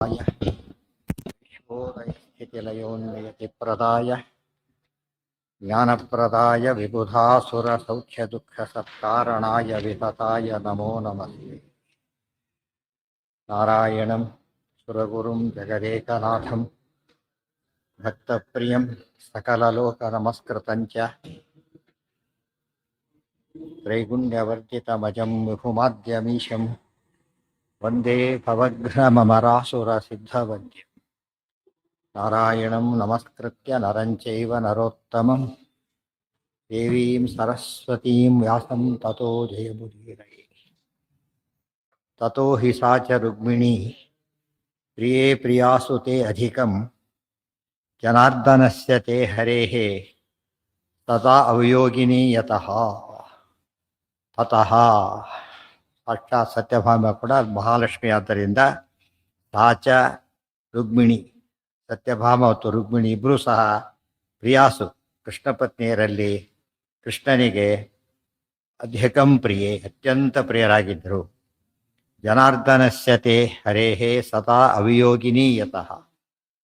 विश्वोदयस्थितिलयोन्नयतिप्रदाय ज्ञानप्रदाय विबुधासुरसौख्यदुःखसत्कारणाय वितताय नमो नमस्ते। नारायणं सुरगुरुं जगदेकनाथं भक्तप्रियं सकललोकनमस्कृतं च त्रैगुण्यवर्जितमजं विभुमाद्यमीशं वन्दे भवघ्नममरासुरसिद्धवन्द्यम्। नारायणं नमस्कृत्य नरं चैव नरोत्तमं देवीं सरस्वतीं व्यासं ततो जयमुदीरये। ततो हि सा च रुक्मिणी प्रिये प्रियासु ते अधिकं जनार्दनस्य ते हरेः तदा अवयोगिनी यतः ततः ಸಾಕ್ಷಾತ್ ಸತ್ಯಭಾಮ ಕೂಡ ಮಹಾಲಕ್ಷ್ಮಿ ಆದ್ದರಿಂದ ಸಾ ಚ ರುಕ್ಮಿಣಿ ಸತ್ಯಭಾಮ ಮತ್ತು ರುಕ್ಮಿಣಿ ಇಬ್ಬರೂ ಸಹ ಪ್ರಿಯಾಸು ಕೃಷ್ಣ ಪತ್ನಿಯರಲ್ಲಿ ಕೃಷ್ಣನಿಗೆ ಅಧಿಕಂ ಪ್ರಿಯೆ ಅತ್ಯಂತ ಪ್ರಿಯರಾಗಿದ್ದರು. ಜನಾರ್ದನಸ್ಯ ತೇ ಹರೇಹೇ ಸದಾ ಅವಿಯೋಗಿನಿ ಯತಃ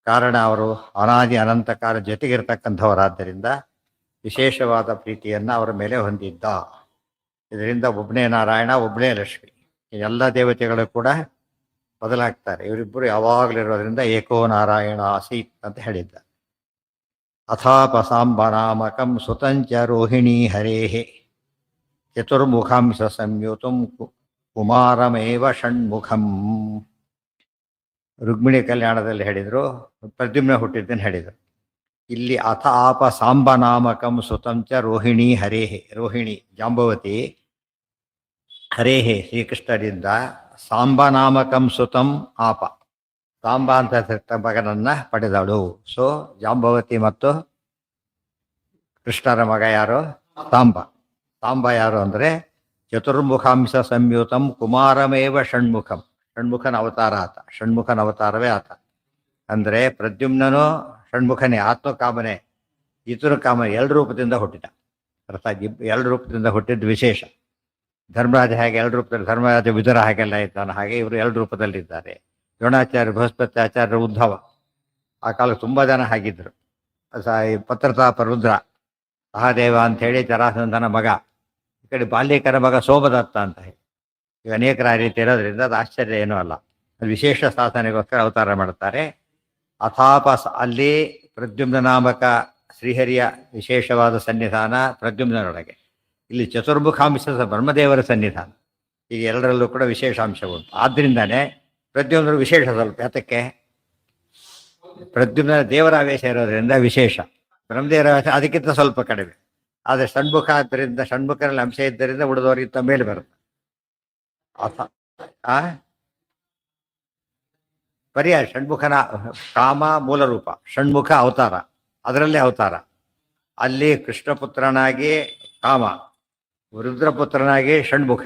ಕಾರಣ ಅವರು ಅನಾದಿ ಅನಂತ ಕಾಲ ಜೊತೆಗಿರ್ತಕ್ಕಂಥವರಾದ್ದರಿಂದ ವಿಶೇಷವಾದ ಪ್ರೀತಿಯನ್ನು ಅವರ ಮೇಲೆ ಹೊಂದಿದ್ದ. ಇದರಿಂದ ಒಬ್ಬನೇ ನಾರಾಯಣ ಒಬ್ಬನೇ ಲಕ್ಷ್ಮಿ, ಎಲ್ಲ ದೇವತೆಗಳು ಕೂಡ ಬದಲಾಗ್ತಾರೆ. ಇವರಿಬ್ಬರು ಯಾವಾಗಲೂ ಇರೋದ್ರಿಂದ ಏಕೋ ನಾರಾಯಣ ಆಸೀತ್ ಅಂತ ಹೇಳಿದ್ದ. ಅಥಾಪಸಾಂಬನಾಮಕಂ ಸುತಂಚ ರೋಹಿಣಿ ಹರೇಹೇ ಚತುರ್ಮುಖಾಂಶ ಸಂಯುತಂ ಕುಮಾರಮೇವ ಷಣ್ಮುಖಂ. ರುಕ್ಮಿಣಿ ಕಲ್ಯಾಣದಲ್ಲಿ ಹೇಳಿದರು, ಪ್ರದ್ಯುಮ್ನ ಹುಟ್ಟಿದ್ದನ್ನು ಹೇಳಿದರು. ಇಲ್ಲಿ ಅಥ ಆಪ ಸಾಂಬನಾಮಕಂ ಸುತಂಚ ರೋಹಿಣಿ ಹರೇಹೇ, ರೋಹಿಣಿ ಜಾಂಬವತಿ ಹರೇಹೇ ಶ್ರೀಕೃಷ್ಣರಿಂದ ಸಾಂಬನಾಮಕಂ ಸುತಂ ಆಪ, ಸಾಂಬ ಅಂತ ಮಗನನ್ನ ಪಡೆದಳು. ಸೊ ಜಾಂಬವತಿ ಮತ್ತು ಕೃಷ್ಣರ ಮಗ ಯಾರು? ಸಾಂಬ. ಸಾಂಬ ಯಾರು ಅಂದರೆ ಚತುರ್ಮುಖಾಂಶ ಸಂಯುತಂ ಕುಮಾರಮೇವ ಷಣ್ಮುಖಂ, ಷಣ್ಮುಖನ ಅವತಾರ ಆತ, ಷಣ್ಮುಖನ ಅವತಾರವೇ ಆತ. ಅಂದರೆ ಪ್ರದ್ಯುಮ್ನನು ಷಣ್ಮುಖನೇ, ಆತ್ಮಕಾಮನೆ, ಇತರ ಕಾಮನೆ, ಎರಡು ರೂಪದಿಂದ ಹುಟ್ಟಿದ. ಅರ್ಥಾತ್ ಎರಡು ರೂಪದಿಂದ ಹುಟ್ಟಿದ್ದು ವಿಶೇಷ. ಧರ್ಮರಾಜ ಹೇಗೆ ಎರಡು ರೂಪದಲ್ಲಿ, ಧರ್ಮರಾಜ ವಿದುರ ಹಾಗೆಲ್ಲ ಇದ್ದಾನೆ, ಹಾಗೆ ಇವರು ಎರಡು ರೂಪದಲ್ಲಿದ್ದಾರೆ. ದ್ರೋಣಾಚಾರ್ಯ, ಬೃಹಸ್ಪತಿ ಆಚಾರ್ಯ, ಉದ್ಧವ, ಆ ಕಾಲಕ್ಕೆ ತುಂಬ ಜನ ಹಾಗಿದ್ದರು. ಪತ್ರತಾಪ ರುದ್ರ, ಸಹದೇವ ಅಂಥೇಳಿ ಜರಾಸಂಧನ ಮಗ, ಈ ಕಡೆ ಬಾಲ್ಯಕರ ಮಗ ಸೋಮದತ್ತ ಅಂತ ಹೇಳಿ, ಈಗ ಅನೇಕರ ಆ ರೀತಿ ಇರೋದ್ರಿಂದ ಅದು ಆಶ್ಚರ್ಯ ಏನೂ ಅಲ್ಲ. ಅದು ವಿಶೇಷ ಸಾಧನೆಗೋಸ್ಕರ ಅವತಾರ ಮಾಡುತ್ತಾರೆ. ಅಥಾಪ ಅಲ್ಲಿ ಪ್ರದ್ಯುಮ್ನ ನಾಮಕ ಶ್ರೀಹರಿಯ ವಿಶೇಷವಾದ ಸನ್ನಿಧಾನ ಪ್ರದ್ಯುಮ್ನರೊಳಗೆ, ಇಲ್ಲಿ ಚತುರ್ಮುಖಾಂಶ ಬ್ರಹ್ಮದೇವರ ಸನ್ನಿಧಾನ, ಈಗ ಎಲ್ಲರಲ್ಲೂ ಕೂಡ ವಿಶೇಷಾಂಶ ಉಂಟು. ಆದ್ದರಿಂದಾನೇ ಪ್ರದ್ಯುಮ್ನರು ವಿಶೇಷ ಸ್ವಲ್ಪ. ಯಾತಕ್ಕೆ? ಪ್ರದ್ಯುಮ್ನ ದೇವರ ಆವೇಶ ಇರೋದ್ರಿಂದ ವಿಶೇಷ, ಬ್ರಹ್ಮದೇವರ ಆವೇಶ ಅದಕ್ಕಿಂತ ಸ್ವಲ್ಪ ಕಡಿಮೆ. ಆದರೆ ಷಣ್ಮುಖ ಆದ್ದರಿಂದ, ಷಣ್ಮುಖನಲ್ಲಿ ಅಂಶ ಇದ್ದರಿಂದ ಉಳಿದವರಿಗಿಂತ ಮೇಲೆ ಬರುತ್ತೆ. ಪರ್ಯಾಯ ಷಣ್ಮುಖನ ಕಾಮ ಮೂಲ ರೂಪ, ಷಣ್ಮುಖ ಅವತಾರ, ಅದರಲ್ಲೇ ಅವತಾರ. ಅಲ್ಲಿ ಕೃಷ್ಣಪುತ್ರನಾಗಿ ಕಾಮ, ರುದ್ರಪುತ್ರನಾಗಿ ಷಣ್ಮುಖ,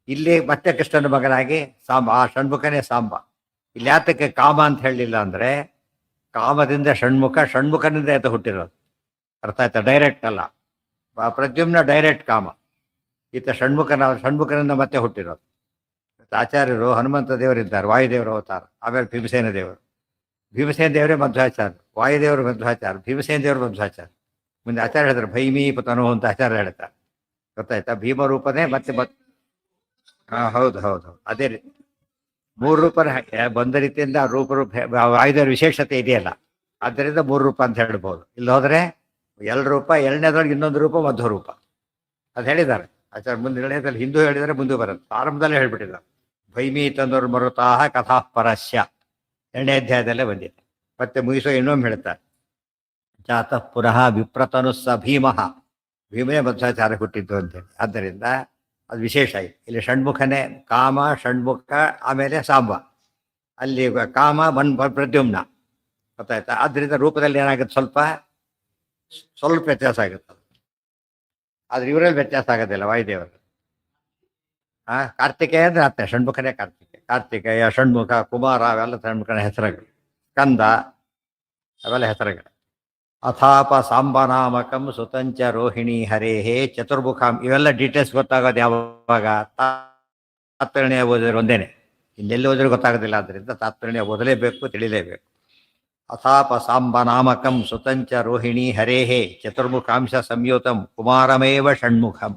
ಇಲ್ಲಿ ಮತ್ತೆ ಕೃಷ್ಣನ ಮಗನಾಗಿ ಸಾಂಬ, ಆ ಷಣ್ಮುಖನೇ ಸಾಂಬ. ಇಲ್ಲಿ ಯಾತಕ್ಕೆ ಕಾಮ ಅಂತ ಹೇಳಲಿಲ್ಲ ಅಂದರೆ, ಕಾಮದಿಂದ ಷಣ್ಮುಖ, ಷಣ್ಮುಖನಿಂದ ಎದ್ದು ಹುಟ್ಟಿರೋದು. ಅರ್ಥ ಆಯ್ತಾ? ಡೈರೆಕ್ಟ್ ಅಲ್ಲ. ಪ್ರದ್ಯುಮ್ನ ಡೈರೆಕ್ಟ್ ಕಾಮ, ಈತ ಷಣ್ಮುಖನಿಂದ ಮತ್ತೆ ಹುಟ್ಟಿರೋದು. ಆಚಾರ್ಯರು ಹನುಮಂತ ದೇವರಿದ್ದಾರೆ, ವಾಯುದೇವರ ಅವತಾರ, ಆಮೇಲೆ ಭೀಮಸೇನ ದೇವರು, ಭೀಮಸೇನ ದೇವರೇ ಮಧ್ವಾಚಾರ್ಯ, ವಾಯುದೇವರು ಮಧ್ವಾಚಾರ್ಯ, ಭೀಮಸೇನ ದೇವರು ಮಧ್ವಾಚಾರ್ಯ. ಮುಂದೆ ಆಚಾರ್ಯ ಹೇಳ್ತಾರೆ ಭೈಮೀಪತನು ಅಂತ ಆಚಾರ್ಯ ಹೇಳ್ತಾರೆ. ಗೊತ್ತಾಯ್ತಾ? ಭೀಮರೂಪನೇ ಮತ್ತೆ ಹೌದು ಹೌದು ಹೌದು, ಅದೇ ರೀತಿ ಮೂರು ರೂಪ ಬಂದ ರೀತಿಯಿಂದ ವಾಯುದೇವರ ವಿಶೇಷತೆ ಇದೆಯಲ್ಲ, ಆದ್ದರಿಂದ ಮೂರು ರೂಪ ಅಂತ ಹೇಳ್ಬೋದು. ಇಲ್ಲಿ ಹೋದರೆ ಎರಡು ರೂಪ, ಎರಡನೇದ್ರೊಳಗೆ ಇನ್ನೊಂದು ರೂಪ, ಮಧ್ವ ರೂಪ, ಅದು ಹೇಳಿದ್ದಾರೆ ಆಚಾರ್ಯ. ಮುಂದೆ ನಿರ್ಣಯದಲ್ಲಿ ಹಿಂದೂ ಹೇಳಿದರೆ ಮುಂದೆ ಬರುತ್ತೆ, ಆರಂಭದಲ್ಲೇ ಹೇಳ್ಬಿಟ್ಟಿದ್ದಾರೆ. ಭೈಮಿ ತಂದೋರು ಮರುತಾಹ ಕಥಾ ಪರಸ್ಯ, ಎರಡನೇ ಅಧ್ಯಾಯದಲ್ಲೇ ಬಂದಿದೆ. ಮತ್ತೆ ಮುಗಿಸೋ ಇನ್ನೊಮ್ಮೆ ಹೇಳ್ತಾರೆ, ಜಾತಃ ಪುನಃ ವಿಪ್ರತನು ಸ ಭೀಮಃ, ಭೀಮನೇ ಮಧ್ವಾಚಾರ್ಯ ಹುಟ್ಟಿದ್ದು ಅಂತೇಳಿ. ಆದ್ದರಿಂದ ಅದು ವಿಶೇಷ ಆಯಿತು. ಇಲ್ಲಿ ಷಣ್ಮುಖನೇ ಕಾಮ, ಷಣ್ಮುಖ, ಆಮೇಲೆ ಸಾಂಬ, ಅಲ್ಲಿ ಕಾಮ ಪ್ರದ್ಯುಮ್ನ. ಗೊತ್ತಾಯ್ತಾ? ಆದ್ದರಿಂದ ರೂಪದಲ್ಲಿ ಏನಾಗುತ್ತೆ, ಸ್ವಲ್ಪ ವ್ಯತ್ಯಾಸ ಆಗುತ್ತೆ. ಆದ್ರೆ ಇವರಲ್ಲಿ ವ್ಯತ್ಯಾಸ ಆಗೋದಿಲ್ಲ ವಾಯುದೇವರು. ಕಾರ್ತಿಕೇಯ ಅಂದ್ರೆ ಅತ್ತೆ, ಷಣ್ಮುಖನೇ ಕಾರ್ತಿಕೇಯ, ಷಣ್ಮುಖ, ಕುಮಾರ, ಅವೆಲ್ಲ ಷಣ್ಮುಖನ ಹೆಸರುಗಳು. ಸ್ಕಂದ, ಅವೆಲ್ಲ ಹೆಸರುಗಳು. ಅಥಾಪ ಸಾಂಬನಾಮಕಂ ಸುತಂಚ ರೋಹಿಣಿ ಹರೇಹೇ ಚತುರ್ಮುಖಾಂ, ಇವೆಲ್ಲ ಡೀಟೇಲ್ಸ್ ಗೊತ್ತಾಗೋದು ಯಾವಾಗ? ತಾತ್ಪರ್ಯ ಓದಿದ್ರೆ ಒಂದೇನೆ. ಇನ್ನೆಲ್ಲಿ ಹೋದ್ರೆ ಗೊತ್ತಾಗೋದಿಲ್ಲ. ಆದ್ದರಿಂದ ತಾತ್ಪರ್ಯ ಓದಲೇಬೇಕು, ತಿಳಿಲೇಬೇಕು. ಅಥಾಪ ಸಾಂಬ ನಾಮಕಂ ಸುತಂಚ ರೋಹಿಣಿ ಹರೇಹೇ ಚತುರ್ಮುಖಾಂಶ ಸಂಯುತಂ ಕುಮಾರಮೇವ ಷಣ್ಮುಖಂ.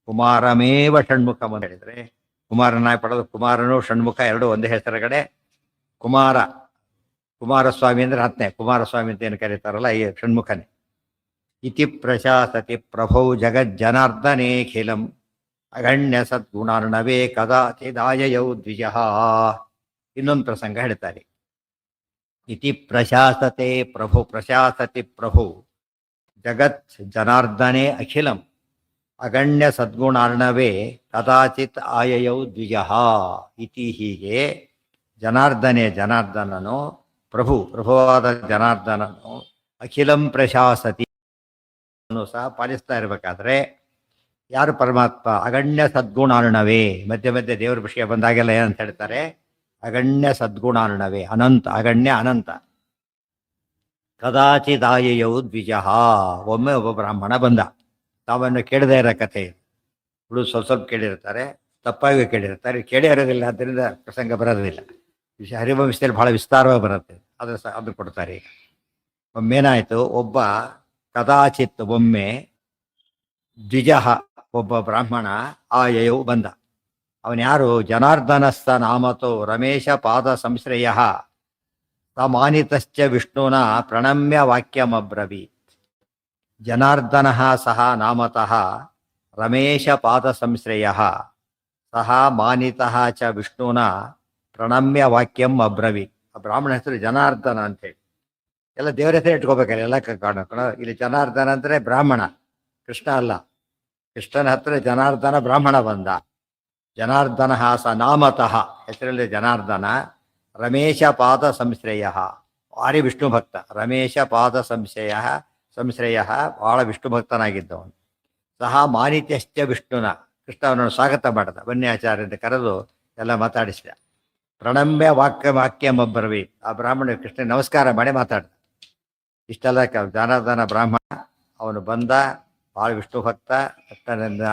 ಕುಮಾರಮೇವ ಷಣ್ಮುಖಂ ಅಂತ ಹೇಳಿದರೆ ಕುಮಾರನಾಗಿ ಪಡೆದು ಕುಮಾರನು ಷಣ್ಮುಖ ಎರಡು ಒಂದೇ ಹೆಸರುಗಡೆ. ಕುಮಾರ ಕುಮಾರಸ್ವಾಮಿ ಅಂದರೆ ಆತ್ನೆ, ಕುಮಾರಸ್ವಾಮಿ ಅಂತ ಏನು ಕರೀತಾರಲ್ಲ ಈ ಷಣ್ಮುಖನೇ. ಇತಿ ಪ್ರಶಾಸತಿ ಪ್ರಭೌ ಜಗಜ್ಜನಾರ್ದನೇಖಿಲಂ ಅಗಣ್ಯ ಸದ್ಗುಣಾರ್ಣವೇ ಕದಾಚಿದಾಯಯೌ ದ್ವಿಜಃ. ಇನ್ನೊಂದು ಪ್ರಸಂಗ ಹೇಳ್ತಾರೆ. ಇತಿ ಪ್ರಶಾಸತೆ ಪ್ರಭು ಪ್ರಶಾಸತಿ ಪ್ರಭು ಜಗತ್ ಜನಾರ್ದನೆ ಅಖಿಲಂ ಅಗಣ್ಯ ಸದ್ಗುಣಾರ್ಣವೇ ಕದಾಚಿತ್ ಆಯಯೌ ದ್ವಿಜಃ. ಇತಿ ಹೀಗೆ ಜನಾರ್ದನೆ ಜನಾರ್ದನನು ಪ್ರಭು ಪ್ರಭುವಾದ ಜನಾರ್ದನನು ಅಖಿಲಂ ಪ್ರಶಾಸತಿ ಸಹ ಪಾಲಿಸ್ತಾ ಇರಬೇಕಾದ್ರೆ ಯಾರು ಪರಮಾತ್ಮ ಅಗಣ್ಯ ಸದ್ಗುಣಾರ್ಣವೇ. ಮಧ್ಯೆ ಮಧ್ಯೆ ದೇವರ ವಿಷಯ ಬಂದಾಗೆಲ್ಲ ಏನಂತ ಹೇಳ್ತಾರೆ? ಅಗಣ್ಯ ಸದ್ಗುಣಾರ್ಣವೇ, ಅನಂತ, ಅಗಣ್ಯ ಅನಂತ. ಕದಾಚಿದಾಯಯೌ ದ್ವಿಜಃ. ಒಮ್ಮೆ ಒಬ್ಬ ಬ್ರಾಹ್ಮಣ ಬಂದ, ತಾವನ್ನು ಕೇಳದೇ ಇರೋ ಕಥೆ. ಹುಡುಗ ಸ್ವಲ್ಪ ಕೇಳಿರ್ತಾರೆ, ತಪ್ಪಾಗಿ ಕೇಳಿರ್ತಾರೆ, ಕೇಳೇ ಇರೋದಿಲ್ಲ, ಆದ್ದರಿಂದ ಪ್ರಸಂಗ ಬರೋದಿಲ್ಲ. ಹರಿವಂಶದಲ್ಲಿ ಬಹಳ ವಿಸ್ತಾರವಾಗಿ ಬರುತ್ತೆ, ಅದು ಕೊಡ್ತಾರೆ. ಈಗ ಒಮ್ಮೇನಾಯಿತು, ಒಬ್ಬ ಕದಾಚಿತ್ ಒಮ್ಮೆ ದ್ವಿಜಃ ಒಬ್ಬ ಬ್ರಾಹ್ಮಣ ಆಯಯೌ ಬಂದ. ಅವನು ಯಾರು? ಜನಾರ್ದನಸ್ಥ ನಾಮತೋ ರಮೇಶ ಪಾದ ಸಂಶ್ರಯ ಸಮಾನಿತಶ್ಚ ವಿಷ್ಣುನ ಪ್ರಣಮ್ಯ ವಾಕ್ಯಮಬ್ರವೀತ್. ಜನಾರ್ದನ ಸಹ ನಾಮತಃ ರಮೇಶ ಪಾದ ಸಂಶ್ರಯ ಸಹ ಮಾನಿತಃ ಚ ವಿಷ್ಣುನ ಪ್ರಣಮ್ಯ ವಾಕ್ಯಂ ಅಬ್ರವೀತ್. ಆ ಬ್ರಾಹ್ಮಣ ಹೆಸರು ಜನಾರ್ದನ ಅಂತೇಳಿ. ಎಲ್ಲ ದೇವರ ಹೆಸರು ಇಟ್ಕೋಬೇಕಲ್ಲ ಎಲ್ಲ ಕಾರಣ. ಇಲ್ಲಿ ಜನಾರ್ದನ ಅಂದರೆ ಬ್ರಾಹ್ಮಣ, ಕೃಷ್ಣ ಅಲ್ಲ. ಕೃಷ್ಣನ ಹತ್ರ ಜನಾರ್ದನ ಬ್ರಾಹ್ಮಣ ಬಂದ. ಜನಾರ್ದನ ಸ ನಾಮತಃ ಹೆಸರಲ್ಲಿ ಜನಾರ್ದನ. ರಮೇಶ ಪಾದ ಸಂಶ್ರಯ ಭಾರಿ ವಿಷ್ಣು ಭಕ್ತ. ರಮೇಶ ಪಾದ ಸಂಶ್ರಯ ಬಹಳ ವಿಷ್ಣು ಭಕ್ತನಾಗಿದ್ದವನು. ಸಹ ಮಾನಿತ್ಯಶ್ಚ ವಿಷ್ಣುನ ಕೃಷ್ಣ ಅವನನ್ನು ಸ್ವಾಗತ ಮಾಡಿದ. ಬನ್ನಿ ಆಚಾರ್ಯ ಅಂತ ಕರೆದು ಎಲ್ಲ ಮಾತಾಡಿಸಿದ. ಪ್ರಣಮ್ಯ ವಾಕ್ಯಮಬ್ಬರವಿ. ಆ ಬ್ರಾಹ್ಮಣ ಕೃಷ್ಣ ನಮಸ್ಕಾರ ಮಾಡಿ ಮಾತಾಡಿದ. ಇಷ್ಟೆಲ್ಲ ಜನಾರ್ದನ ಬ್ರಾಹ್ಮಣ ಅವನು ಬಂದ, ಭಾಳ ವಿಷ್ಣು ಭಕ್ತ. ಕೃಷ್ಣನಿಂದ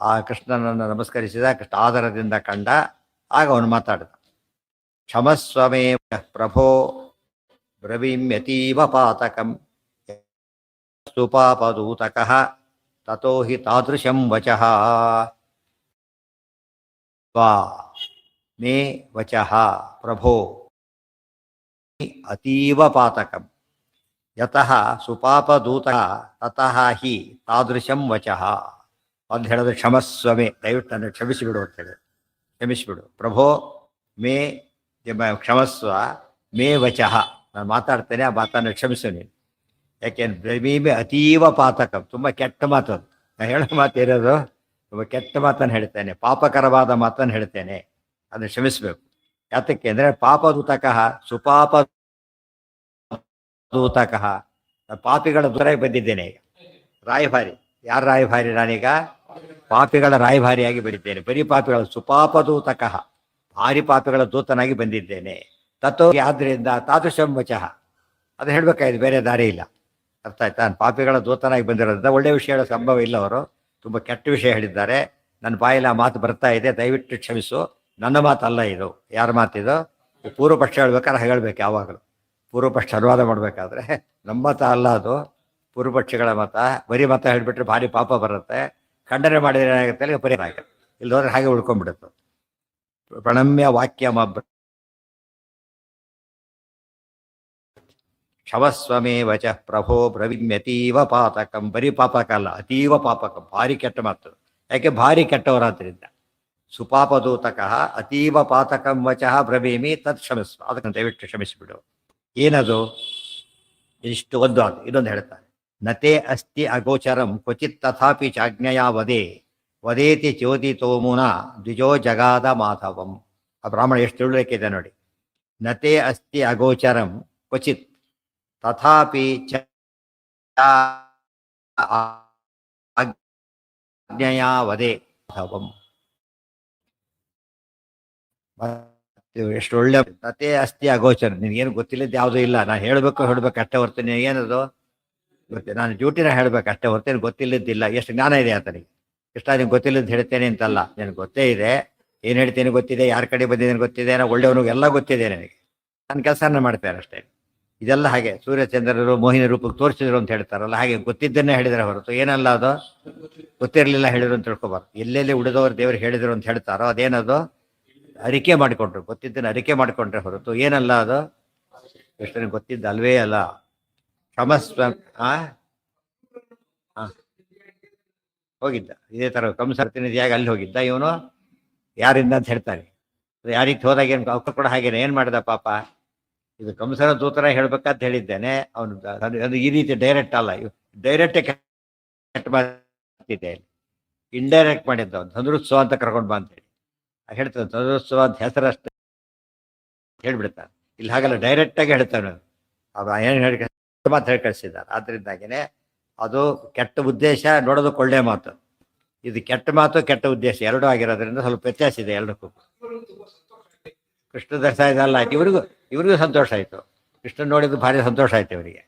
ಆ ಕೃಷ್ಣನನ್ನು ನಮಸ್ಕರಿಸಿದ, ಕೃಷ್ಣ ಆದರದಿಂದ ಕಂಡ. ಆಗ ಅವನು ಮಾತಾಡಿದ. ಕ್ಷಮಸ್ವಮೇ ಪ್ರಭೋ ಬ್ರವೀಮ್ಯತೀವ ಪಾತಕಂ ಸುಪಾಪದೂತಕಃ ತತೋ ಹಿ ತಾದೃಶಂ ವಚಃ ವಾ ಮೇ ವಚಃ ಪ್ರಭೋ ಅತೀವ ಪಾತಕಂ ಯತಃ ಸುಪಾಪದೂತ ತತಃ ಹಿ ತಾದೃಶಂ ವಚಃ ಅಂತ ಹೇಳಿದ್ರೆ ಕ್ಷಮಸ್ವಮೇ, ದಯವಿಟ್ಟು ನನ್ನ ಕ್ಷಮಿಸಿಬಿಡು ಅಂತ ಹೇಳಿ. ಕ್ಷಮಿಸಿಬಿಡು ಪ್ರಭೋ, ಮೇ ಕ್ಷಮಸ್ವ, ಮೇ ವಚಃ, ನಾನು ಮಾತಾಡ್ತೇನೆ, ಆ ಮಾತನ್ನು ಕ್ಷಮಿಸು ನೀನು. ಯಾಕೆಂದ್ರೆ ಬ್ರವೀಮೆ ಅತೀವ ಪಾತಕಂ, ತುಂಬ ಕೆಟ್ಟ ಮಾತು. ನಾನು ಹೇಳೋ ಮಾತು ಇರೋದು ತುಂಬ ಕೆಟ್ಟ ಮಾತನ್ನು ಹೇಳ್ತೇನೆ, ಪಾಪಕರವಾದ ಮಾತನ್ನು ಹೇಳ್ತೇನೆ, ಅದನ್ನು ಕ್ಷಮಿಸಬೇಕು. ಯಾತಕ್ಕೆ ಅಂದರೆ ಪಾಪದೂತಕಃ ಸುಪಾಪದೂತಕಃ, ಪಾಪಿಗಳ ದೂರಾಗಿ ಬಂದಿದ್ದೇನೆ ಈಗ. ರಾಯಭಾರಿ, ಯಾರ ರಾಯಭಾರಿ? ನಾನೀಗ ಪಾಪಿಗಳ ರಾಯಭಾರಿಯಾಗಿ ಬಂದಿದ್ದೇನೆ. ಬರೀ ಪಾಪಿಗಳ ಸುಪಾಪದೂತಕಃ, ಭಾರಿ ಪಾಪಿಗಳ ದೂತನಾಗಿ ಬಂದಿದ್ದೇನೆ. ತತ್ವ ಆದ್ದರಿಂದ ತಾದೃಶಂ ವಚಃ, ಅದು ಹೇಳಬೇಕಾಯ್ತು, ಬೇರೆ ದಾರಿ ಇಲ್ಲ. ಅರ್ಥ ಆಯ್ತಾ? ನಾನು ಪಾಪಿಗಳ ದೂತನಾಗಿ ಬಂದಿರೋದ್ರಿಂದ ಒಳ್ಳೆಯ ವಿಷಯ ಹೇಳೋ ಸಂಭವ ಇಲ್ಲ. ಅವರು ತುಂಬ ಕೆಟ್ಟ ವಿಷಯ ಹೇಳಿದ್ದಾರೆ. ನನ್ನ ಬಾಯಲ್ಲಿ ಆ ಮಾತು ಬರ್ತಾ ಇದೆ, ದಯವಿಟ್ಟು ಕ್ಷಮಿಸು. ನನ್ನ ಮಾತಲ್ಲ ಇದು. ಯಾರ ಮಾತಿದು? ಪೂರ್ವ ಪಕ್ಷ ಹೇಳ್ಬೇಕಾದ್ರೆ ಹೇಳ್ಬೇಕು. ಯಾವಾಗಲೂ ಪೂರ್ವ ಪಕ್ಷ ಅನುವಾದ ಮಾಡಬೇಕಾದ್ರೆ ನಮ್ಮ ಮತ ಅಲ್ಲ ಅದು, ಪೂರ್ವಪಕ್ಷಿಗಳ ಮತ. ಬರೀ ಮತ ಹೇಳಿಬಿಟ್ರೆ ಭಾರಿ ಪಾಪ ಬರುತ್ತೆ. ಖಂಡನೆ ಮಾಡಿದ್ರೆ ಏನಾಗುತ್ತೆ ಅಲ್ಲಿ ಪರಿಹಾರ ಆಗುತ್ತೆ. ಇಲ್ಲಿ ಹೋದ್ರೆ ಹಾಗೆ ಉಳ್ಕೊಂಡ್ಬಿಡುತ್ತೆ. ಪ್ರಣಮ್ಯ ವಾಕ್ಯಮಬ್ರ ಕ್ಷಮಸ್ವಮೇ ವಚಃ ಪ್ರಭೋ ಬ್ರವೀಮ್ಯತೀವ ಪಾತಕಂ. ಬರೀ ಪಾಪಕಲ್ಲ, ಅತೀವ ಪಾಪಕಂ, ಭಾರಿ ಕೆಟ್ಟ ಮಾತು. ಯಾಕೆ? ಭಾರಿ ಕೆಟ್ಟವರಾದ್ರಿಂದ. ಸುಪಾಪದೂತಕಃ ಅತೀವ ಪಾತಕಂ ವಚಃ ಬ್ರವೀಮಿ ತತ್ ಕ್ಷಮಿಸ್ವ, ಅದಕ್ಕೆ ದಯವಿಟ್ಟು ಕ್ಷಮಿಸಿಬಿಡು. ಏನದು? ಇಷ್ಟು ಒಂದು. ಅದು ಇನ್ನೊಂದು ಹೇಳ್ತಾರೆ. ನತೆ ಅಸ್ತಿ ಅಗೋಚರಂ ಕ್ವಚಿತ್ ತಥಾಪಿ ಚಾಜ್ಞೆಯ ವದೇತಿ ಚೋದಿತೋಮುನ ದ್ವಿಜೋ ಜಗಾದ ಮಾಧವಂ. ಆ ಬ್ರಾಹ್ಮಣ ಎಷ್ಟು ತಿಳುವಳಿಕೆ ನೋಡಿ. ನತೆ ಅಸ್ತಿ ಅಗೋಚರಂ ಕ್ವಚಿತ್ ತಥಾಪಿ ಆಜ್ಞೆಯ ವದೇ ಮಾಧವಂ. ಎಷ್ಟು ಒಳ್ಳೆ ನತೆ ಅಸ್ತಿ ಅಗೋಚರ. ನಿನಗೇನು ಗೊತ್ತಿಲ್ಲದ್ದು ಯಾವುದೂ ಇಲ್ಲ. ನಾನು ಹೇಳಬೇಕು ಅಷ್ಟೇ ಹೊರ್ತೀನಿ. ಏನದು ಗೊತ್ತೇ? ನಾನು ಡ್ಯೂಟಿನ ಹೇಳ್ಬೇಕು ಅಷ್ಟೇ ಹೊರ್ತೇನೆ, ಗೊತ್ತಿಲ್ಲದ್ದಿಲ್ಲ. ಎಷ್ಟು ಜ್ಞಾನ ಇದೆ ಆತನಿಗೆ. ಎಷ್ಟಾದ ನಿಮ್ಗೆ ಗೊತ್ತಿಲ್ಲದ್ದು ಹೇಳ್ತೇನೆ ಅಂತಲ್ಲ, ನಿನಗೆ ಗೊತ್ತೇ ಇದೆ. ಏನು ಹೇಳ್ತೇನೆ ಗೊತ್ತಿದೆ, ಯಾರ ಕಡೆ ಬಂದಿದ್ದೇನೆ ಗೊತ್ತಿದೆ, ನಾ ಒಳ್ಳೆಯವನು ಎಲ್ಲ ಗೊತ್ತಿದೆ ನನಗೆ, ನನ್ನ ಕೆಲಸನ ಮಾಡ್ತಾರೆ ಅಷ್ಟೇ. ಇದೆಲ್ಲ ಹಾಗೆ ಸೂರ್ಯಚಂದ್ರರು ಮೋಹಿನಿ ರೂಪಕ್ಕೆ ತೋರಿಸಿದ್ರು ಅಂತ ಹೇಳ್ತಾರಲ್ಲ, ಹಾಗೆ ಗೊತ್ತಿದ್ದನ್ನೇ ಹೇಳಿದರೆ ಹೊರತು ಏನಲ್ಲ ಅದು ಗೊತ್ತಿರಲಿಲ್ಲ ಹೇಳಿದ್ರು ಅಂತ ತಿಳ್ಕೊಬಾರ್ದು. ಎಲ್ಲೆಲ್ಲಿ ಉಳಿದವರು ದೇವರು ಹೇಳಿದ್ರು ಅಂತ ಹೇಳ್ತಾರೋ ಅದೇನದು ಅರಿಕೆ ಮಾಡಿಕೊಂಡ್ರು, ಗೊತ್ತಿದ್ದನ್ನು ಅರಿಕೆ ಮಾಡಿಕೊಂಡ್ರೆ ಹೊರತು ಏನಲ್ಲ ಅದು ಕೃಷ್ಣನಿಗೆ ಗೊತ್ತಿದ್ದ ಅಲ್ವೇ ಅಲ್ಲ. ಕ್ಷಮಸ್ವ ಆ ಹೋಗಿದ್ದ ಇದೇ ತರ ಕಂಸ ಪ್ರತಿನಿಧಿಯಾಗಿ ಅಲ್ಲಿ ಹೋಗಿದ್ದ. ಇವನು ಯಾರಿಂದ ಅಂತ ಹೇಳ್ತಾನೆ, ಯಾರಿಗೆ ಹೋದಾಗ ಏನು ಅವ್ರು ಕೂಡ ಹಾಗೇನೆ ಏನ್ ಮಾಡಿದ ಪಾಪ, ಇದು ಕಂಸನ ದೂತರ ಹೇಳ್ಬೇಕಂತ ಹೇಳಿದ್ದೇನೆ. ಅವನು ಅದು ಈ ರೀತಿ ಡೈರೆಕ್ಟ್ ಅಲ್ಲ, ಡೈರೆಕ್ಟ್ ಕೆಟ್ಟ ಮಾತಿದೆ, ಇಂಡೈರೆಕ್ಟ್ ಮಾಡಿದ್ದ. ಅವನು ಧನುರುತ್ಸವ ಅಂತ ಕರ್ಕೊಂಡು ಬಾ ಅಂತೇಳಿ ಹೇಳ್ತಾನೆ, ಧನುರುತ್ಸವ ಅಂತ ಹೆಸರಷ್ಟೇ ಹೇಳ್ಬಿಡ್ತಾನೆ. ಇಲ್ಲಿ ಹಾಗಲ್ಲ, ಡೈರೆಕ್ಟ್ ಆಗಿ ಹೇಳ್ತಾನೆ. ಅವ ಏನು ಹೇಳಿ ಮಾತು ಹೇಳಿ ಕಳಿಸಿದ್ದಾರೆ. ಆದ್ರಿಂದಾಗಿನೇ ಅದು ಕೆಟ್ಟ ಉದ್ದೇಶ, ನೋಡೋದಕ್ಕೆ ಒಳ್ಳೆ ಮಾತು. ಇದು ಕೆಟ್ಟ ಮಾತು ಕೆಟ್ಟ ಉದ್ದೇಶ ಎರಡೂ ಆಗಿರೋದ್ರಿಂದ ಸ್ವಲ್ಪ ವ್ಯತ್ಯಾಸ ಇದೆ ಎರಡಕ್ಕೂ. ಕೃಷ್ಣ ದರ್ಶನ ಇದಲ್ಲ ಆಯ್ತು, ಇವ್ರಿಗೂ ಸಂತೋಷ ಆಯಿತು. ಕೃಷ್ಣ ನೋಡಿದ್ದು ಭಾರಿ ಸಂತೋಷ ಆಯ್ತು ಇವರಿಗೆ.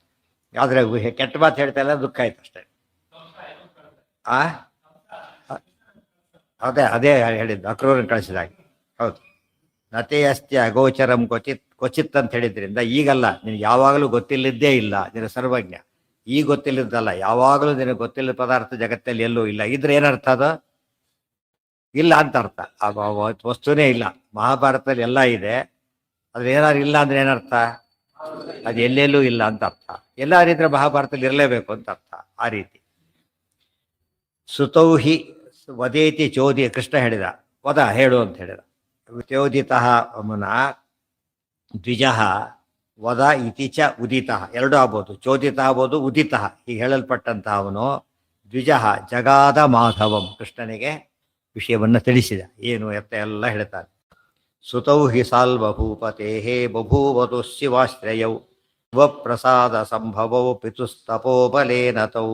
ಆದರೆ ಕೆಟ್ಟ ಮಾತು ಹೇಳ್ತಾ ಇಲ್ಲ, ದುಃಖ ಆಯ್ತು ಅಷ್ಟೇ. ಆ ಅದೇ ಹೇಳಿದ್ದು ಅಕ್ರೂರನ್ನು ಕಳಿಸಿದಾಗ. ಹೌದು, ನತೆ ಅಸ್ತಿ ಅಗೋಚರಂ ಕ್ವಚಿತ್ ಅಂತ ಹೇಳಿದ್ರಿಂದ ಈಗಲ್ಲ, ನಿನಗೆ ಯಾವಾಗಲೂ ಗೊತ್ತಿಲ್ಲದ್ದೇ ಇಲ್ಲ, ನಿನ್ನ ಸರ್ವಜ್ಞ. ಈಗ ಗೊತ್ತಿಲ್ಲದಲ್ಲ, ಯಾವಾಗಲೂ ನಿನಗೆ ಗೊತ್ತಿಲ್ಲದ ಪದಾರ್ಥ ಜಗತ್ತಲ್ಲಿ ಎಲ್ಲೂ ಇಲ್ಲ. ಇದ್ರೆ ಏನರ್ಥ ಅದು? ಇಲ್ಲ ಅಂತ ಅರ್ಥ. ವಸ್ತುನೇ ಇಲ್ಲ. ಮಹಾಭಾರತದಲ್ಲಿ ಎಲ್ಲ ಇದೆ, ಅದ್ರ ಏನಾದ್ರು ಇಲ್ಲ ಅಂದ್ರೆ ಏನರ್ಥ? ಅದು ಎಲ್ಲೆಲ್ಲೂ ಇಲ್ಲ ಅಂತ ಅರ್ಥ. ಎಲ್ಲಾರಿದ್ರೆ ಮಹಾಭಾರತದಲ್ಲಿ ಇರಲೇಬೇಕು ಅಂತ ಅರ್ಥ. ಆ ರೀತಿ ಸುತೌಹಿ ವದೇತಿ ಚೋದಿ, ಕೃಷ್ಣ ಹೇಳಿದ ವದ ಹೇಳು ಅಂತ ಹೇಳಿದ. ಚೋದಿತ ಮುನ ದ್ವಿಜ ವದ ಇತಿ ಚ ಉದಿತ, ಎರಡೂ ಆಗ್ಬೋದು, ಚೋದಿತ ಆಗ್ಬೋದು, ಉದಿತ. ಹೀಗೆ ಹೇಳಲ್ಪಟ್ಟಂತಹ ಅವನು ದ್ವಿಜ ಜಗಾದ ಮಾಧವಂ, ಕೃಷ್ಣನಿಗೆ ವಿಷಯವನ್ನು ತಿಳಿಸಿದ. ಏನು ಎತ್ತ ಎಲ್ಲ ಹೇಳ್ತಾನೆ. ಸುತೌ ಹಿ ಸಾಲ್ವಭೂಪತೆ ಬಭೂವತು ಶಿವಾಶ್ರಯೌ ಶಿವಪ್ರಸಾದ ಸಂಭವೌ ಪಿತುಸ್ತಪೋಬಲೇನ ತೌ.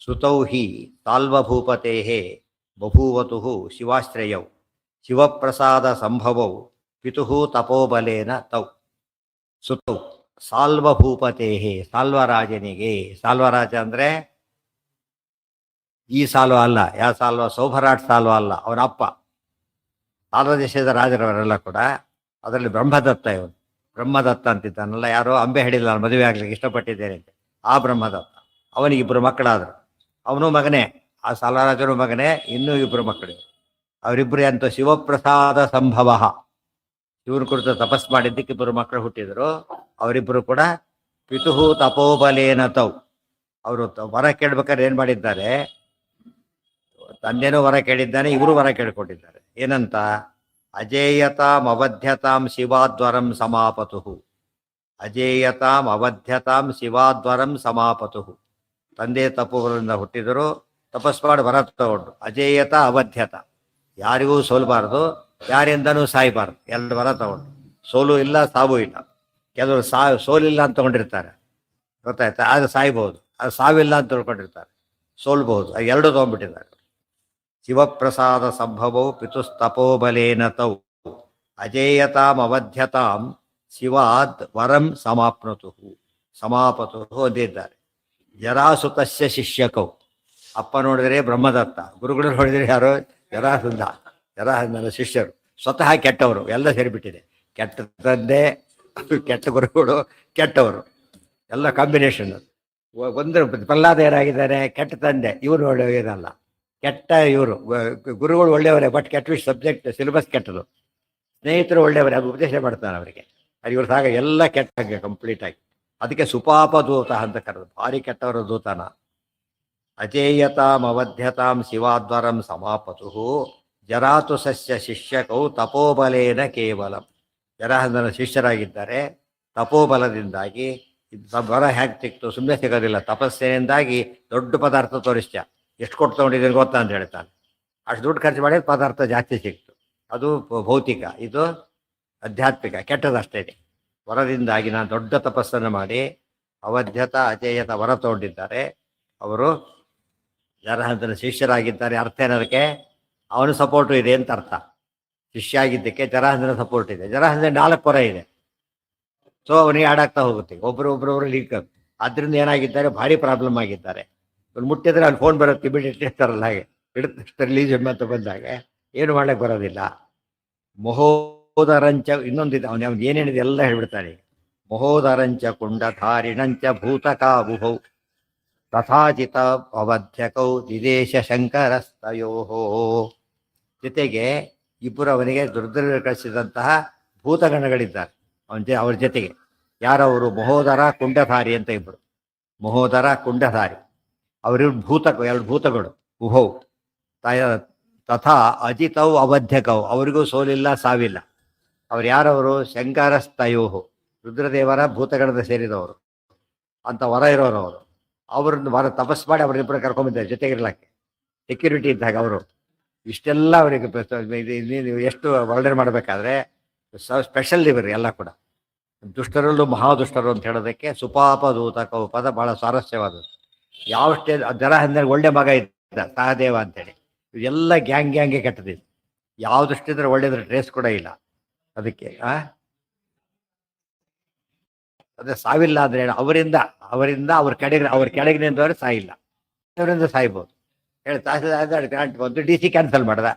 ಸುತೌ ಹಿ ಸಾಲ್ವಭೂಪತೆ ಬಭೂವತು ಶಿವಾಶ್ರಯೌ ಶಿವಪ್ರಸಾದ ಸಂಭವೌ ಪಿತುಃ ತಪೋಬಲೇನ ತೌ. ಸುತೌ ಸಾಲ್ವಭೂಪತೆ, ಸಾಲ್ವರಾಜನಿಗೆ. ಸಾಲ್ವರಾಜ ಅಂದ್ರೆ ಈ ಸಾಲ್ವ ಅಲ್ಲ, ಯಾವ ಸಾಲ್ವ? ಸೌಭರಾಟ್ ಸಾಲ್ವ ಅಲ್ಲ, ಅವನ ಅಪ್ಪ. ಸಾಲ್ವ ದೇಶದ ರಾಜರವರೆಲ್ಲ ಕೂಡ, ಅದರಲ್ಲಿ ಬ್ರಹ್ಮದತ್ತ. ಇವನು ಬ್ರಹ್ಮದತ್ತ ಅಂತಿದ್ದಾನಲ್ಲ, ಯಾರೋ ಅಂಬೆ ಹೇಳಿಲ್ಲ ನಾನು ಮದುವೆ ಆಗ್ಲಿಕ್ಕೆ ಇಷ್ಟಪಟ್ಟಿದ್ದೇನೆ ಅಂತ, ಆ ಬ್ರಹ್ಮದತ್ತ. ಅವನಿಗೆ ಇಬ್ಬರು ಮಕ್ಕಳಾದರು. ಅವನು ಮಗನೇ, ಆ ಸಾಲ್ವರಾಜನು ಮಗನೇ, ಇನ್ನೂ ಇಬ್ಬರು ಮಕ್ಕಳು. ಅವರಿಬ್ಬರು ಅಂತ ಶಿವಪ್ರಸಾದ ಸಂಭವ, ಇವನು ಕುರಿತು ತಪಸ್ ಮಾಡಿದ್ದಕ್ಕೆ ಇಬ್ಬರು ಮಕ್ಕಳು ಹುಟ್ಟಿದರು. ಅವರಿಬ್ಬರು ಕೂಡ ಪಿತುಃ ತಪೋಬಲೇನ ತೌ. ಅವರು ವರ ಕೇಳ್ಬೇಕಾದ್ರೆ ಏನ್ ಮಾಡಿದ್ದಾರೆ? ತಂದೆನೂ ವರ ಕೇಳಿದ್ದಾನೆ, ಇವರು ವರ ಕೇಳ್ಕೊಂಡಿದ್ದಾರೆ. ಏನಂತ? ಅಜೇಯತಾಂ ಅವಧ್ಯತಾಂ ಶಿವಾದ್ವರಂ ಸಮಾಪತು. ಅಜೇಯತಾಂ ಅವಧ್ಯತಾಂ ಶಿವಾದ್ವರಂ ಸಮಾಪತು. ತಂದೆ ತಪ್ಪುಗಳಿಂದ ಹುಟ್ಟಿದರು, ತಪಸ್ ಮಾಡಿ ವರ ತಗೊಂಡು ಅಜೇಯತ ಅವಧ್ಯತ, ಯಾರಿಗೂ ಸೋಲ್ಬಾರ್ದು, ಯಾರಿಂದನೂ ಸಾಯ್ಬಾರ್ದು, ಎರಡು ವರ ತಗೊಂಡು. ಸೋಲು ಇಲ್ಲ, ಸಾವು ಇಲ್ಲ. ಕೆಲವರು ಸೋಲಿಲ್ಲ ಅಂತ ತಗೊಂಡಿರ್ತಾರೆ, ಗೊತ್ತಾಯ್ತಾ? ಅದು ಸಾಯ್ಬಹುದು. ಅದು ಸಾವಿಲ್ಲ ಅಂತ ತಿಳ್ಕೊಂಡಿರ್ತಾರೆ, ಸೋಲ್ಬಹುದು. ಎರಡು ತಗೊಂಡ್ಬಿಟ್ಟಿದ್ದಾರೆ. ಶಿವಪ್ರಸಾದ ಸಂಭವೌ ಪಿತುಸ್ತಪೋಬಲೇನ ತೌ ಅಜೇಯತಾಂ ಅವಧ್ಯತಾಂ ಶಿವಾದ್ ವರಂ ಸಮಾಪತು ಅಂದಿದ್ದಾರೆ. ಜರಾಸುತಸ್ಯ ಶಿಷ್ಯಕೌ, ಅಪ್ಪ ನೋಡಿದರೆ ಬ್ರಹ್ಮದತ್ತ, ಗುರುಗಳು ನೋಡಿದರೆ ಯಾರೋ ಜರಾಸಂಧನ ಶಿಷ್ಯರು. ಸ್ವತಃ ಕೆಟ್ಟವರು, ಎಲ್ಲ ಸೇರಿಬಿಟ್ಟಿದೆ. ಕೆಟ್ಟ ತಂದೆ, ಕೆಟ್ಟ ಗುರುಗಳು, ಕೆಟ್ಟವರು, ಎಲ್ಲ ಕಾಂಬಿನೇಷನ್. ಒಂದು ಪ್ರಹ್ಲಾದ ಏನಾಗಿದ್ದಾರೆ? ಕೆಟ್ಟ ತಂದೆ, ಇವರು ಒಳ್ಳೆಯವರಲ್ಲ, ಕೆಟ್ಟ ಇವರು. ಗುರುಗಳು ಒಳ್ಳೆಯವರೇ, ಬಟ್ ಕೆಟ್ಟ ಸಬ್ಜೆಕ್ಟ್ ಸಿಲೆಬಸ್ ಕೆಟ್ಟದು. ಸ್ನೇಹಿತರು ಒಳ್ಳೆಯವರೇ, ಅದು ಉಪದೇಶ ಮಾಡ್ತಾನೆ ಅವರಿಗೆ. ಅದು ಇವ್ರ ಸಾಗ ಎಲ್ಲ ಕೆಟ್ಟ ಕಂಪ್ಲೀಟ್ ಆಗಿ. ಅದಕ್ಕೆ ಸುಪಾಪ ದೂತ ಅಂತ ಕರೆದು, ಭಾರಿ ಕೆಟ್ಟವರ ದೂತನ. ಅಜೇಯತಾಂ ಅವಧ್ಯತಾಂ ಶಿವಾದ್ವರಂ ಸಮಾಪತು ಜರಾತು ಸಸ್ಯ ಶಿಷ್ಯಕೌ ತಪೋಬಲೇನ ಕೇವಲಂ. ಜರಾಸಂಧನ ಶಿಷ್ಯರಾಗಿದ್ದಾರೆ, ತಪೋಬಲದಿಂದಾಗಿ. ವರ ಹೇಗೆ ಸಿಕ್ತು? ಸುಮ್ಮನೆ ಸಿಗೋದಿಲ್ಲ, ತಪಸ್ಸಿನಿಂದಾಗಿ ದೊಡ್ಡ ಪದಾರ್ಥ ತೋರಿಸ್ತ. ಎಷ್ಟು ಕೊಟ್ಟು ತಗೊಂಡಿದ್ದೀನಿ ಗೊತ್ತಾ ಅಂತ ಹೇಳ್ತಾನೆ. ಅಷ್ಟು ದುಡ್ಡು ಖರ್ಚು ಮಾಡಿ ಪದಾರ್ಥ ಜಾಸ್ತಿ ಸಿಕ್ತು. ಅದು ಭೌತಿಕ, ಇದು ಆಧ್ಯಾತ್ಮಿಕ, ಕೆಟ್ಟದಷ್ಟೇ. ವರದಿಂದಾಗಿ ನಾನು ದೊಡ್ಡ ತಪಸ್ಸನ್ನು ಮಾಡಿ ಅವಧ್ಯತ ಅಜೇಯತ ವರ ತಗೊಂಡಿದ್ದಾರೆ. ಅವರು ಜರಾಸಂಧನ ಶಿಷ್ಯರಾಗಿದ್ದಾರೆ. ಅರ್ಥ ಏನದಕ್ಕೆ? ಅವನು ಸಪೋರ್ಟು ಇದೆ ಅಂತ ಅರ್ಥ. ಶಿಷ್ಯ ಆಗಿದ್ದಕ್ಕೆ ಜರಾಸಂಧನ ಸಪೋರ್ಟ್ ಇದೆ. ಜರಾಸಂಧನ 4 ವರ ಇದೆ. ಸೊ ಅವನಿಗೆ ಆಡಾಗ್ತಾ ಹೋಗುತ್ತೆ, ಒಬ್ಬರೊಬ್ಬರೊಬ್ಬರು ಲೀಕ್. ಅದರಿಂದ ಏನಾಗಿದ್ದಾರೆ? ಭಾರಿ ಪ್ರಾಬ್ಲಮ್ ಆಗಿದ್ದಾರೆ. ಇವ್ರು ಮುಟ್ಟಿದ್ರೆ ಅಲ್ಲಿ ಫೋನ್ ಬರುತ್ತೆ, ಇಮಿಡಿಯೇಟ್ಲಿ ಇರ್ತಾರಲ್ಲ, ಹಾಗೆ ಇಡುತ್ತೆ ರಿಲೀಜ್ ಅಂತ ಬಂದಾಗ ಏನು ಮಾಡ್ಲಿಕ್ಕೆ ಬರೋದಿಲ್ಲ. ಮಹೋದರಂಚ ಇನ್ನೊಂದಿದೆ, ಅವನು ಏನೇನಿದೆ ಎಲ್ಲ ಹೇಳ್ಬಿಡ್ತಾನೆ. ಮಹೋದರಂಚ ಕುಂಡಧಾರಿಣಂಚ ಭೂತಕಾಬುಭೌ ತಥಾಚಿತ ಅವಧ್ಯಕೌ ದಿದೇಶ ಶಂಕರಸ್ತಯೋ. ಜೊತೆಗೆ ಇಬ್ಬರು ಅವನಿಗೆ ದುರ್ದ್ರ ಕಳಿಸಿದಂತಹ ಭೂತಗಣಗಳಿದ್ದಾರೆ ಅವ್ರ ಜೊತೆಗೆ. ಯಾರವರು? ಮಹೋದರ ಕುಂಡಧಾರಿ ಅಂತ ಇಬ್ಬರು. ಮಹೋದರ ಕುಂಡಧಾರಿ ಅವರಿಬ್ಬರು ಎರಡು ಭೂತಗಳು. ಉಭೌ ತಥಾ ಅಜಿತೌ ಅವಧ್ಯಕೌ, ಅವರಿಗೂ ಸೋಲಿಲ್ಲ ಸಾವಿಲ್ಲ. ಅವ್ರು ಯಾರವರು? ಶಂಕರಸ್ತಯೋಹು, ರುದ್ರದೇವರ ಭೂತಗಣದ ಸೇರಿದವರು ಅಂತ ವರ ಇರೋರು ಅವರು. ಅವ್ರನ್ನ ವರ ತಪಸ್ ಮಾಡಿ ಅವರಿಬ್ಬರು ಕರ್ಕೊಂಡ್ಬಂದಿದ್ದಾರೆ ಜೊತೆಗಿರ್ಲಕ್ಕೆ, ಸೆಕ್ಯೂರಿಟಿ ಇದ್ದಾಗ ಅವರು. ಇಷ್ಟೆಲ್ಲ ಅವರಿಗೆ ಎಷ್ಟು ವರ್ಣನೆ ಮಾಡಬೇಕಾದ್ರೆ ಸ್ಪೆಷಲ್ ಇವರು ಎಲ್ಲ ಕೂಡ. ದುಷ್ಟರಲ್ಲೂ ಮಹಾದುಷ್ಟರು ಅಂತ ಹೇಳೋದಕ್ಕೆ ಸುಪಾಪದೂತ ಪದ ಬಹಳ ಸ್ವಾರಸ್ಯವಾದದ್ದು. ಯಾವ ಸ್ಟೇಜ್ ಜರ ಅಂದರೆ ಒಳ್ಳೆ ಮಗ ಇದ್ದ ಸಹದೇವ ಅಂತೇಳಿ, ಇವೆಲ್ಲ ಗ್ಯಾಂಗ್ಗೆ ಕೆಟ್ಟದಿದೆ. ಯಾವ ದೃಷ್ಟಿದ್ರೆ ಒಳ್ಳೇದ್ರ ಟ್ರೇಸ್ ಕೂಡ ಇಲ್ಲ ಅದಕ್ಕೆ. ಅದೇ ಸಾವಿಲ್ಲ ಅಂದ್ರೆ ಅವರಿಂದ ಅವ್ರ ಕೆಳಗೆ ನಿಂತವ್ರೆ ಸಾಯಿಲ್ಲ, ಅವರಿಂದ ಸಾಯ್ಬೋದು. ಹೇಳಿ ತಹಸೀಲ್ದಾರ್ ಬಂದು ಡಿ ಸಿ ಕ್ಯಾನ್ಸಲ್ ಮಾಡ್ದ,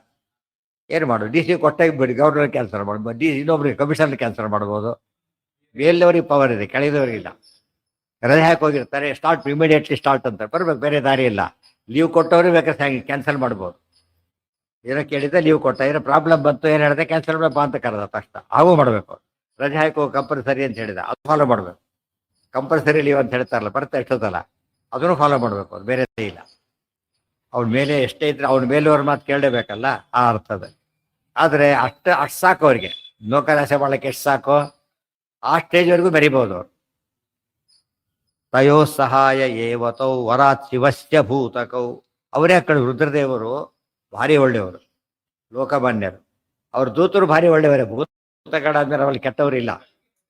ಏನು ಮಾಡೋದು? ಡಿ ಸಿ ಕೊಟ್ಟಾಗ ಬಿಡಿ, ಗೌರ್ನರ್ ಕ್ಯಾನ್ಸಲ್ ಮಾಡ್ಬೋದು, ಇನ್ನೊಬ್ರಿಗೆ ಕಮಿಷನರ್ ಕ್ಯಾನ್ಸಲ್ ಮಾಡ್ಬೋದು. ಮೇಲಿನವ್ರಿಗೆ ಪವರ್ ಇದೆ, ಕೆಳಗಿದವರಿಗಿಲ್ಲ. ರಜೆ ಹಾಕಿ ಹೋಗಿರ್ತಾರೆ, ಇಮಿಡಿಯೇಟ್ಲಿ ಸ್ಟಾರ್ಟ್ ಅಂತ ಬರ್ಬೇಕು, ಬೇರೆ ದಾರಿ ಇಲ್ಲ. ಲೀವ್ ಕೊಟ್ಟವ್ರು ಬೇಕಾದ್ರೆ ಕ್ಯಾನ್ಸಲ್ ಮಾಡ್ಬೋದು. ಏನೋ ಕೇಳಿದ್ರೆ ಲೀವ್ ಕೊಟ್ಟ, ಏನೋ ಪ್ರಾಬ್ಲಮ್ ಬಂತು, ಏನು ಹೇಳಿದೆ ಕ್ಯಾನ್ಸಲ್ ಬಾ ಅಂತ ಕರೆದ ತಕ್ಷಣ ಹಾಗೂ ಮಾಡಬೇಕು. ರಜೆ ಹಾಕಿ ಹೋಗಿ ಕಂಪಲ್ಸರಿ ಅಂತ ಹೇಳಿದ, ಅದು ಫಾಲೋ ಮಾಡಬೇಕು. ಕಂಪಲ್ಸರಿ ಲೀವ್ ಅಂತ ಹೇಳ್ತಾರಲ್ಲ, ಬರ್ತಾ ಎಷ್ಟೊತ್ತಲ್ಲ, ಅದನ್ನು ಫಾಲೋ ಮಾಡಬೇಕು, ಅದು ಬೇರೆ ಇಲ್ಲ. ಅವ್ನ ಮೇಲೆ ಎಷ್ಟೇ ಇದ್ರೆ ಅವ್ನ ಮೇಲವ್ರ ಮಾತು ಕೇಳಲೇಬೇಕಲ್ಲ, ಆ ಅರ್ಥದಲ್ಲಿ. ಆದರೆ ಅಷ್ಟು ಸಾಕು ಅವ್ರಿಗೆ, ಲೋಕನಾಶ ಮಾಡಕ್ಕೆ ಎಷ್ಟು ಸಾಕು ಆ ಸ್ಟೇಜ್ವರೆಗೂ ಮೆರಿಬೋದು ಅವರು. ತಯೋ ಸಹಾಯ ಏವತೌ ವರಾತ್ ಶಿವಸ್ಯ ಭೂತಕೌ. ಅವರೇ ಆ ಕಡೆ ರುದ್ರದೇವರು ಭಾರಿ ಒಳ್ಳೆಯವರು, ಲೋಕಮಾನ್ಯರು. ಅವ್ರ ದೂತರು ಭಾರಿ ಒಳ್ಳೆಯವರೇ. ಭೂತಗಳಾದ್ಮೇಲೆ ಅವರಲ್ಲಿ ಕೆಟ್ಟವರು ಇಲ್ಲ.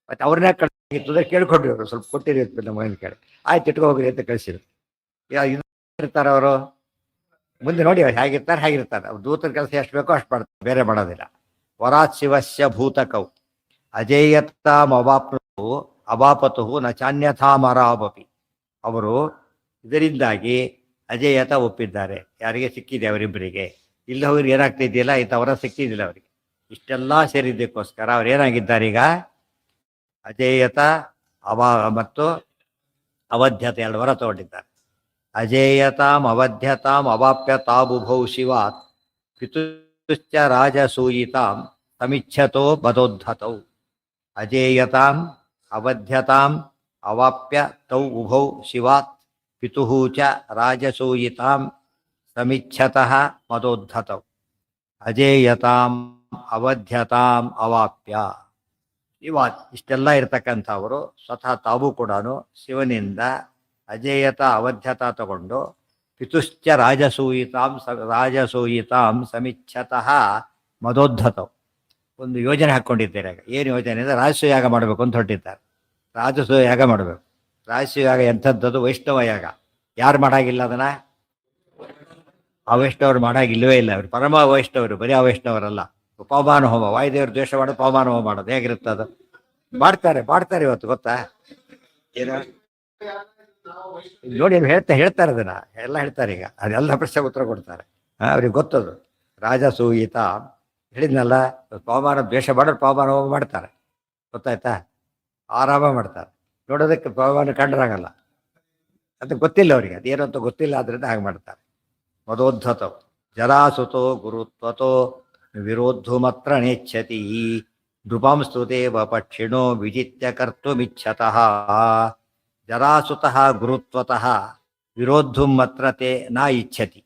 ಮತ್ತೆ ಅವ್ರನ್ನೇ ಕಳಿಸಿದ್ರೆ ಕೇಳ್ಕೊಂಡ್ರಿ ಅವರು, ಸ್ವಲ್ಪ ಕೊಟ್ಟಿರಿ ನಮ್ಮ ಮಗನ ಕೇಳಿ, ಆಯ್ತು ಇಟ್ಕೊ ಹೋಗ್ರಿ ಅಂತ ಕಳಿಸಿದ್ರು. ಇರ್ತಾರೆ ಅವರು ಮುಂದೆ ನೋಡಿ, ಅವ್ರು ಹೇಗಿರ್ತಾರೆ ಅವ್ರು. ದೂತರ ಕೆಲಸ ಎಷ್ಟು ಬೇಕೋ ಅಷ್ಟು ಮಾಡ್ತಾರೆ, ಬೇರೆ ಮಾಡೋದಿಲ್ಲ. ವರಾತ್ ಶಿವಸ್ಯ ಭೂತಕೌ ಅಜೇಯತಾಂ ಅವಾಪತು ನ ಚಾನ್ಯಥಾಮರಾವಪಿ. ಅವರು ಇದರಿಂದಾಗಿ ಅಜೇಯತ ಒಪ್ಪಿದ್ದಾರೆ. ಯಾರಿಗೆ ಸಿಕ್ಕಿದೆ? ಅವರಿಬ್ಬರಿಗೆ. ಇಲ್ಲ ಅವ್ರಿಗೆ ಏನಾಗ್ತಿದ್ದಿಲ್ಲ, ಇಂಥವರ ಸಿಕ್ಕಿದ್ದಿಲ್ಲ ಅವರಿಗೆ. ಇಷ್ಟೆಲ್ಲ ಸೇರಿದ್ದಕ್ಕೋಸ್ಕರ ಅವ್ರು ಏನಾಗಿದ್ದಾರೆ ಈಗ? ಅಜೇಯತ ಮತ್ತು ಅವಧ್ಯತೆ ಎರಡು ವರ ತಗೊಂಡಿದ್ದಾರೆ. ಅಜೇಯತಾಂ ಅವಧ್ಯತಾಂ ಅವಾಪ್ಯ ತಾಬುಭೌ ಶಿವಾತ್ ಪಿತುಶ್ಚ ರಾಜಸೂಯಿತಾಂ ಸಮಿಚ್ಛತೋ ಬದೋದ್ಧತೌ. ಅಜೇಯತಾಂ ಅವಧ್ಯತಾಂ ಅವಾಪ್ಯ ತೌ ಉಭೌ ಶಿವಾತ್ ಪಿತುಃ ಚ ರಾಜಸೂಯಿತಾಂ ಸಮಿಚ್ಛತಃ ಮದೋದ್ಧತೌ. ಅಜೇಯತಾಂ ಅವಧ್ಯತಾಂ ಅವಾಪ್ಯ. ಇಷ್ಟೆಲ್ಲ ಇರ್ತಕ್ಕಂಥವರು ಸ್ವತಃ ತಾವು ಕೂಡ ಶಿವನಿಂದ ಅಜೇಯತ ಅವಧ್ಯತ ತಗೊಂಡು ಪಿತುಶ್ಚ ರಾಜಸೂಯಿತಾಂ ಸಮಿಚ್ಛತಃ ಮದೋದ್ಧತವು ಒಂದು ಯೋಜನೆ ಹಾಕ್ಕೊಂಡಿದ್ದಾರೆ. ಏನು ಯೋಜನೆ ಅಂದರೆ ರಾಜಸೂಯ ಯಾಗ ಮಾಡಬೇಕು ಅಂತ ಹೊರಟಿದ್ದಾರೆ. ರಾಜಸೂಯ ಯಾಗ ಮಾಡಬೇಕು. ರಾಜಸೂಯ ಯಾಗ ಎಂಥದ್ದು? ವೈಷ್ಣವ ಯಾಗ. ಯಾರು ಮಾಡಾಗಿಲ್ಲ ಅದನ್ನು? ಅವೈಷ್ಣವರು ಮಾಡಾಗಿಲ್ಲವೇ ಇಲ್ಲ. ಅವರು ಪರಮ ವೈಷ್ಣವರು, ಬರೀ ಅವೈಷ್ಣವರಲ್ಲ. ಪವಮಾನ ಹೋಮ, ವಾಯುದೇವರು ದ್ವೇಷ ಮಾಡೋದು, ಪವಮಾನ ಹೋಮ ಮಾಡೋದು ಹೇಗಿರುತ್ತೆ ಅದು? ಮಾಡ್ತಾರೆ ಇವತ್ತು, ಗೊತ್ತಾ? ಏನು ನೋಡಿ ಹೇಳ್ತಾರೆ ಅದನ್ನ ಎಲ್ಲ ಹೇಳ್ತಾರೆ. ಈಗ ಅದೆಲ್ಲ ಪ್ರಶ್ನೆ ಉತ್ತರ ಕೊಡ್ತಾರೆ. ಅವ್ರಿಗೆ ಗೊತ್ತದು. ರಾಜಸೂಯಿತ ಹೇಳಿದ್ನಲ್ಲ, ಪವಮಾನ ದ್ವೇಷ ಮಾಡೋರು ಪವಮಾನ ಹೋಮ ಮಾಡ್ತಾರೆ, ಗೊತ್ತಾಯ್ತಾ? ಆರಾಮ ಮಾಡ್ತಾರೆ. ನೋಡೋದಕ್ಕೆ ಪವಮಾನ ಕಂಡ್ರಾಗಲ್ಲ, ಅದು ಗೊತ್ತಿಲ್ಲ ಅವರಿಗೆ, ಅದೇನು ಅಂತ ಗೊತ್ತಿಲ್ಲ, ಆದ್ರಿಂದ ಹಾಗೆ ಮಾಡ್ತಾರೆ. ಮದೋದ್ಧತವು ಜರಾಸುತೋ ಗುರುತ್ವತೋ ವಿರೋಧುಮತ್ರ ನೇಚ್ಛತಿ ನೃಪಾಂಸ್ತುತೇವ ಪಕ್ಷಿಣೋ ವಿಜಿತ್ಯ ಕರ್ತುಮಿಚ್ಛತಃ. ಜರಾಸುತಃ ಗುರುತ್ವತಃ ವಿರೋಧುಂ ಮಾತ್ರ ತೇ ನಾ ಇಚ್ಛತಿ.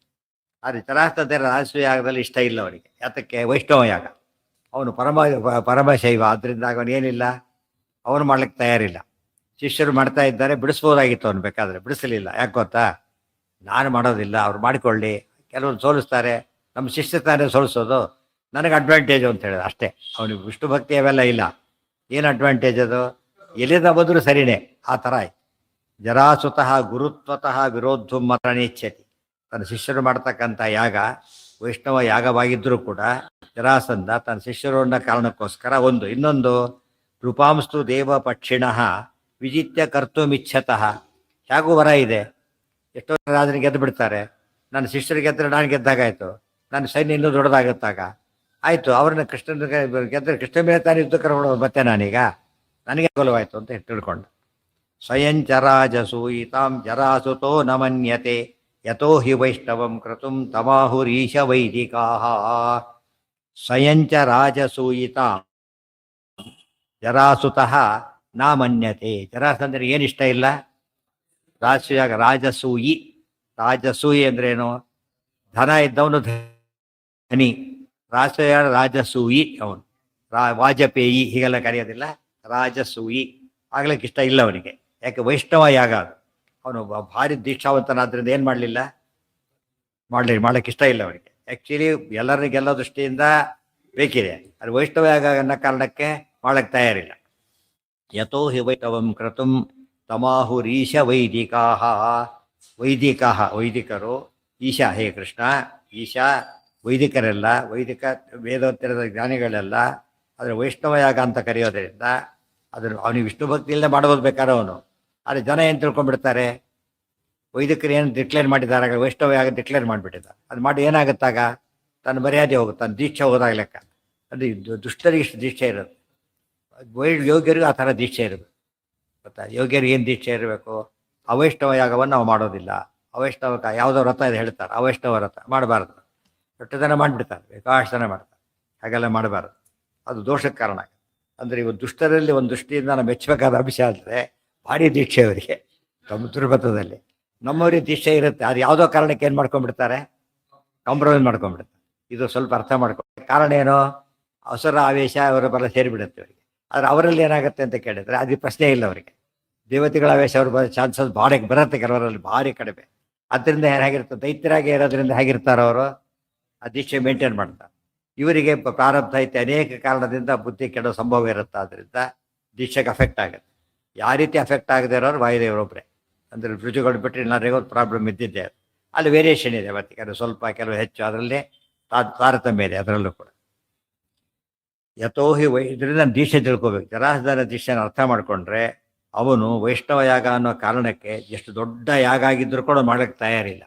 ಆದರೆ ಜರಾಸಂಧ ರಾಜಸೂಯ ಯಾಗದಲ್ಲಿ ಇಷ್ಟ ಇಲ್ಲ ಅವರಿಗೆ. ಯಾತಕ್ಕೆ? ವೈಷ್ಣವ ಯಾಗ. ಅವನು ಪರಮಶೈವ, ಆದ್ದರಿಂದ ಅವನೇನಿಲ್ಲ, ಅವನು ಮಾಡ್ಲಿಕ್ಕೆ ತಯಾರಿಲ್ಲ. ಶಿಷ್ಯರು ಮಾಡ್ತಾ ಇದ್ದಾರೆ, ಬಿಡಿಸ್ಬೋದಾಗಿತ್ತು ಅವನು, ಬೇಕಾದರೆ ಬಿಡಿಸಲಿಲ್ಲ. ಯಾಕೆ ಗೊತ್ತಾ? ನಾನು ಮಾಡೋದಿಲ್ಲ, ಅವ್ರು ಮಾಡಿಕೊಳ್ಳಿ. ಕೆಲವರು ಸೋಲಿಸ್ತಾರೆ, ನಮ್ಮ ಶಿಷ್ಯ ತಾನೇ ಸೋಲಿಸೋದು, ನನಗೆ ಅಡ್ವಾಂಟೇಜು ಅಂತ ಹೇಳಿದ ಅಷ್ಟೇ. ಅವನಿಗೆ ವಿಷ್ಣು ಭಕ್ತಿ ಅವೆಲ್ಲ ಇಲ್ಲ. ಏನು ಅಡ್ವಾಂಟೇಜ್ ಅದು? ಎಲ್ಲಿಂದ ಬಂದರೂ ಸರಿನೇ, ಆ ಥರ ಆಯ್ತು. ಜರಾಸುತಃ ಗುರುತ್ವತಃ ವಿರೋಧುಂ ಮಾತ್ರ ನೇಚ್ಛತಿ. ತನ್ನ ಶಿಷ್ಯರು ಮಾಡ್ತಕ್ಕಂಥ ಯಾಗ ವೈಷ್ಣವ ಯಾಗವಾಗಿದ್ದರೂ ಕೂಡ ಜರಾಸಂಧ ತನ್ನ ಶಿಷ್ಯರನ್ನ ಕಾರಣಕ್ಕೋಸ್ಕರ ಇನ್ನೊಂದು ರೂಪಾಂಸ್ತು ದೇವ ಪಕ್ಷಿಣಃ ವಿಜಿತ್ಯ ಕರ್ತುಮಿಚ್ಛತಃ. ಹೇಗೂ ವರ ಇದೆ. ಎಷ್ಟೋ ರಾಜನಿಗೆ ಗೆದ್ದು ಬಿಡ್ತಾರೆ, ನನ್ನ ಶಿಷ್ಯರಿಗೆ ಗೆದ್ದರೆ ನಾನು ಗೆದ್ದಾಗಾಯ್ತು. ನನ್ನ ಸೈನ್ಯ ಇನ್ನೂ ದೊಡ್ಡದಾಗುತ್ತಾಗ ಆಯಿತು, ಅವ್ರನ್ನ ಕೃಷ್ಣನ ಗೆದ್ದರೆ ಕೃಷ್ಣ ಮೇಲೆ ತಾನು ಯುದ್ಧ ಕರ್ಕೊಂಡು ಮತ್ತೆ ನಾನೀಗ ನನಗೆ ಅನುಕೂಲವಾಯಿತು ಅಂತ ತಿಳ್ಕೊಂಡು ಸ್ವಯಂಚರಾಜಸೂಯಿತಾಂ ಜರಾಸುತೋ ನ ಮನ್ಯತೆ ಯತೋ ಹಿ ವೈಷ್ಣವಂ ಕೃತುಂ ತಮಾಹುರೀಶ ವೈದಿಕಾ ಸ್ವಯಂಚ ರಾಜಸೂಯಿತಾಂ ಜರಾಸುತಃ ನ ಮನ್ಯತೆ. ಜರಾಸಂದ್ರೆ ಏನಿಷ್ಟ ಇಲ್ಲ, ರಾಜಸೂಯಾಗ ರಾಜಸೂಯಿ. ರಾಜಸೂಯಿ ಅಂದ್ರೇನು? ಧನ ಇದ್ದವನು ಧನಿ. ರಾಜಸೂಯ ರಾಜಸೂಯಿ ಅವನು. ವಾಜಪೇಯಿ ಹೀಗೆಲ್ಲ ಕರೆಯೋದಿಲ್ಲ, ರಾಜಸೂಯಿ ಆಗ್ಲಿಕ್ಕೆ ಇಷ್ಟ ಇಲ್ಲ ಅವನಿಗೆ. ಯಾಕೆ? ವೈಷ್ಣವ ಯಾಗ ಅದು. ಅವನು ಭಾರಿ ದೀಕ್ಷಾವಂತನಾದ್ರಿಂದ ಏನು ಮಾಡಲಿಲ್ಲ, ಮಾಡ್ಲಿಕ್ಕೆ ಇಷ್ಟ ಇಲ್ಲ ಅವನಿಗೆ. ಆ್ಯಕ್ಚುಲಿ ಎಲ್ಲರಿಗೆಲ್ಲ ದೃಷ್ಟಿಯಿಂದ ಬೇಕಿದೆ, ಅದು ವೈಷ್ಣವ ಯಾಗ ಅನ್ನೋ ಕಾರಣಕ್ಕೆ ಮಾಡಕ್ಕೆ ತಯಾರಿಲ್ಲ. ಯಥೋ ಹಿ ವೈಷ್ಣವಂ ಕೃತುಂ ತಮಾಹುರೀಶ ವೈದಿಕಾ. ವೈದಿಕರು ಈಶಾ, ಹೇ ಕೃಷ್ಣ ಈಶಾ, ವೈದಿಕರೆಲ್ಲ ವೈದಿಕ ವೇದೋತ್ತರದ ಜ್ಞಾನಿಗಳೆಲ್ಲ ಅದರ ವೈಷ್ಣವ ಯಾಗ ಅಂತ ಕರೆಯೋದ್ರಿಂದ ಅದನ್ನು ಅವನಿಗೆ ವಿಷ್ಣು ಭಕ್ತಿಯಿಂದ ಮಾಡೋದು ಬೇಕಾದ್ರೆ ಅವನು. ಆದರೆ ಜನ ಏನು ತಿಳ್ಕೊಂಡ್ಬಿಡ್ತಾರೆ, ವೈದಿಕರು ಏನು ಡಿಕ್ಲೇರ್ ಮಾಡಿದ್ದಾರೆ, ವೈಷ್ಣವ ಯಾಗ ಡಿಕ್ಲೇರ್ ಮಾಡಿಬಿಟ್ಟಿದ್ದಾರೆ. ಅದು ಮಾಡಿ ಏನಾಗುತ್ತಾಗ ತನ್ನ ಮರ್ಯಾದೆ ಹೋಗುತ್ತೆ, ತನ್ನ ದೀಕ್ಷೆ ಹೋದಾಗ ಲೆಕ್ಕ. ಅದು ದುಷ್ಟರಿಗೆ ಇಷ್ಟು ದೀಕ್ಷೆ ಇರೋದು, ಯೋಗ್ಯರಿಗೂ ಆ ಥರ ದೀಕ್ಷೆ ಇರಬೇಕು. ಗೊತ್ತಾ? ಯೋಗ್ಯರಿಗೆ ಏನು ದೀಕ್ಷೆ ಇರಬೇಕು? ಅವೈಷ್ಣವ ಯಾಗವನ್ನು ನಾವು ಮಾಡೋದಿಲ್ಲ. ಅವೈಷ್ಣವಕ ಯಾವುದೋ ವ್ರತ ಇದು ಹೇಳ್ತಾರೆ, ಅವೈಷ್ಣವ ವ್ರತ ಮಾಡಬಾರ್ದು. ಎಷ್ಟು ಜನ ಮಾಡಿಬಿಡ್ತಾರೆ, ಬೇಕಾಷ್ಟು ಜನ ಮಾಡ್ತಾರೆ. ಹಾಗೆಲ್ಲ ಮಾಡಬಾರ್ದು, ಅದು ದೋಷಕ್ಕೆ ಕಾರಣ. ಅಂದರೆ ಇವು ದುಷ್ಟರಲ್ಲಿ ಒಂದು ದೃಷ್ಟಿಯಿಂದ ನಾವು ಮೆಚ್ಚಬೇಕಾದ ಅಂಶ ಅಂದರೆ ಭಾರಿ ದೀಕ್ಷೆ ಅವರಿಗೆ ತಮ್ಮ ದುರ್ಮತದಲ್ಲಿ. ನಮ್ಮವರಿಗೆ ದೀಕ್ಷೆ ಇರುತ್ತೆ, ಅದು ಯಾವುದೋ ಕಾರಣಕ್ಕೆ ಏನು ಮಾಡ್ಕೊಂಡ್ಬಿಡ್ತಾರೆ, ಕಾಂಪ್ರಮೈಸ್ ಮಾಡ್ಕೊಂಡ್ಬಿಡ್ತಾರೆ. ಇದು ಸ್ವಲ್ಪ ಅರ್ಥ ಮಾಡ್ಕೊಂಡು. ಕಾರಣ ಏನೋ ಅವಸರ ಆವೇಶ ಅವರ ಬಲ ಸೇರಿಬಿಡುತ್ತೆ ಅವರಿಗೆ. ಆದರೆ ಅವರಲ್ಲಿ ಏನಾಗುತ್ತೆ ಅಂತ ಕೇಳಿದರೆ ಅದು ಪ್ರಶ್ನೆ ಇಲ್ಲ ಅವರಿಗೆ. ದೇವತೆಗಳ ಆವೇಶ ಅವ್ರ ಬರೋ ಚಾನ್ಸಸ್ ಭಾಳ ಬರುತ್ತೆ, ಕೆಲವರಲ್ಲಿ ಭಾರಿ ಕಡಿಮೆ. ಅದರಿಂದ ಹೇಗಿರ್ತದೆ, ದೈತ್ಯರಾಗಿ ಇರೋದ್ರಿಂದ ಹೇಗಿರ್ತಾರೋ ಅವರು ಆ ದೀಕ್ಷೆ ಮೇಂಟೈನ್ ಮಾಡ್ತಾರೆ. ಇವರಿಗೆ ಪ್ರಾರಬ್ಧ ಐತೆ, ಅನೇಕ ಕಾರಣದಿಂದ ಬುದ್ಧಿ ಕೆಡೋ ಸಂಭವ ಇರುತ್ತೆ. ಆದ್ದರಿಂದ ದೀಕ್ಷೆಗೆ ಅಫೆಕ್ಟ್ ಆಗುತ್ತೆ. ಯಾವ ರೀತಿ ಅಫೆಕ್ಟ್ ಆಗದೆ ಇರೋರು ವಾಯುದೇವರೊಬ್ಬರೇ. ಅಂದರೆ ರುಜುಗಳು ಬಿಟ್ಟರೆ ಎಲ್ಲರಿಗೂ ಪ್ರಾಬ್ಲಮ್ ಇದ್ದಿದ್ದೆ. ಅಲ್ಲಿ ವೇರಿಯೇಷನ್ ಇದೆ, ಮತ್ತೆ ಕೆಲವು ಸ್ವಲ್ಪ, ಕೆಲವು ಹೆಚ್ಚು, ಅದರಲ್ಲಿ ತಾರತಮ್ಯ ಇದೆ ಅದರಲ್ಲೂ ಕೂಡ. ಯಥೋ ಹಿ ಇದರಿಂದ ದೀಕ್ಷೆ ತಿಳ್ಕೋಬೇಕು. ಜರಾಸಂಧನ ದೀಕ್ಷೆನ ಅರ್ಥ ಮಾಡಿಕೊಂಡ್ರೆ ಅವನು ವೈಷ್ಣವ ಯಾಗ ಅನ್ನೋ ಕಾರಣಕ್ಕೆ ಎಷ್ಟು ದೊಡ್ಡ ಯಾಗ ಆಗಿದ್ದರೂ ಕೂಡ ಮಾಡೋಕ್ಕೆ ತಯಾರಿಲ್ಲ.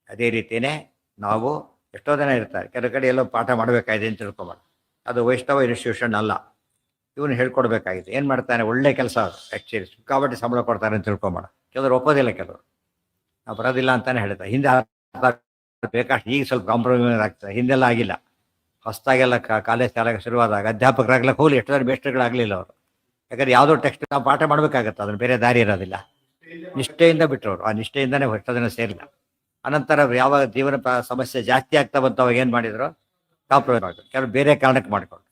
ಅದೇ ರೀತಿಯೇ ನಾವು ಎಷ್ಟೋ ಜನ ಇರ್ತಾರೆ, ಕೆಲವು ಕಡೆ ಎಲ್ಲೋ ಪಾಠ ಮಾಡಬೇಕಾಗಿದೆ ಅಂತ ತಿಳ್ಕೊಬಾರ್ದು. ಅದು ವೈಷ್ಣವ ಇನ್ಸ್ಟಿಟ್ಯೂಷನ್ ಅಲ್ಲ, ಇವನು ಹೇಳ್ಕೊಡ್ಬೇಕಾಗಿದೆ. ಏನು ಮಾಡ್ತಾನೆ, ಒಳ್ಳೆ ಕೆಲಸ ಅದು. ಆ್ಯಕ್ಚುಲಿ ಸಿಕ್ಕಾಪಟ್ಟೆ ಸಂಬಳ ಕೊಡ್ತಾರೆ ಅಂತ ತಿಳ್ಕೊಬೇಡ. ಕೆಲವರು ಒಪ್ಪೋದಿಲ್ಲ, ಕೆಲವರು ನಾವು ಬರೋದಿಲ್ಲ ಅಂತಲೇ ಹೇಳ್ತಾರೆ. ಹಿಂದೆ ಬೇಕಾಷ್ಟು, ಈಗ ಸ್ವಲ್ಪ ಕಾಂಪ್ರಮೈಸ್ ಆಗ್ತದೆ, ಹಿಂದೆಲ್ಲ ಆಗಿಲ್ಲ. ಹೊಸದಾಗೆಲ್ಲ ಕಾಲೇಜ್ ಶಾಲೆಗೆ ಶುರುವಾದಾಗ ಅಧ್ಯಾಪಕರಾಗ್ಲಿಕ್ಕೆ ಹೋಗಲಿ, ಎಷ್ಟು ಜನ ಮೇಸ್ಟ್ರುಗಳಾಗಲಿಲ್ಲ ಅವರು. ಯಾಕಂದ್ರೆ ಯಾವುದೋ ಟೆಕ್ಸ್ಟ್ ನಾವು ಪಾಠ ಮಾಡಬೇಕಾಗತ್ತೆ, ಅದನ್ನು ಬೇರೆ ದಾರಿ ಇರೋದಿಲ್ಲ. ನಿಷ್ಠೆಯಿಂದ ಬಿಟ್ಟರು, ಆ ನಿಷ್ಠೆಯಿಂದನೇ ಎಷ್ಟು ಜನ ಸೇರಿಲ್ಲ. ಅನಂತರ ಯಾವ ಜೀವನ ಸಮಸ್ಯೆ ಜಾಸ್ತಿ ಆಗ್ತಾ ಬಂತು, ಅವಾಗ ಏನು ಮಾಡಿದ್ರು, ಕಾಂಪ್ರಮೈಸ್ ಮಾಡಿದ್ರು. ಕೆಲವು ಬೇರೆ ಕಾರಣಕ್ಕೆ ಮಾಡ್ಕೊಂಡು.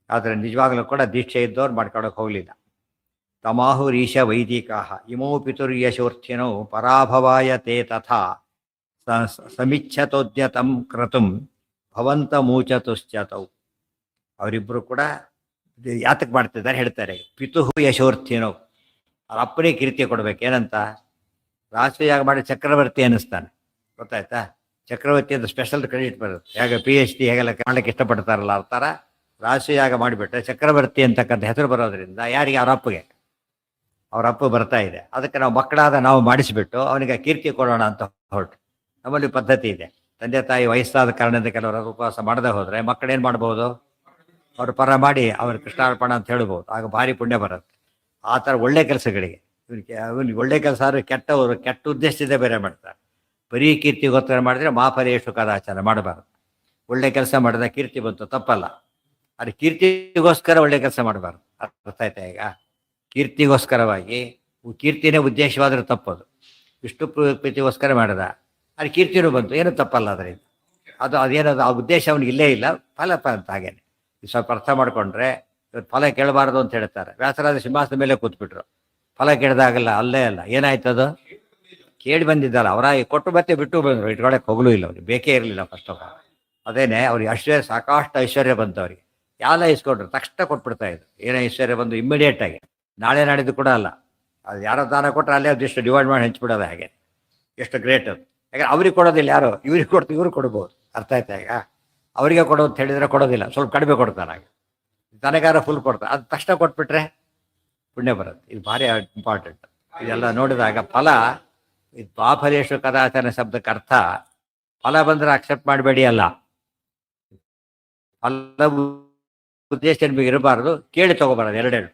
ಆದರೆ ನಿಜವಾಗ್ಲೂ ಕೂಡ ದೀಕ್ಷೆ ಇದ್ದವ್ರು ಮಾಡ್ಕೊಳಕ್ಕೆ ಹೋಗಲಿಲ್ಲ. ತಮಾಹುರೀಶ ವೈದಿಕಾ ಇಮೋ ಪಿತುರ್ಯಶೋರ್ಥಿನೋ ಪರಾಭವಾಯ ತೇ ತಥಾ ಸಮಿಚ್ಛತೋದ್ಯತಂ ಕ್ರತುಂ ಭವಂತ ಮೂಚತುಶ್ಚತೌ. ಅವರಿಬ್ಬರು ಕೂಡ ಯಾತಕ್ಕೆ ಮಾಡ್ತಿದ್ದಾರೆ ಹೇಳ್ತಾರೆ. ಪಿತುಹು ಯಶೋರ್ಥಿನೋ, ಅವ್ರ ಅಪ್ಪನೇ ಕೀರ್ತಿ ಕೊಡ್ಬೇಕು. ಏನಂತ? ರಾಷ್ಟ್ರೀಯಾಗ ಮಾಡಿ ಚಕ್ರವರ್ತಿ ಅನ್ನಿಸ್ತಾನೆ. ಗೊತ್ತಾಯ್ತಾ? ಚಕ್ರವರ್ತಿ ಅಂತ ಸ್ಪೆಷಲ್ ಕ್ರೆಡಿಟ್ ಬರುತ್ತೆ. ಹೇಗೆ PhD ಹೇಗೆಲ್ಲ ಮಾಡಲಿಕ್ಕೆ ಇಷ್ಟಪಡ್ತಾರಲ್ಲ, ಆ ಥರ ರಾಷ್ಟ್ರೀಯಾಗ ಮಾಡಿಬಿಟ್ರೆ ಚಕ್ರವರ್ತಿ ಅಂತಕ್ಕಂಥ ಹೆಸರು ಬರೋದ್ರಿಂದ ಯಾರಿಗೆ? ಅವ್ರ ಅಪ್ಪ ಬರ್ತಾ ಇದೆ. ಅದಕ್ಕೆ ನಾವು ಮಕ್ಕಳಾದ ನಾವು ಮಾಡಿಸಿಬಿಟ್ಟು ಅವನಿಗೆ ಕೀರ್ತಿ ಕೊಡೋಣ ಅಂತ ಹೊರಟು. ನಮ್ಮಲ್ಲಿ ಪದ್ಧತಿ ಇದೆ. ತಂದೆ ತಾಯಿ ವಯಸ್ಸಾದ ಕಾರಣದಿಂದ ಕೆಲವರು ಉಪವಾಸ ಮಾಡದೆ ಹೋದರೆ ಮಕ್ಕಳೇನು ಮಾಡ್ಬೋದು, ಅವ್ರ ಪರ ಮಾಡಿ ಅವ್ರ ಕೃಷ್ಣಾರ್ಪಣ ಅಂತ ಹೇಳ್ಬೋದು. ಆಗ ಭಾರಿ ಪುಣ್ಯ ಬರುತ್ತೆ. ಆ ಥರ ಒಳ್ಳೆ ಕೆಲಸಗಳಿಗೆ ಇವನಿಗೆ ಒಳ್ಳೆ ಕೆಲಸ ಆದರೆ ಕೆಟ್ಟವರು ಕೆಟ್ಟ ಉದ್ದೇಶದಿಂದ ಬೇರೆ ಮಾಡ್ತಾರೆ. ಬರೀ ಕೀರ್ತಿಗೋಸ್ಕರ ಮಾಡಿದ್ರೆ ಮಾಫಲೇಶು ಕದಾಚಾರ ಮಾಡಬಾರ್ದು. ಒಳ್ಳೆ ಕೆಲಸ ಮಾಡಿದ ಕೀರ್ತಿ ಬಂತು, ತಪ್ಪಲ್ಲ. ಅದು ಕೀರ್ತಿಗೋಸ್ಕರ ಒಳ್ಳೆ ಕೆಲಸ ಮಾಡಬಾರ್ದು. ಅರ್ಥ ಆಯ್ತಾ? ಈಗ ಕೀರ್ತಿಗೋಸ್ಕರವಾಗಿ ಕೀರ್ತಿನೇ ಉದ್ದೇಶವಾದರೂ ತಪ್ಪದು. ವಿಷ್ಣು ಪ್ರೀತಿಗೋಸ್ಕರ ಮಾಡಿದ, ಅದು ಕೀರ್ತಿನೂ ಬಂತು, ಏನೂ ತಪ್ಪಲ್ಲ ಅದರಿಂದ. ಅದೇನದು ಆ ಉದ್ದೇಶ ಅವನಿಗೆ ಇಲ್ಲೇ ಇಲ್ಲ, ಫಲ ಅಂತ. ಹಾಗೇನೆ ಸ್ವಲ್ಪ ಅರ್ಥ ಮಾಡಿಕೊಂಡ್ರೆ ಇವತ್ತು ಫಲ ಕೇಳಬಾರ್ದು ಅಂತ ಹೇಳ್ತಾರೆ. ವ್ಯಾಸರಾಜ ಸಿಂಹಾಸನದ ಮೇಲೆ ಕೂತ್ಬಿಟ್ರು, ಫಲ ಕೇಳಿದಾಗಲ್ಲ, ಅಲ್ಲೇ ಅಲ್ಲ. ಏನಾಯ್ತದು? ಕೇಳಿ ಬಂದಿದ್ದಲ್ಲ, ಅವರ ಕೊಟ್ಟು ಮತ್ತೆ ಬಿಟ್ಟು ಬಂದರು. ಇಟ್ಕೊಳಕ್ಕೆ ಹೋಗಲೂ ಇಲ್ಲ, ಅವ್ರಿಗೆ ಬೇಕೇ ಇರಲಿಲ್ಲ ಫಸ್ಟ್ ಆಫ್ ಆಲ್. ಅದೇನೆ ಅವ್ರಿಗೆ ಐಶ್ವರ್ಯ, ಸಾಕಷ್ಟು ಐಶ್ವರ್ಯ ಬಂತು ಅವರಿಗೆ. ಯಾವೆಲ್ಲ ಇಸ್ಕೊಂಡ್ರು ತಕ್ಷಣ ಕೊಟ್ಬಿಡ್ತಾ ಇದ್ರು. ಏನೋ ಐಶ್ವರ್ಯ ಬಂದು ಇಮ್ಮಿಡಿಯೇಟಾಗಿ, ನಾಳೆ ನಾಡಿದ್ದು ಕೂಡ ಅಲ್ಲ. ಅದು ಯಾರೋ ದಾನ ಕೊಟ್ಟರೆ ಅಲ್ಲೇ ಅದಿಷ್ಟು ಡಿವೈಡ್ ಮಾಡಿ ಹಂಚ್ಬಿಡೋದು. ಹಾಗೆ ಎಷ್ಟು ಗ್ರೇಟ್ ಅದು. ಯಾಕಂದ್ರೆ ಅವ್ರಿಗೆ ಕೊಡೋದಿಲ್ಲ, ಯಾರು ಇವ್ರಿಗೆ ಕೊಡ್ತೀವಿ, ಇವ್ರು ಕೊಡ್ಬೋದು. ಅರ್ಥ ಆಯ್ತಾ? ಈಗ ಅವರಿಗೆ ಕೊಡೋದು ಅಂತ ಹೇಳಿದರೆ ಕೊಡೋದಿಲ್ಲ, ಸ್ವಲ್ಪ ಕಡಿಮೆ ಕೊಡ್ತಾರೆ. ಹಾಗೆ ತನಗಾರ ಫುಲ್ ಕೊಡ್ತಾರೆ. ಅದು ತಕ್ಷಣ ಕೊಟ್ಬಿಟ್ರೆ ಪುಣ್ಯ ಬರುತ್ತೆ. ಇದು ಭಾರಿ ಇಂಪಾರ್ಟೆಂಟ್. ಇದೆಲ್ಲ ನೋಡಿದಾಗ ಫಲ, ಇದು ಪಾಫಲೇಶು ಕದಾಚರಣೆ ಶಬ್ದಕ್ಕೆ ಅರ್ಥ ಫಲ ಬಂದರೆ ಅಕ್ಸೆಪ್ಟ್ ಮಾಡಬೇಡಿ ಅಲ್ಲ, ಫಲ ಉದ್ದೇಶ ನಿಮಗೆ ಇರಬಾರ್ದು, ಕೇಳಿ ತಗೋಬಾರದು. ಎರಡೆರಡು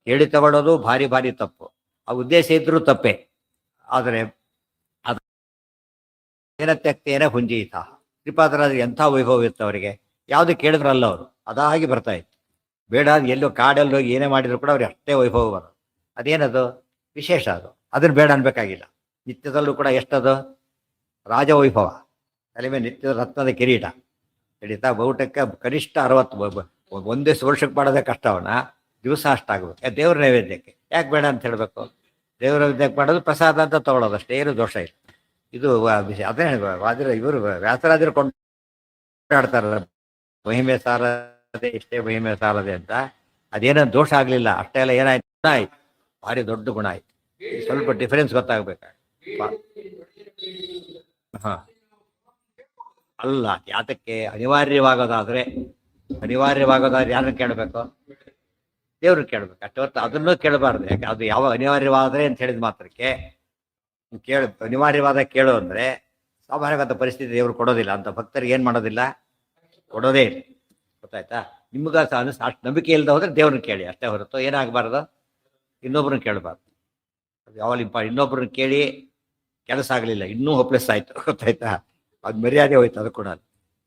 ಕೇಳಿ ತಗೊಳ್ಳೋದು ಭಾರಿ ಭಾರಿ ತಪ್ಪು. ಆ ಉದ್ದೇಶ ಇದ್ರೂ ತಪ್ಪೇ. ಆದರೆ ಅದು ಏನತ್ಯಕ್ತೇನ ಹುಂಜೀತ. ಶ್ರೀಪಾದರಾಜರು ಎಂಥ ವೈಭವ ಇತ್ತು ಅವರಿಗೆ. ಯಾವುದು ಕೇಳಿದ್ರಲ್ಲ ಅವರು ಅದಾಗಿ ಬರ್ತಾ ಇತ್ತು. ಬೇಡ ಎಲ್ಲೋ ಕಾಡಲ್ಲಿ ಹೋಗಿ ಏನೇ ಮಾಡಿದ್ರು ಕೂಡ ಅವ್ರಿಗೆ ಅಷ್ಟೇ ವೈಭವ ಬರೋದು. ಅದೇನದು ವಿಶೇಷ, ಅದು ಅದನ್ನು ಬೇಡ ಅನ್ಬೇಕಾಗಿಲ್ಲ. ನಿತ್ಯದಲ್ಲೂ ಕೂಡ ಎಷ್ಟದು ರಾಜವೈಭವ. ತಲೆ ಮೇಲೆ ನಿತ್ಯದ ರತ್ನದ ಕಿರೀಟ ಹಿಡಿತಾ ಬಹುಟಕ್ಕೆ ಕನಿಷ್ಠ 60 ಒಂದೇ ವರ್ಷಕ್ಕೆ ಮಾಡೋದೇ ಕಷ್ಟ. ಅವನ ದಿವಸ ಅಷ್ಟಾಗಬೇಕು. ದೇವ್ರ ನೈವೇದ್ಯಕ್ಕೆ ಯಾಕೆ ಬೇಡ ಅಂತ ಹೇಳಬೇಕು? ದೇವ್ರ ನೈವೇದ್ಯಕ್ಕೆ ಮಾಡೋದು ಪ್ರಸಾದ ಅಂತ ತಗೊಳ್ಳೋದು ಅಷ್ಟೇ, ಏನು ದೋಷ ಇಲ್ಲ. ಇದು ಅದೇ ಇವರು ವ್ಯಾಸರಾಜರು ಕೊಂಡಾಡ್ತಾರಲ್ಲ, ಮಹಿಮೆ ಸಾರದೆ ಇಷ್ಟೇ ಮಹಿಮೆ ಸಾರದೆ ಅಂತ. ಅದೇನೋ ದೋಷ ಆಗಲಿಲ್ಲ, ಅಷ್ಟೇ ಎಲ್ಲ ಏನಾಯ್ತು, ಗುಣ ಆಯ್ತು, ಭಾರಿ ದೊಡ್ಡ ಗುಣ ಆಯ್ತು. ಸ್ವಲ್ಪ ಡಿಫರೆನ್ಸ್ ಗೊತ್ತಾಗ್ಬೇಕು. ಹಾ ಅಲ್ಲ, ಯಾತಕ್ಕೆ ಅನಿವಾರ್ಯವಾಗೋದಾದ್ರೆ ಯಾರನ್ನ ಕೇಳಬೇಕು? ದೇವ್ರನ್ನ ಕೇಳಬೇಕು ಅಷ್ಟೇ ಹೊತ್ತು ಅದನ್ನೂ ಕೇಳಬಾರ್ದು. ಯಾಕೆ ಅದು ಯಾವ ಅನಿವಾರ್ಯವಾದ್ರೆ ಅಂತ ಹೇಳಿದ ಮಾತ್ರಕ್ಕೆ ಅನಿವಾರ್ಯವಾದ ಕೇಳು ಅಂದ್ರೆ ಸ್ವಾಭಾವಿಕವಾದ ಪರಿಸ್ಥಿತಿ ದೇವ್ರು ಕೊಡೋದಿಲ್ಲ ಅಂತ. ಭಕ್ತರಿಗೆ ಏನ್ ಮಾಡೋದಿಲ್ಲ, ಕೊಡೋದೇ ಇಲ್ಲ. ಗೊತ್ತಾಯ್ತಾ? ನಿಮ್ಗ ಅಷ್ಟು ನಂಬಿಕೆ ಇಲ್ಲದ ಹೋದ್ರೆ ದೇವ್ರನ್ನ ಕೇಳಿ ಅಷ್ಟೇ ಹೊರತು ಏನಾಗಬಾರ್ದು, ಇನ್ನೊಬ್ರನ್ನ ಕೇಳಬಾರ್ದು. ಅದು ಯಾವಾಗ ಇನ್ನೊಬ್ರನ್ನ ಕೇಳಿ ಕೆಲಸ ಆಗಲಿಲ್ಲ, ಇನ್ನೂ ಹೋಪ್ಲೆಸ್ ಆಯ್ತು. ಗೊತ್ತಾಯ್ತಾ? ಅದು ಮರ್ಯಾದೆ ಹೋಯ್ತು. ಅದು ಕೂಡ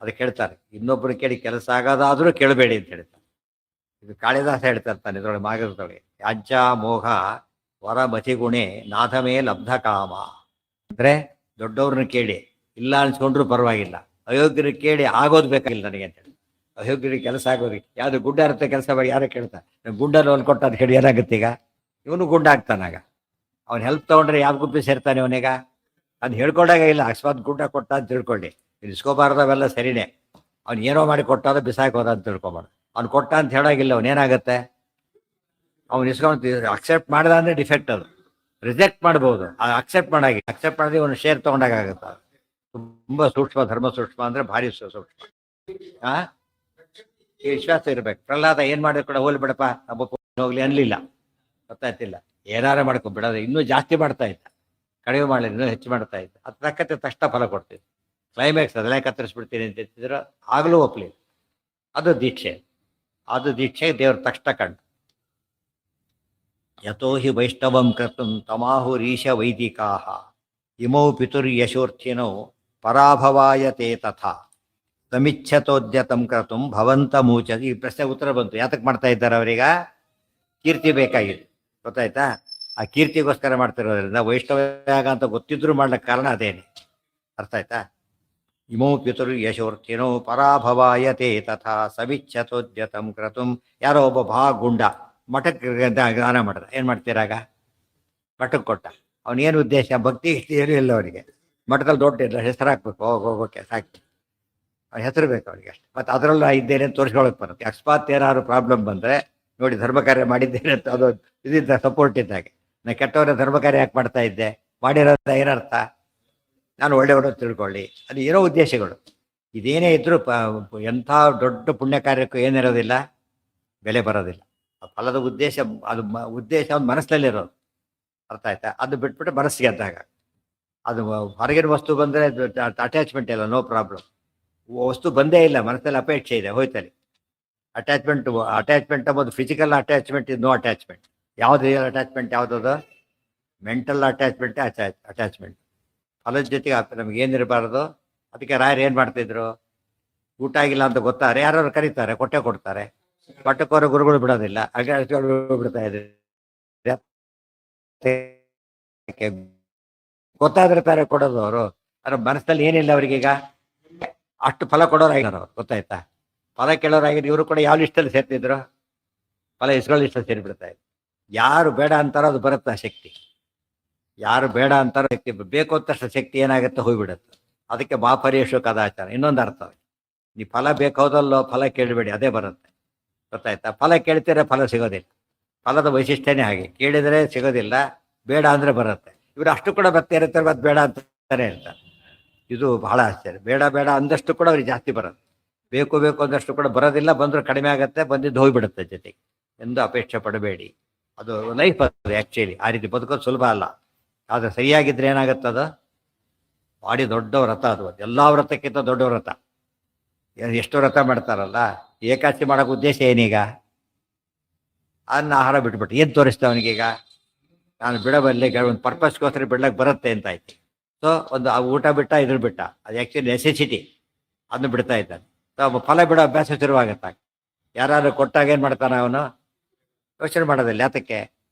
ಅದಕ್ಕೆ ಹೇಳ್ತಾರೆ, ಇನ್ನೊಬ್ಬರು ಕೇಳಿ ಕೆಲಸ ಆಗೋದಾದ್ರೂ ಕೇಳಬೇಡಿ ಅಂತ ಹೇಳ್ತಾರೆ. ಇದು ಕಾಳಿದಾಸ ಹೇಳ್ತಾ ಇರ್ತಾನೆ ಇದ್ರೊಳಗೆ, ಮಾಗದೊಳಗೆ. ಯಾಜ್ಯ ಮೋಹ ವರ ಮತಿಗುಣೆ ನಾಥಮೇ ಲಬ್ಧ ಕಾಮ. ಅಂದ್ರೆ ದೊಡ್ಡವ್ರನ್ನ ಕೇಳಿ ಇಲ್ಲ ಅನ್ಸ್ಕೊಂಡ್ರು ಪರವಾಗಿಲ್ಲ, ಅಯೋಗ್ಯರಿಗೆ ಕೇಳಿ ಆಗೋದು ಬೇಕಾಗಿಲ್ಲ ನನಗೆ ಅಂತ ಹೇಳಿ. ಅಯೋಗ್ಯರಿಗೆ ಕೆಲಸ ಆಗೋದು ಯಾವ್ದು ಗುಡ್ಡ ಇರುತ್ತೆ ಕೆಲಸ ಮಾಡಿ ಯಾರೋ ಕೇಳ್ತಾರೆ. ಗುಡ್ಡ ಲೋನ್ ಕೊಟ್ಟ ಅಂತ ಹೇಳಿ ಏನಾಗುತ್ತೆ? ಈಗ ಇವನು ಗುಡ್ಡ ಆಗ್ತಾನಾಗ. ಅವ್ನು ಹೆಲ್ಪ್ ತಗೊಂಡ್ರೆ ಯಾವ ಗುಂಪಿ ಸೇರ್ತಾನೆ ಅವನೀಗ? ಅದು ಹೇಳ್ಕೊಂಡಾಗ ಇಲ್ಲ, ಅಕಸ್ಮಾತ್ ಗುಡ್ಡ ಕೊಟ್ಟ ಅಂತ ತಿಳ್ಕೊಳ್ಳಿ, ಇಸ್ಕೋಬಾರ್ದು ಅವೆಲ್ಲ ಸರಿನೇ. ಅವ್ನು ಏನೋ ಮಾಡಿ ಕೊಟ್ಟಾದ ಬಿಸಾಕ್ ಹೋದ ಅಂತ ತಿಳ್ಕೊಬಾರ್ದು. ಅವ್ನು ಕೊಟ್ಟ ಅಂತ ಹೇಳಾಗಿಲ್ಲ, ಅವನೇನಾಗತ್ತೆ, ಅವ್ನು ಇಸ್ಕೊಂಡು ಅಕ್ಸೆಪ್ಟ್ ಮಾಡಿದ ಅಂದ್ರೆ ಡಿಫೆಕ್ಟ್. ಅದು ರಿಜೆಕ್ಟ್ ಮಾಡ್ಬೋದು, ಅದು ಅಕ್ಸೆಪ್ಟ್ ಮಾಡದೆ ಅವನು ಶೇರ್ ತಗೊಂಡಾಗ ಆಗುತ್ತೆ. ತುಂಬಾ ಸೂಕ್ಷ್ಮ, ಧರ್ಮ ಸೂಕ್ಷ್ಮ ಅಂದ್ರೆ ಭಾರಿ ಸೂಕ್ಷ್ಮ. ಆ ಈ ವಿಶ್ವಾಸ ಇರ್ಬೇಕು. ಪ್ರಹ್ಲಾದ ಏನ್ ಮಾಡಿದ್ರು ಕೂಡ ಹೋಗ್ಲಿ ಬಿಡಪ್ಪ ಹೋಗ್ಲಿ ಅನ್ಲಿಲ್ಲ. ಗೊತ್ತಾಯ್ತಿಲ್ಲ, ಏನಾರ ಮಾಡ್ಕೊ ಬಿಡೋದು, ಇನ್ನೂ ಜಾಸ್ತಿ ಮಾಡ್ತಾ ಇದ್ದ, ಕಡಿಮೆ ಮಾಡಲಿ ಇನ್ನೂ ಹೆಚ್ಚು ಮಾಡ್ತಾ ಇದ್ದ. ಅದು ತಕ್ಕಂತೆ ತಕ್ಷಣ ಫಲ ಕೊಡ್ತಿದ್ದ. ಕ್ಲೈಮ್ಯಾಕ್ಸ್ ಅದೆಲ್ಲ ಕತ್ತರಿಸ್ಬಿಡ್ತೀನಿ ಅಂತ ಹೇಳ್ತಿದ್ರು, ಆಗಲೂ ಒಪ್ಲಿ. ಅದು ದೀಕ್ಷೆ. ಅದು ದೀಕ್ಷೆ ದೇವ್ರ ತಕ್ಷಣ ಕಂಡು. ಯಥೋ ಹಿ ವೈಷ್ಣವಂ ಕರ್ತುಂ ತಮಾಹುರೀಶ ವೈದಿಕಾಹ ಇಮೌ ಪಿತುರ್ಯಶೋರ್ಥಿನೋ ಪರಾಭವಾಯ ತೇ ತಥಾ ಸಮಿಚ್ಛತೋದ್ಯತಂ ಕರ್ತುಂ ಭವಂತ ಮೂಚ. ಈ ಪ್ರಶ್ನೆ ಉತ್ತರ ಬಂತು. ಯಾತಕ್ಕೆ ಮಾಡ್ತಾ ಇದ್ದಾರೆ ಅವರೀಗ? ಕೀರ್ತಿ ಬೇಕಾಗಿದೆ. ಗೊತ್ತಾಯ್ತಾ? ಆ ಕೀರ್ತಿಗೋಸ್ಕರ ಮಾಡ್ತಿರೋದ್ರಿಂದ ವೈಷ್ಣವ್ಯಾಗ ಅಂತ ಗೊತ್ತಿದ್ರು ಮಾಡ್ಲಿಕ್ಕೆ ಕಾರಣ ಅದೇನೆ. ಅರ್ಥ ಆಯ್ತಾ? ಇಮೋ ಪಿತುರು ಯಶೋರ್ಥಿನೋ ಪರಾಭವಾಯ ತೇ ತಥಾ ಸಮಿಚ್ಛತೋದ್ಯತಂ ಕ್ರತುಂ. ಯಾರೋ ಒಬ್ಬ ಗುಂಡ ಮಠಕ್ಕೆ ದಾನ ಮಾಡಿದ. ಏನ್ ಮಾಡ್ತೀರಾಗ? ಮಠಕ್ಕೆ ಕೊಟ್ಟ. ಅವನೇನು ಉದ್ದೇಶ? ಭಕ್ತಿ ಏನೂ ಇಲ್ಲ ಅವನಿಗೆ. ಮಠದಲ್ಲಿ ದೊಡ್ಡ ಇಲ್ಲ, ಹೆಸರು ಹಾಕ್ಬೇಕು, ಹೋಗೋಕೆ ಸಾಕಿ ಅವ್ನ ಹೆಸರು ಬೇಕು ಅವನಿಗೆ ಅಷ್ಟೆ. ಮತ್ತೆ ಅದರಲ್ಲೂ ಇದ್ದೇನೆ ಅಂತ ತೋರಿಸ್ಕೊಳಕ್ ಬರುತ್ತೆ. ಅಕಸ್ಮಾತ್ ಏನಾದ್ರು ಪ್ರಾಬ್ಲಮ್ ಬಂದ್ರೆ ನೋಡಿ ಧರ್ಮ ಕಾರ್ಯ ಮಾಡಿದ್ದೇನೆ ಅಂತ ಅದು ಇದಿದ್ದ ಸಪೋರ್ಟ್ ಇದ್ದಾಗೆ. ನಾ ಕೆಟ್ಟವರ ಧರ್ಮ ಕಾರ್ಯ ಯಾಕೆ ಮಾಡ್ತಾ ಇದ್ದೆ? ಮಾಡಿರೋದ ಏನರ್ಥ? ನಾನು ಒಳ್ಳೆಯವರು ತಿಳ್ಕೊಳ್ಳಿ, ಅದು ಏನೋ ಉದ್ದೇಶಗಳು. ಇದೇನೇ ಇದ್ರೂ ಎಂಥ ದೊಡ್ಡ ಪುಣ್ಯ ಕಾರ್ಯಕ್ಕೂ ಏನಿರೋದಿಲ್ಲ, ಬೆಲೆ ಬರೋದಿಲ್ಲ. ಫಲದ ಉದ್ದೇಶ, ಅದು ಉದ್ದೇಶ ಒಂದು ಮನಸ್ಸಲ್ಲಿರೋದು. ಅರ್ಥ ಆಯ್ತಾ? ಅದು ಬಿಟ್ಬಿಟ್ಟು ಮನಸ್ಸಿಗೆ ಅಂದಾಗ ಅದು ಹೊರಗಿನ ವಸ್ತು ಬಂದರೆ ಅಟ್ಯಾಚ್ಮೆಂಟ್ ಇಲ್ಲ, ನೋ ಪ್ರಾಬ್ಲಮ್. ವಸ್ತು ಬಂದೇ ಇಲ್ಲ, ಮನಸ್ಸಲ್ಲಿ ಅಪೇಕ್ಷೆ ಇದೆ, ಹೋಯ್ತಲ್ಲಿ ಅಟ್ಯಾಚ್ಮೆಂಟ್ ಅಂಬೋದು ಫಿಸಿಕಲ್ ಅಟ್ಯಾಚ್ಮೆಂಟ್ ಇದು ನೋ ಅಟ್ಯಾಚ್ಮೆಂಟ್. ಯಾವ್ದು ರಿಯಲ್ ಅಟ್ಯಾಚ್ಮೆಂಟ್? ಯಾವುದದು? ಮೆಂಟಲ್ ಅಟ್ಯಾಚ್ಮೆಂಟೇ ಅಟ್ಯಾಚ್ಮೆಂಟ್. ಫಲದ ಜೊತೆಗೆ ನಮ್ಗೆ ಏನಿರಬಾರ್ದು. ಅದಕ್ಕೆ ರಾಯರು ಏನು ಮಾಡ್ತಿದ್ರು? ಊಟ ಆಗಿಲ್ಲ ಅಂತ ಗೊತ್ತಾರೆ, ಯಾರು ಕರೀತಾರೆ, ಕೊಡ್ತಾರೆ. ಪಟ್ಟಕೋರ ಗುರುಗಳು ಬಿಡೋದಿಲ್ಲ, ಹಾಗೆ ಬಿಡ್ತಾ ಇದ್ರು. ಗೊತ್ತಾದ್ರೆ ತಾರೆ ಕೊಡೋದು ಅವರು. ಅದ್ರ ಮನಸ್ಸಲ್ಲಿ ಏನಿಲ್ಲ ಅವ್ರಿಗೀಗ. ಅಷ್ಟು ಫಲ ಕೊಡೋರಾಗಿದ್ದಾರೆ ಅವ್ರು. ಗೊತ್ತಾಯ್ತಾ? ಫಲ ಕೇಳೋರಾಗಿದ್ದು ಇವರು ಕೂಡ ಯಾವ ಲಿಸ್ಟಲ್ಲಿ ಸೇರ್ತಿದ್ರು? ಫಲ ಇಸ್ಕೊಳ್ಳೋ ಲಿಸ್ಟಲ್ಲಿ ಸೇರಿಬಿಡ್ತಾ ಇದ್ರು. ಯಾರು ಬೇಡ ಅಂತಾರೋ ಅದು ಬರುತ್ತಾ ಶಕ್ತಿ. ಯಾರು ಬೇಡ ಅಂತಾರೋ ಶಕ್ತಿ, ಬೇಕು ಅಂತಷ್ಟು ಶಕ್ತಿ ಏನಾಗುತ್ತೆ, ಹೋಗ್ಬಿಡುತ್ತೆ. ಅದಕ್ಕೆ ಮಾಪರೇಶು ಕದಾಚಾರ. ಇನ್ನೊಂದು ಅರ್ಥ, ನೀ ಫಲ ಬೇಕಾದಲ್ಲೋ ಫಲ ಕೇಳಬೇಡಿ, ಅದೇ ಬರುತ್ತೆ. ಗೊತ್ತಾಯ್ತಾ? ಫಲ ಕೇಳ್ತೀರ, ಫಲ ಸಿಗೋದಿಲ್ಲ. ಫಲದ ವೈಶಿಷ್ಟ್ಯನೇ ಹಾಗೆ, ಕೇಳಿದರೆ ಸಿಗೋದಿಲ್ಲ, ಬೇಡ ಅಂದ್ರೆ ಬರುತ್ತೆ. ಇವರು ಅಷ್ಟು ಕೂಡ ಬರ್ತಾ ಇರ್ತಾರೆ, ಮತ್ತೆ ಬೇಡ ಅಂತಾನೆ ಇರ್ತಾರೆ. ಇದು ಬಹಳ ಆಶ್ಚರ್ಯ. ಬೇಡ ಬೇಡ ಅಂದಷ್ಟು ಕೂಡ ಅವ್ರಿಗೆ ಜಾಸ್ತಿ ಬರುತ್ತೆ, ಬೇಕು ಅಂದಷ್ಟು ಕೂಡ ಬರೋದಿಲ್ಲ. ಬಂದರೂ ಕಡಿಮೆ ಆಗುತ್ತೆ, ಬಂದಿದ್ದು ಹೋಗ್ಬಿಡುತ್ತೆ ಜೊತೆಗೆ. ಎಂದು ಅಪೇಕ್ಷೆ ಪಡಬೇಡಿ. ಅದು ಲೈಫ್ ಅದು ಆ್ಯಕ್ಚುಲಿ. ಆ ರೀತಿ ಬದುಕೋದು ಸುಲಭ ಅಲ್ಲ. ಆದರೆ ಸರಿಯಾಗಿದ್ರೆ ಏನಾಗುತ್ತದ? ಭಾರಿ ದೊಡ್ಡ ವ್ರತ ಅದು. ಎಲ್ಲ ವ್ರತಕ್ಕಿಂತ ದೊಡ್ಡ ವ್ರತ. ಎಷ್ಟೋ ವ್ರತ ಮಾಡ್ತಾರಲ್ಲ, ಏಕಾದಶಿ ಮಾಡೋಕೆ ಉದ್ದೇಶ ಏನೀಗ? ಅನ್ನ ಆಹಾರ ಬಿಟ್ಬಿಟ್ಟು ಏನು ತೋರಿಸ್ತಾ ಅವನಿಗೀಗ? ನಾನು ಬಿಡಬಲ್ಲೆ, ಒಂದು ಪರ್ಪಸ್ಗೋಸ್ಕರ ಬಿಡ್ಲಕ್ಕೆ ಬರುತ್ತೆ ಅಂತ ಆಯ್ತು. ಸೊ ಒಂದು ಆ ಊಟ ಬಿಟ್ಟ, ಇದ್ರ ಬಿಟ್ಟ, ಅದು ಆ್ಯಕ್ಚುಲಿ ನೆಸೆಸಿಟಿ, ಅದನ್ನು ಬಿಡ್ತಾ ಇದ್ದಾನೆ. ಸೊ ಫಲ ಬಿಡೋ ಅಭ್ಯಾಸ ಶುರುವಾಗತ್ತ. ಯಾರಾದ್ರು ಕೊಟ್ಟಾಗ ಏನು ಮಾಡ್ತಾನೆ ಅವನು? ಯೋಚನೆ ಮಾಡೋದಿಲ್ಲ. ಯಾತಕ್ಕೆ?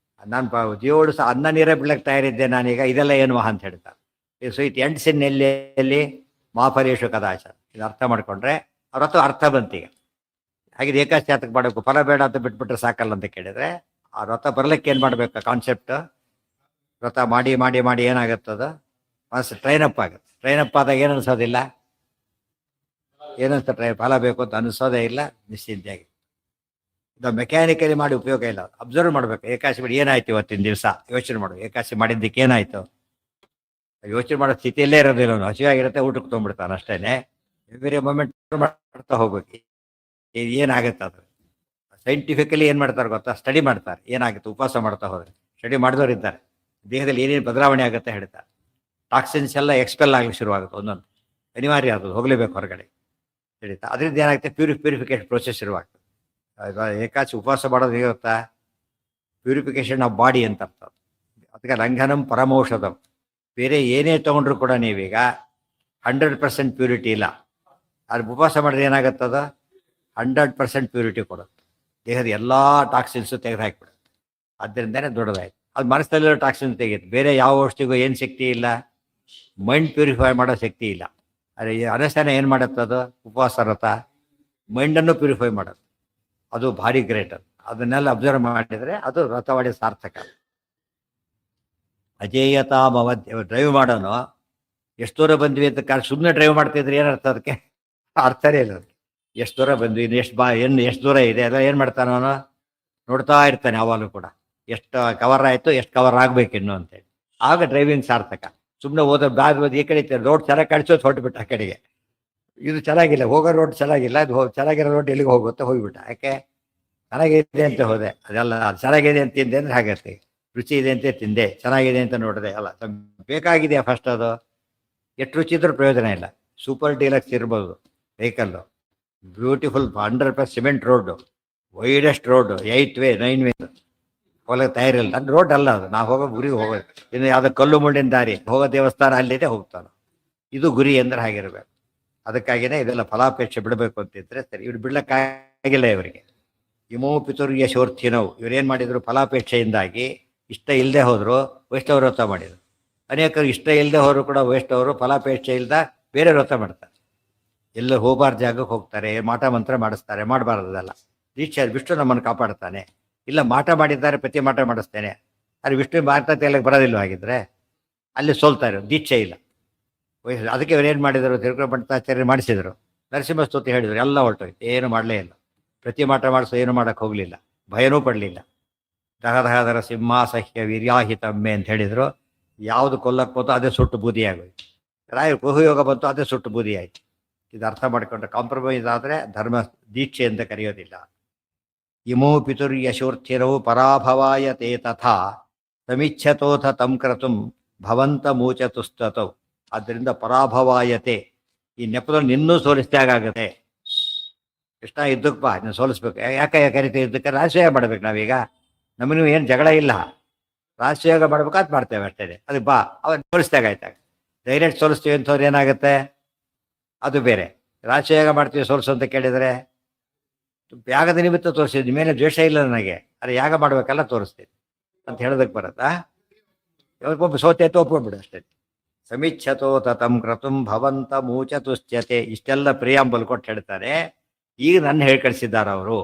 ನಾನು ಜೀವೋಡು ಸಹ ಅನ್ನ ನೀರೇ ಬಿಡ್ಲಕ್ಕೆ ತಯಾರಿದ್ದೆ ನಾನೀಗ, ಇದೆಲ್ಲ ಏನು ಮಹಾ ಅಂತ ಹೇಳ್ತಾನೆ. ಸೊ ಇಟ್ ಎಂಡ್ಸ್ ಇನ್ ಎಲ್ಲಿ ಮಾಫಲೇಶು ಕದಾಚ. ಇದು ಅರ್ಥ ಮಾಡ್ಕೊಂಡ್ರೆ ಅವ್ರ ಅರ್ಥ ಬಂತೀಗ. ಹಾಗೆ ಏಕಾದಶಿ ಯಾತಕ್ಕೆ ಮಾಡಬೇಕು? ಫಲ ಬೇಡ ಅಂತ ಬಿಟ್ಬಿಟ್ರೆ ಸಾಕಲ್ಲ ಅಂತ ಕೇಳಿದ್ರೆ, ಆ ವ್ರತ ಬರ್ಲಿಕ್ಕೆ ಏನು ಮಾಡ್ಬೇಕು? ಕಾನ್ಸೆಪ್ಟ್ ವ್ರತ ಮಾಡಿ ಮಾಡಿ ಮಾಡಿ ಏನಾಗುತ್ತದ ಮನಸ್ಸು ಟ್ರೈನಪ್ ಆಗುತ್ತೆ. ಟ್ರೈನಪ್ ಆದಾಗ ಏನು ಅನ್ಸೋದಿಲ್ಲ, ಏನಂತ ಫಲ ಬೇಕು ಅಂತ ಅನಿಸೋದೇ ಇಲ್ಲ, ನಿಶ್ಚಿಂತೆಯಾಗಿ. ಇದು ಮೆಕ್ಯಾನಿಕಲಿ ಮಾಡಿ ಉಪಯೋಗ ಇಲ್ಲ. ಅಬ್ಸರ್ವ್ ಮಾಡ್ಬೇಕು. ಏಕಾದಶಿ ಬಿಡಿ ಏನಾಯ್ತು ಇವತ್ತಿನ ದಿವಸ ಯೋಚನೆ ಮಾಡು. ಏಕಾದಶಿ ಮಾಡಿದ್ದಕ್ಕೆ ಏನಾಯ್ತು ಯೋಚನೆ ಮಾಡೋ ಸ್ಥಿತಿಯಲ್ಲೇ ಇರೋದಿಲ್ಲ. ಅವನು ಹಸಿವಾಗಿರುತ್ತೆ, ಊಟಕ್ಕೆ ತೊಗೊಂಡ್ಬಿಡ್ತಾನೆ ಅಷ್ಟೇನೆ. ಎವ್ರಿ ಮೊಮೆಂಟ್ ಮಾಡ್ತಾ ಹೋಗ್ಬೇಕು ಏನಾಗುತ್ತೆ. ಅದು ಸೈಂಟಿಫಿಕಲಿ ಏನು ಮಾಡ್ತಾರೆ ಗೊತ್ತಾ? ಸ್ಟಡಿ ಮಾಡ್ತಾರೆ ಏನಾಗುತ್ತೆ ಉಪವಾಸ ಮಾಡ್ತಾ ಹೋದ್ರೆ. ಸ್ಟಡಿ ಮಾಡಿದವರು ಇದ್ದಾರೆ, ದೇಹದಲ್ಲಿ ಏನೇನು ಬದಲಾವಣೆ ಆಗುತ್ತೆ ಹೇಳ್ತಾರೆ. ಟಾಕ್ಸಿನ್ಸ್ ಎಲ್ಲ ಎಕ್ಸ್ಪೆಲ್ ಆಗಲಿಕ್ಕೆ ಶುರುವಾಗುತ್ತೆ. ಒಂದೊಂದು ಅನಿವಾರ್ಯ ಆಗೋದು, ಹೋಗಲೇಬೇಕು ಹೊರಗಡೆ ತಿಳಿತಾ. ಅದರಿಂದ ಏನಾಗುತ್ತೆ? ಪ್ಯೂರಿಫಿಕೇಶನ್ ಪ್ರೋಸೆಸ್ ಶುರುವಾಗ್ತದೆ. ಏಕಾದಶಿ ಉಪವಾಸ ಮಾಡೋದು ಹೇಗೆ ಗೊತ್ತಾ? ಪ್ಯೂರಿಫಿಕೇಶನ್ ಆಫ್ ಬಾಡಿ ಅಂತ ಅರ್ಥ. ಅದಕ್ಕೆ ಲಂಘನಂ ಪರಮೌಷಧಂ. ಬೇರೆ ಏನೇ ತೊಗೊಂಡ್ರು ಕೂಡ ನೀವೀಗ 100% ಪ್ಯೂರಿಟಿ ಇಲ್ಲ. ಅದು ಉಪವಾಸ ಮಾಡಿದ್ರೆ ಏನಾಗುತ್ತದ? 100% ಪ್ಯೂರಿಟಿ ಕೊಡುತ್ತೆ. ದೇಹದ ಎಲ್ಲ ಟಾಕ್ಸಿನ್ಸು ತೆಗೆದು ಹಾಕಿಬಿಡುತ್ತೆ. ಅದರಿಂದನೇ ದೊಡ್ಡದಾಯ್ತು. ಅದು ಮನಸ್ಸಲ್ಲಿರೋ ಟಾಕ್ಸಿನ್ ತೆಗೆಯುತ್ತೆ. ಬೇರೆ ಯಾವ ಔಷಧಿಗೂ ಏನು ಶಕ್ತಿ ಇಲ್ಲ, ಮೈಂಡ್ ಪ್ಯೂರಿಫೈ ಮಾಡೋ ಶಕ್ತಿ ಇಲ್ಲ. ಅದೇ ಅನುಷ್ಠಾನ ಏನು ಮಾಡುತ್ತದು? ಉಪವಾಸ ವ್ರತ ಮೈಂಡನ್ನು ಪ್ಯೂರಿಫೈ ಮಾಡುತ್ತೆ. ಅದು ಭಾರಿ ಗ್ರೇಟ್. ಅದನ್ನೆಲ್ಲ ಅಬ್ಸರ್ವ್ ಮಾಡಿದರೆ ಅದು ವ್ರತವಾಡಿ ಸಾರ್ಥಕ. ಅಜೇಯತಾಮವಧ್ಯ. ಡ್ರೈವ್ ಮಾಡೋನು ಎಷ್ಟು ದೂರ ಬಂದ್ವಿ ಅಂತ ಕಾರ್ ಸುಮ್ಮನೆ ಡ್ರೈವ್ ಮಾಡ್ತಿದ್ರೆ ಏನರ್ಥ? ಅದಕ್ಕೆ ಅರ್ಥನೇ ಇಲ್ಲ. ಅದಕ್ಕೆ ಎಷ್ಟು ದೂರ ಬಂದ್ವಿ, ಎಷ್ಟು ದೂರ ಇದೆ ಅದೆಲ್ಲ ಏನು ಮಾಡ್ತಾನೆ ಅವನು? ನೋಡ್ತಾ ಇರ್ತಾನೆ ಯಾವಾಗಲೂ ಕೂಡ. ಎಷ್ಟು ಕವರ್ ಆಯಿತು, ಎಷ್ಟು ಕವರ್ ಆಗಬೇಕಿನ್ನು ಅಂತೇಳಿ. ಆಗ ಡ್ರೈವಿಂಗ್ ಸಾರ್ಥಕ. ಸುಮ್ಮನೆ ಓದೋದು ಈ ಕಡೆ ರೋಡ್ ಚೆನ್ನಾಗಿ ಕಾಣಿಸೋದು ಹೊರಟುಬಿಟ್ಟ ಆ ಕಡೆಗೆ. ಇದು ಚೆನ್ನಾಗಿಲ್ಲ, ಹೋಗೋ ರೋಡ್ ಚೆನ್ನಾಗಿಲ್ಲ, ಅದು ಚೆನ್ನಾಗಿರೋ ರೋಡ್ ಎಲ್ಲಿಗೆ ಹೋಗುತ್ತೆ, ಹೋಗಿಬಿಟ್ಟ. ಯಾಕೆ? ಚೆನ್ನಾಗಿದೆ ಅಂತ ಹೋದೆ, ಅದೆಲ್ಲ ಚೆನ್ನಾಗಿದೆ ಅಂತ ತಿಂದೆ ಅಂದ್ರೆ ಹಾಗತ್ತೆ. ರುಚಿ ಇದೆ ಅಂತ ತಿಂದೆ, ಚೆನ್ನಾಗಿದೆ ಅಂತ ನೋಡಿದೆ, ಅಲ್ಲ ಬೇಕಾಗಿದೆಯಾ ಫಸ್ಟ್? ಅದು ಎಷ್ಟು ರುಚಿ ಇದ್ರೂ ಪ್ರಯೋಜನ ಇಲ್ಲ. ಸೂಪರ್ ಡೀಲಕ್ಸ್ ಇರ್ಬೋದು vehicle, beautiful 100% cement road, widest road, 8 way 9 way ಹೋಗಕ್ಕೆ ತಯಾರಿಲ್ಲ. ನನ್ನ ರೋಡ್ ಅಲ್ಲ ಅದು. ನಾವು ಹೋಗೋ ಗುರಿಗೆ ಹೋಗೋದು. ಇನ್ನು ಯಾವುದೋ ಕಲ್ಲು ಮುಳ್ಳಿನ ದಾರಿ, ಹೋಗೋ ದೇವಸ್ಥಾನ ಅಲ್ಲಿದೆ, ಹೋಗ್ತಾನೆ. ಇದು ಗುರಿ ಅಂದ್ರೆ ಹಾಗಿರ್ಬೇಕು. ಅದಕ್ಕಾಗಿಯೇ ಇದೆಲ್ಲ ಫಲಾಪೇಕ್ಷೆ ಬಿಡಬೇಕು ಅಂತಿದ್ರೆ ಸರಿ. ಇವ್ರು ಬಿಡ್ಲಕ್ಕಾಗಿಲ್ಲ ಇವರಿಗೆ. ಇಮೋ ಪಿತುರ್ಯ ಶೋರ್ಥಿನವು. ಇವರೇನು ಮಾಡಿದ್ರು? ಫಲಾಪೇಕ್ಷೆಯಿಂದಾಗಿ ಇಷ್ಟ ಇಲ್ಲದೆ ಹೋದ್ರು ವೈಷ್ಣವ ವ್ರತ ಮಾಡಿದರು. ಅನೇಕರು ಇಷ್ಟ ಇಲ್ಲದೆ ಹೋದ್ರು ಕೂಡ ವೈಷ್ಣವರು ಫಲಾಪೇಕ್ಷೆ ಇಲ್ಲದ ಬೇರೆ ವ್ರತ ಮಾಡ್ತಾರೆ. ಎಲ್ಲ ಹೋಗಬಾರ್ದು ಜಾಗಕ್ಕೆ ಹೋಗ್ತಾರೆ, ಮಾಟ ಮಂತ್ರ ಮಾಡಿಸ್ತಾರೆ. ಮಾಡಬಾರ್ದಲ್ಲ. ದೀಕ್ಷೆ ವಿಷ್ಣು ನಮ್ಮನ್ನು ಕಾಪಾಡ್ತಾನೆ. ಇಲ್ಲ ಮಾಟ ಮಾಡಿದ್ದಾರೆ, ಪ್ರತಿ ಮಾಟ ಮಾಡಿಸ್ತೇನೆ. ಆದರೆ ವಿಷ್ಣು ಮಾತಕ್ಕೆ ಬರೋದಿಲ್ಲ. ಆಗಿದ್ರೆ ಅಲ್ಲಿ ಸೋಲ್ತಾರೆ, ದೀಕ್ಷೆ ಇಲ್ಲ. ಅದಕ್ಕೆ ಇವ್ರು ಏನು ಮಾಡಿದರು? ತಿರುಪತಿಚಾರ್ಯ ಮಾಡಿಸಿದರು. ನರಸಿಂಹ ಸ್ತುತಿ ಹೇಳಿದರು, ಎಲ್ಲ ಹೊರಟೋಯ್ತು. ಏನು ಮಾಡಲೇ ಇಲ್ಲ. ಪ್ರತಿ ಮಾಟ ಮಾಡಿಸೋ ಏನು ಮಾಡೋಕ್ಕೆ ಹೋಗಲಿಲ್ಲ, ಭಯನೂ ಪಡಲಿಲ್ಲ. ದಹದಹದರ ಸಿಂಹಾಸಹ್ಯ ವೀರ್ಯಾಹಿತಮ್ಮೆ ಅಂತ ಹೇಳಿದರು. ಯಾವುದು ಕೊಲ್ಲಕ್ಕೆ ಬಂತು ಅದೇ ಸುಟ್ಟು ಬೂದಿ ಆಗೋಯ್ತು. ರಾಯ ಕುಹಯೋಗ ಬಂತು, ಅದೇ ಸುಟ್ಟು ಬೂದಿ ಆಯಿತು. ಇದು ಅರ್ಥ ಮಾಡಿಕೊಂಡ್ರೆ ಕಾಂಪ್ರಮೈಸ್ ಆದರೆ ಧರ್ಮ ದೀಕ್ಷೆ ಅಂತ ಕರೆಯೋದಿಲ್ಲ. ಇಮೋ ಪಿತುರ್ಯಶೂರ್ಥಿರವು ಪರಾಭವಾಯ ತೇ ತಥಾ ಸಮಿಚ್ಛತೋಥ ತಂ ಕ್ರತುಂ ಭವಂತ ಮೂಚತುಸ್ತತೌ. ಆದ್ದರಿಂದ ಪರಾಭವಾಯತೆ, ಈ ನೆಪದಲ್ಲಿ ನಿನ್ನೂ ಸೋಲಿಸಿದಾಗತ್ತೆ. ಕೃಷ್ಣ ಯುದ್ಧಕ್ಕೆ ಬಾ, ನೀನು ಸೋಲಿಸ್ಬೇಕು. ಯಾಕೆ ಕರಿತೀವಿ ಯುದ್ಧಕ್ಕೆ? ರಾಜಸೇವೆ ಮಾಡ್ಬೇಕು ನಾವೀಗ. ನಮಗೂ ಏನು ಜಗಳ ಇಲ್ಲ, ರಾಜಸೇವೆ ಮಾಡ್ಬೇಕಾದ್ ಮಾಡ್ತೇವೆ ಅಷ್ಟೇ. ಅದಕ್ಕೆ ಬಾ, ಅವನು ಸೋಲಿಸಿದಾಗ ಆಯ್ತಾಗ. ಡೈರೆಕ್ಟ್ ಸೋಲಿಸ್ತೀವಿ ಅಂತವ್ರು ಏನಾಗುತ್ತೆ? ಅದು ಬೇರೆ. ರಾಜಸೇವೆ ಮಾಡ್ತೀವಿ ಸೋಲಿಸು ಅಂತ ಕೇಳಿದರೆ ಯಾಗದ ನಿಮಿತ್ತ ತೋರಿಸಿದ್ವಿ, ಮೇಲೆ ದ್ವೇಷ ಇಲ್ಲ ನನಗೆ, ಅದು ಯಾಗ ಮಾಡ್ಬೇಕಲ್ಲ ತೋರಿಸ್ತೀನಿ ಅಂತ ಹೇಳೋದಕ್ಕೆ ಬರುತ್ತಾ? ಒಬ್ಬ ಸೋತೆ ಒಪ್ಕೊಂಡ್ಬಿಡು ಅಷ್ಟೇ. ಸಮಿಚ್ಛತೋತ ತಂ ಕ್ರತುಂ ಭವಂತ ಮೂಚತುಶ್ಚ್ಯತೆ. ಇಷ್ಟೆಲ್ಲ ಪ್ರಿಯಾಂಬಲ್ ಕೊಟ್ಟು ಹೇಳ್ತಾರೆ. ಈಗ ನನ್ನ ಹೇಳಿ ಕಳಿಸಿದ್ದಾರೆ ಅವರು.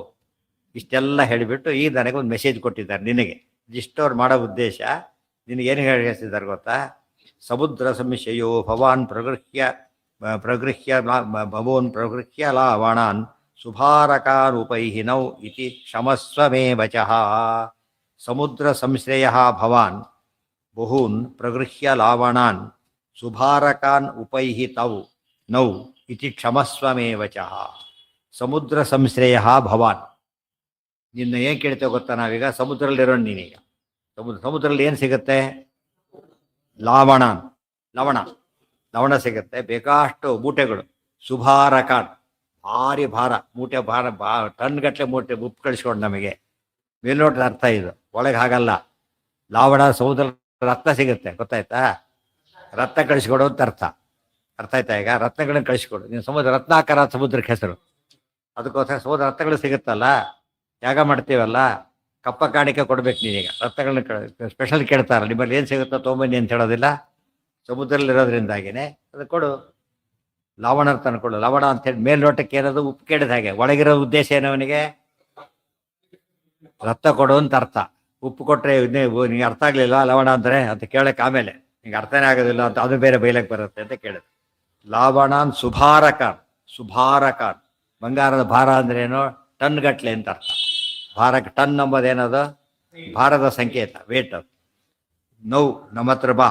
ಇಷ್ಟೆಲ್ಲ ಹೇಳಿಬಿಟ್ಟು ಈಗ ನನಗೆ ಒಂದು ಮೆಸೇಜ್ ಕೊಟ್ಟಿದ್ದಾರೆ ನಿನಗೆ. ಇಷ್ಟವ್ರು ಮಾಡೋ ಉದ್ದೇಶ ನಿನಗೇನು ಹೇಳಿ ಕಳಿಸಿದ್ದಾರೆ ಗೊತ್ತಾ? ಸಮುದ್ರ ಸಂಶಯೋ ಭವಾನ್ ಭವೋನ್ ಪ್ರಗೃಹ್ಯ ಲಾವಣಾನ್ ಶುಭಾರಕಾನುಪೈಹಿನೌ ಇತಿ ಕ್ಷಮಸ್ವಮೇ ವಚಃ. ಸಮುದ್ರ ಸಂಶ್ರಯ ಭವಾನ್ ಬಹೂನ್ ಪ್ರಗೃಹ್ಯ ಲಾವಣಾನ್ ಶುಭಾರಕಾನ್ ಉಪೈಹಿತೌ ನೌ ಇತಿ ಕ್ಷಮಸ್ವಮೇ ವಚಃ. ಸಮುದ್ರ ಸಂಶ್ರಯ ಭವಾನ್. ನಿನ್ನ ಏನು ಕೇಳ್ತೇವೆ ಗೊತ್ತಾ? ನಾವೀಗ ಸಮುದ್ರದಲ್ಲಿರೋ ನೀನೀಗ ಸಮುದ್ರದಲ್ಲಿ ಏನು ಸಿಗುತ್ತೆ? ಲವಣ ಸಿಗುತ್ತೆ, ಬೇಕಾಷ್ಟು ಬೂಟೆಗಳು. ಶುಭಾರಕಾನ್, ಭಾರಿ ಭಾರ, ಮೂಟೆ ಭಾರ, ಟನ್ ಗಟ್ಟಲೆ ಮೂಟೆ ಉಪ್ಪು ಕಳಿಸ್ಕೊಂಡು ನಮಗೆ. ಮೇಲ್ನೋಟದ ಅರ್ಥ ಇದು, ಒಳಗೆ ಹಾಗಲ್ಲ. ಲಾವಣ ಸಮುದ್ರ ರತ್ನ ಸಿಗುತ್ತೆ, ಗೊತ್ತಾಯ್ತಾ? ರತ್ನ ಕಳಿಸ್ಕೊಡು ಅಂತ ಅರ್ಥ. ಅರ್ಥ ಆಯ್ತಾ? ಈಗ ರತ್ನಗಳನ್ನ ಕಳಿಸ್ಕೊಡು. ನೀನು ಸಮುದ್ರ ರತ್ನಾಕರ ಸಮುದ್ರಕ್ಕೆ ಹೆಸರು. ಅದಕ್ಕೋಸ್ಕರ ಸಮುದ್ರ ರತ್ನಗಳು ಸಿಗುತ್ತಲ್ಲ, ಯಾಗ ಮಾಡ್ತೀವಲ್ಲ, ಕಪ್ಪ ಕಾಣಿಕೆ ಕೊಡ್ಬೇಕು ನೀನೀಗ. ರತ್ನಗಳನ್ನ ಸ್ಪೆಷಲ್ ಕೇಳ್ತಾರ, ನಿಮ್ಮಲ್ಲಿ ಏನು ಸಿಗುತ್ತೋ ತೊಗೊಂಬನ್ನಿ ಅಂತ ಹೇಳೋದಿಲ್ಲ. ಸಮುದ್ರದಲ್ಲಿರೋದ್ರಿಂದಾಗಿನೇ ಅದು ಕೊಡು. ಲವಣ ತಂದ್ಕೊಡು. ಲವಣ ಅಂತ ಹೇಳಿ ಮೇಲ್ನೋಟಕ್ಕೆ ಏನದು ಉಪ್ಪು ಕೇಳಿದ ಹಾಗೆ, ಒಳಗಿರೋ ಉದ್ದೇಶ ಏನು ಅವನಿಗೆ? ರಕ್ತ ಕೊಡು ಅಂತ ಅರ್ಥ. ಉಪ್ಪು ಕೊಟ್ರೆ ನಿಂಗೆ ಅರ್ಥ ಆಗ್ಲಿಲ್ಲ ಲವಣ ಅಂದ್ರೆ ಅಂತ ಕೇಳಕ್ಕೆ, ಆಮೇಲೆ ನಿಂಗೆ ಅರ್ಥನೇ ಆಗೋದಿಲ್ಲ ಅಂತ ಅದು ಬೇರೆ ಬೈಲಕ್ಕೆ ಬರುತ್ತೆ ಅಂತ ಕೇಳಿದೆ. ಲಾವಣಾನ್ ಸುಭಾರಕಾನ್. ಸುಭಾರಕಾನ್ ಬಂಗಾರದ ಭಾರ ಅಂದ್ರೆ ಏನು? ಟನ್ ಗಟ್ಲೆ ಅಂತ ಅರ್ಥ. ಭಾರಕ್ಕೆ ಟನ್ ಎಂಬುದೇನದು? ಭಾರದ ಸಂಕೇತ, ವೇಟ್. ಅದು ನೋವು ನಮ್ಮ ಹತ್ರ ಬಾ,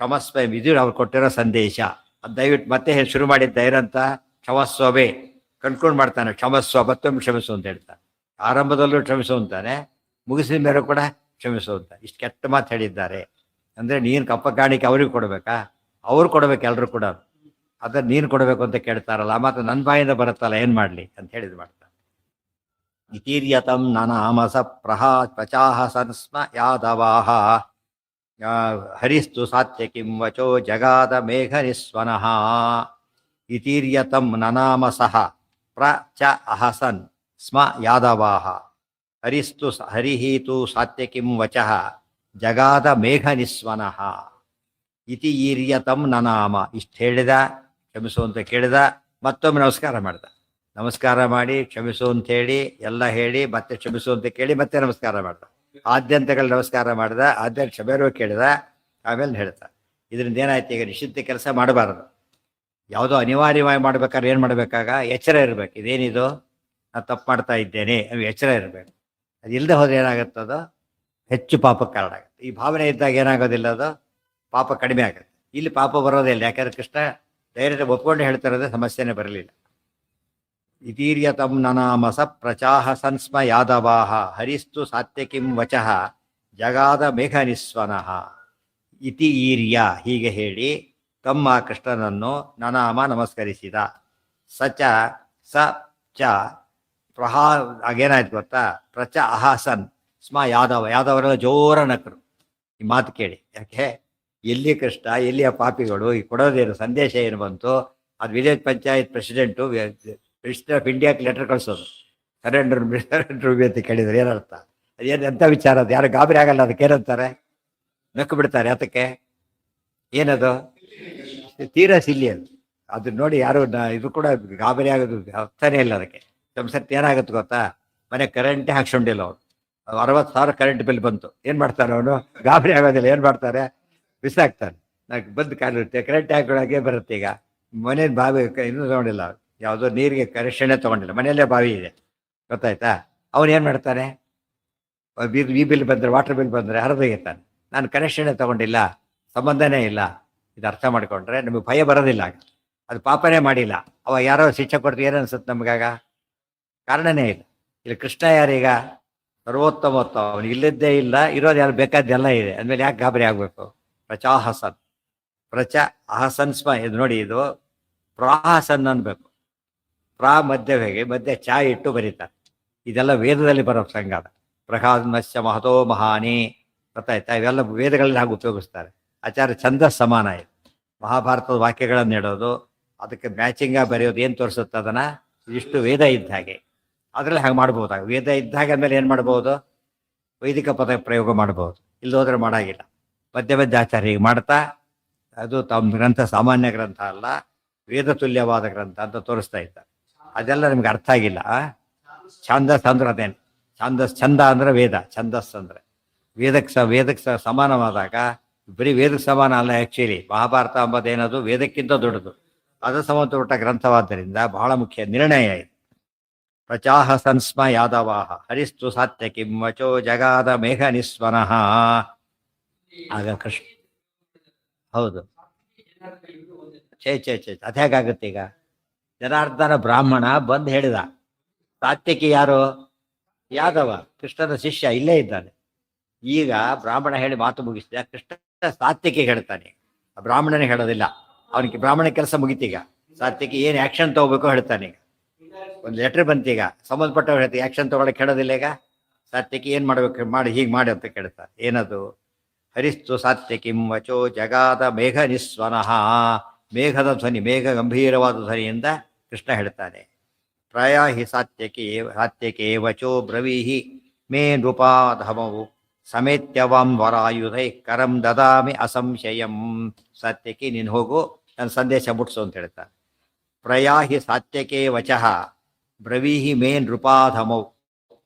ಕ್ಷಮಸ್ವ, ಇದು ಅವ್ರು ಕೊಟ್ಟಿರೋ ಸಂದೇಶ. ಅದು ದಯವಿಟ್ಟು ಮತ್ತೆ ಶುರು ಮಾಡಿದ್ದ ಏನಂತ? ಕ್ಷಮಸ್ವವೇ. ಕನ್ಕ್ಲೂಡ್ ಮಾಡ್ತಾನೆ, ಕ್ಷಮಸ್ವ, ಮತ್ತೊಮ್ಮೆ ಕ್ಷಮಿಸು ಅಂತ ಹೇಳ್ತಾನೆ. ಆರಂಭದಲ್ಲೂ ಕ್ಷಮಿಸು ಅಂತಾನೆ, ಮುಗಿಸಿದ ಮೇಲೆ ಕೂಡ ಕ್ಷಮಿಸು ಅಂತ. ಇಷ್ಟು ಕೆಟ್ಟ ಮಾತು ಹೇಳಿದ್ದಾರೆ ಅಂದ್ರೆ ನೀನು ಕಪ್ಪ ಕಾಣಿಕೆ ಅವ್ರಿಗೆ ಕೊಡ್ಬೇಕಾ? ಅವ್ರು ಕೊಡ್ಬೇಕು, ಎಲ್ರು ಕೂಡ. ಅದನ್ನ ನೀನು ಕೊಡಬೇಕು ಅಂತ ಕೇಳ್ತಾರಲ್ಲ, ಆ ಮಾತು ನನ್ನ ಬಾಯಿಂದ ಬರುತ್ತಲ್ಲ, ಏನ್ ಮಾಡ್ಲಿ ಅಂತ ಹೇಳಿದ್ ಮಾಡ್ತಾರೆ. ಇತೀರ್ಯತಂ ನನಾಮಸ ಪ್ರಚಾಹಸನ್ ಸ್ಮ ಯಾದವಾಹ ಹರಿಸ್ತು ಸಾತ್ಯಕಿಂ ವಚೋ ಜಗಾದ ಮೇಘ ನಿಸ್ವನಃ. ಇತೀರ್ಯತಂ ನನಾಮಸಃ ಪ್ರಚ ಅಹಸನ್ ಸ್ಮ ಯಾದವಾಹ ಹರಿಸ್ತು ಹರಿಹೀತು ಸಾತ್ಯಕಿಂ ವಚಃ ಜಗಾದ ಮೇಘ ನಿಸ್ವನಃ. ಇತಿ ಈರ್ಯತಂ ನನಾಮ. ಇಷ್ಟು ಹೇಳಿದ, ಕ್ಷಮಿಸು ಅಂತ ಕೇಳಿದ, ಮತ್ತೊಮ್ಮೆ ನಮಸ್ಕಾರ ಮಾಡ್ದ. ನಮಸ್ಕಾರ ಮಾಡಿ ಕ್ಷಮಿಸು ಅಂತ ಹೇಳಿ ಎಲ್ಲ ಹೇಳಿ, ಮತ್ತೆ ಕ್ಷಮಿಸು ಅಂತ ಕೇಳಿ ಮತ್ತೆ ನಮಸ್ಕಾರ ಮಾಡ್ದ. ಆದ್ಯಂತಗಳು ನಮಸ್ಕಾರ ಮಾಡಿದ, ಆದ್ಯಂತ ಕ್ಷಮೆರೋ ಕೇಳಿದ, ಆಮೇಲೆ ಹೇಳ್ದ. ಇದರಿಂದ ಏನಾಯ್ತು? ಈಗ ನಿಷಿದ್ಧ ಕೆಲಸ ಮಾಡಬಾರದು. ಯಾವುದೋ ಅನಿವಾರ್ಯವಾಗಿ ಮಾಡ್ಬೇಕಾದ್ರೆ ಏನು ಮಾಡಬೇಕಾಗ? ಎಚ್ಚರ ಇರಬೇಕು. ಇದೇನಿದು, ನಾನು ತಪ್ಪು ಮಾಡ್ತಾ ಇದ್ದೇನೆ ಅದು ಎಚ್ಚರ ಇರಬೇಕು. ಅದು ಇಲ್ಲದೆ ಹೋದ್ರೆ ಏನಾಗುತ್ತದೋ ಹೆಚ್ಚು ಪಾಪಕ್ಕೆ ಕಾರಣ ಆಗುತ್ತೆ. ಈ ಭಾವನೆ ಇದ್ದಾಗ ಏನಾಗೋದಿಲ್ಲ, ಅದು ಪಾಪ ಕಡಿಮೆ ಆಗುತ್ತೆ. ಇಲ್ಲಿ ಪಾಪ ಬರೋದಿಲ್ಲ, ಯಾಕಂದ್ರೆ ಕೃಷ್ಣ ಧೈರ್ಯ ಒಪ್ಕೊಂಡು ಹೇಳ್ತಾ ಇರೋದೇ, ಸಮಸ್ಯೆನೇ ಬರಲಿಲ್ಲ. ಇತೀರ್ಯತಂ ನನಾಮಸ ಪ್ರಚಾಹ ಸನ್ಸ್ಮ ಯಾದವಾಹ ಹರಿಸ್ತು ಸಾತ್ಯಕಿಂ ವಚಃ ಜಗಾದ ಮೇಘ ನಿಸ್ವನಃ. ಇತಿ ಈರ್ಯ, ಹೀಗೆ ಹೇಳಿ, ತಮ್ಮ ಕೃಷ್ಣನನ್ನು ನನಾಮ ನಮಸ್ಕರಿಸಿದ. ಸಚ ಸ ಚ ಆಗೇನಾಯ್ತು ಗೊತ್ತಾ? ಪ್ರಚ ಅಹಸನ್ ಸ್ಮ ಯಾದವ. ಯಾದವರೆಲ್ಲ ಜೋರ ನಕರು ಈ ಮಾತು ಕೇಳಿ. ಯಾಕೆ? ಎಲ್ಲಿ ಕೃಷ್ಣ, ಎಲ್ಲಿಯ ಪಾಪಿಗಳು, ಈ ಕೊಡೋದೇನು ಸಂದೇಶ ಏನು ಬಂತು? ಅದು village panchayat president minister of ಇಂಡಿಯಾಕ್ಕೆ ಲೆಟರ್ ಕಳಿಸೋದು, ಸರೆಂಡರ್ ಅಂತ ಕೇಳಿದ್ರು. ಏನರ್ಥ? ಅದೇನು ಎಂಥ ವಿಚಾರ ಅದು? ಯಾರು ಗಾಬರಿ ಆಗಲ್ಲ ಅದಕ್ಕೆ. ಏನಂತಾರೆ? ನಕ್ಕು ಬಿಡ್ತಾರೆ. ಅದಕ್ಕೆ ಏನದು? ತೀರಾ ಸಿಲ್ಲಿ ಅದು. ಅದು ನೋಡಿ ಯಾರು ಇದು ಕೂಡ ಗಾಬರಿ ಆಗೋದು ಅರ್ಥನೇ ಇಲ್ಲ ಅದಕ್ಕೆ. ಸಂಸತ್ತು ಏನಾಗುತ್ತೆ ಗೊತ್ತಾ? ಮನೆ ಕರೆಂಟೇ ಹಾಕ್ಸ್ಕೊಂಡಿಲ್ಲ ಅವ್ರು, 60,000 ಕರೆಂಟ್ ಬಿಲ್ ಬಂತು. ಏನು ಮಾಡ್ತಾನೆ ಅವನು? ಗಾಬರಿ ಆಗೋದಿಲ್ಲ. ಏನು ಮಾಡ್ತಾರೆ? ಬಿಸಾಕ್ತಾನೆ. ನಾನು ಬಂದು ಕಾಲಿರುತ್ತೆ, ಕರೆಂಟ್ ಹಾಕೊಳ್ಳೋಕೆ ಬರುತ್ತೆ. ಈಗ ಮನೆ ಬಾವಿ ಇನ್ನೂ ತಗೊಂಡಿಲ್ಲ, ಯಾವುದೋ ನೀರಿಗೆ ಕನೆಕ್ಷನ್ನೇ ತೊಗೊಂಡಿಲ್ಲ, ಮನೆಯಲ್ಲೇ ಬಾವಿ ಇದೆ, ಗೊತ್ತಾಯ್ತಾ? ಅವನು ಏನು ಮಾಡ್ತಾನೆ? ಈ ಬಿಲ್ ಬಂದರೆ, ವಾಟರ್ ಬಿಲ್ ಬಂದರೆ ಹರಿದೋಗಿರ್ತಾನೆ. ನಾನು ಕನೆಕ್ಷನ್ನೇ ತೊಗೊಂಡಿಲ್ಲ, ಸಂಬಂಧನೇ ಇಲ್ಲ. ಇದು ಅರ್ಥ ಮಾಡಿಕೊಂಡ್ರೆ ನಮಗೆ ಭಯ ಬರೋದಿಲ್ಲ. ಅದು ಪಾಪನೇ ಮಾಡಿಲ್ಲ, ಅವಾಗ ಯಾರೋ ಶಿಕ್ಷೆ ಕೊಡ್ತೀವಿ, ಏನು ಅನ್ಸುತ್ತೆ ನಮಗಾಗ? ಕಾರಣನೇ ಇಲ್ಲ. ಇಲ್ಲಿ ಕೃಷ್ಣ ಯಾರೀಗ? ಸರ್ವೋತ್ತಮೋತ್ತಮ. ಅವನು ಇಲ್ಲದ್ದೇ ಇಲ್ಲ, ಇರೋದು ಯಾರು ಬೇಕಾದ್ದೆಲ್ಲ ಇದೆ. ಅಂದಮೇಲೆ ಯಾಕೆ ಗಾಬರಿ ಆಗಬೇಕು? ಪ್ರಚಾಹಸನ್, ಪ್ರಚ ಅಹಸನ್ ಸ್ಮ. ಇದು ನೋಡಿ, ಇದು ಪ್ರಾಹಸನ್ ಅನ್ಬೇಕು. ಮಧ್ಯ ಹೇಗೆ ಮಧ್ಯೆ ಚಾ ಇಟ್ಟು ಬರೀತಾರೆ. ಇದೆಲ್ಲ ವೇದದಲ್ಲಿ ಬರೋ ಸಂಗಾದ. ಪ್ರಹಾದ್ಮಸ್ಯ ಮಹತೋ ಮಹಾನಿ, ಗೊತ್ತಾಯ್ತಾ? ಇವೆಲ್ಲ ವೇದಗಳಲ್ಲಿ ಹಾಗೆ ಉಪಯೋಗಿಸ್ತಾರೆ. ಆಚಾರ್ಯ ಛಂದಸ್ ಸಮಾನ ಇದೆ. ಮಹಾಭಾರತದ ವಾಕ್ಯಗಳನ್ನು ಇಡೋದು, ಅದಕ್ಕೆ ಮ್ಯಾಚಿಂಗಾಗಿ ಬರೆಯೋದು ಏನು ತೋರಿಸುತ್ತೆ? ಅದನ್ನು ಇಷ್ಟು ವೇದ ಇದ್ದ ಹಾಗೆ ಅದರಲ್ಲಿ ಹಾಗೆ ಮಾಡ್ಬೋದಾಗ. ವೇದ ಇದ್ದ ಹಾಗೆ ಅಂದಮೇಲೆ ಏನು ಮಾಡ್ಬೋದು? ವೈದಿಕ ಪದ ಪ್ರಯೋಗ ಮಾಡ್ಬೋದು. ಇಲ್ಲಿ ಹೋದ್ರೆ ಮಾಡಾಗಿಲ್ಲ. ಮಧ್ಯ ಮಧ್ಯ ಆಚಾರ್ಯ ಹೀಗೆ ಮಾಡ್ತಾ, ಅದು ತಮ್ಮ ಗ್ರಂಥ ಸಾಮಾನ್ಯ ಗ್ರಂಥ ಅಲ್ಲ, ವೇದ ತುಲ್ಯವಾದ ಗ್ರಂಥ ಅಂತ ತೋರಿಸ್ತಾ ಇದ್ದಾರೆ. ಅದೆಲ್ಲ ನಿಮ್ಗೆ ಅರ್ಥ ಆಗಿಲ್ಲ. ಛಂದಸ್ ಅಂದ್ರೆ ಅದೇನು? ಛಂದಸ್, ಛಂದ ಅಂದ್ರೆ ವೇದ, ಛಂದಸ್ ಅಂದ್ರೆ ವೇದಕ್ಕೆ ಸಮಾನವಾದಾಗ, ಬರೀ ವೇದಕ್ಕೆ ಸಮಾನ ಅಲ್ಲ. ಆ್ಯಕ್ಚುಲಿ ಮಹಾಭಾರತ ಎಂಬುದೇನದು ವೇದಕ್ಕಿಂತ ದೊಡ್ಡದು. ಅದು ಸಂಬಂಧಪಟ್ಟ ಗ್ರಂಥವಾದ್ದರಿಂದ ಬಹಳ ಮುಖ್ಯ ನಿರ್ಣಯ ಇದೆ. ಪ್ರಚಾಹ ಸನ್ಸ್ಮ ಯಾದವಾಹ ಹರಿಸ್ತು ಸಾತ್ಯಕಿಂ ವಚೋ ಜಗಾದ ಮೇಘ ನಿಸ್ವನಃ. ಆಗ ಕೃಷ್ಣ, ಹೌದು, ಛೇ ಅದ್ಯಾಗಾಗುತ್ತೆ? ಈಗ ಜನಾರ್ದನ ಬ್ರಾಹ್ಮಣ ಬಂದು ಹೇಳಿದ, ಸಾತ್ಯಕಿ ಯಾರು? ಯಾದವ, ಕೃಷ್ಣನ ಶಿಷ್ಯ, ಇಲ್ಲೇ ಇದ್ದಾನೆ. ಈಗ ಬ್ರಾಹ್ಮಣ ಹೇಳಿ ಮಾತು ಮುಗಿಸಿದ. ಕೃಷ್ಣ ಸಾತ್ಯಕಿಗೆ ಹೇಳ್ತಾನೆ, ಬ್ರಾಹ್ಮಣನೇ ಹೇಳೋದಿಲ್ಲ. ಅವನಿಗೆ ಬ್ರಾಹ್ಮಣ ಕೆಲಸ ಮುಗಿತೀಗ. ಸಾತ್ಯಕಿ ಏನು ಆ್ಯಕ್ಷನ್ ತಗೋಬೇಕು ಹೇಳ್ತಾನೆ. ಈಗ ಒಂದು ಲೆಟ್ರ್ ಬಂತೀಗ ಸಂಬಂಧಪಟ್ಟವ್ರು ಹೇಳ್ತೀವಿ ಆ್ಯಕ್ಷನ್ ತೊಗೊಳಕ್ಕೆ ಹೇಳೋದಿಲ್ಲ ಈಗ. ಸಾತ್ಯಕಿ ಏನು ಮಾಡ್ಬೇಕು, ಮಾಡಿ ಹೀಗೆ ಮಾಡಿ ಅಂತ ಕೇಳ್ತಾರೆ. ಏನದು? ಹರಿಸ್ತು ಸಾತ್ಯಕಿಂ ವಚೋ ಜಗಾದ ಮೇಘ ನಿಸ್ವನಃ. ಮೇಘದ ಧ್ವನಿ, ಮೇಘ ಗಂಭೀರವಾದ ಧ್ವನಿಯಿಂದ ಕೃಷ್ಣ ಹೇಳ್ತಾನೆ. ಪ್ರಾಯಾಹಿ ಸಾತ್ಯಕೆ ವಚೋ ಬ್ರವೀಹಿ ಮೇ ನೃಪಾಧಮವು ಸಮೇತ್ಯವಾಂ ವರಾಯುಧೈ ಕರಂ ದದಾಮಿ ಅಸಂಶಯಂ. ಸಾತ್ಯಕಿ ನೀನು ಹೋಗು, ನನ್ನ ಸಂದೇಶ ಮುಟ್ಸು ಅಂತ ಹೇಳ್ತಾನೆ. ಪ್ರಯಾಹಿ ಸಾತ್ಯಕೆ ವಚಃ ಬ್ರವೀಹಿ ಮೇ ನೃಪಾಧಮೌ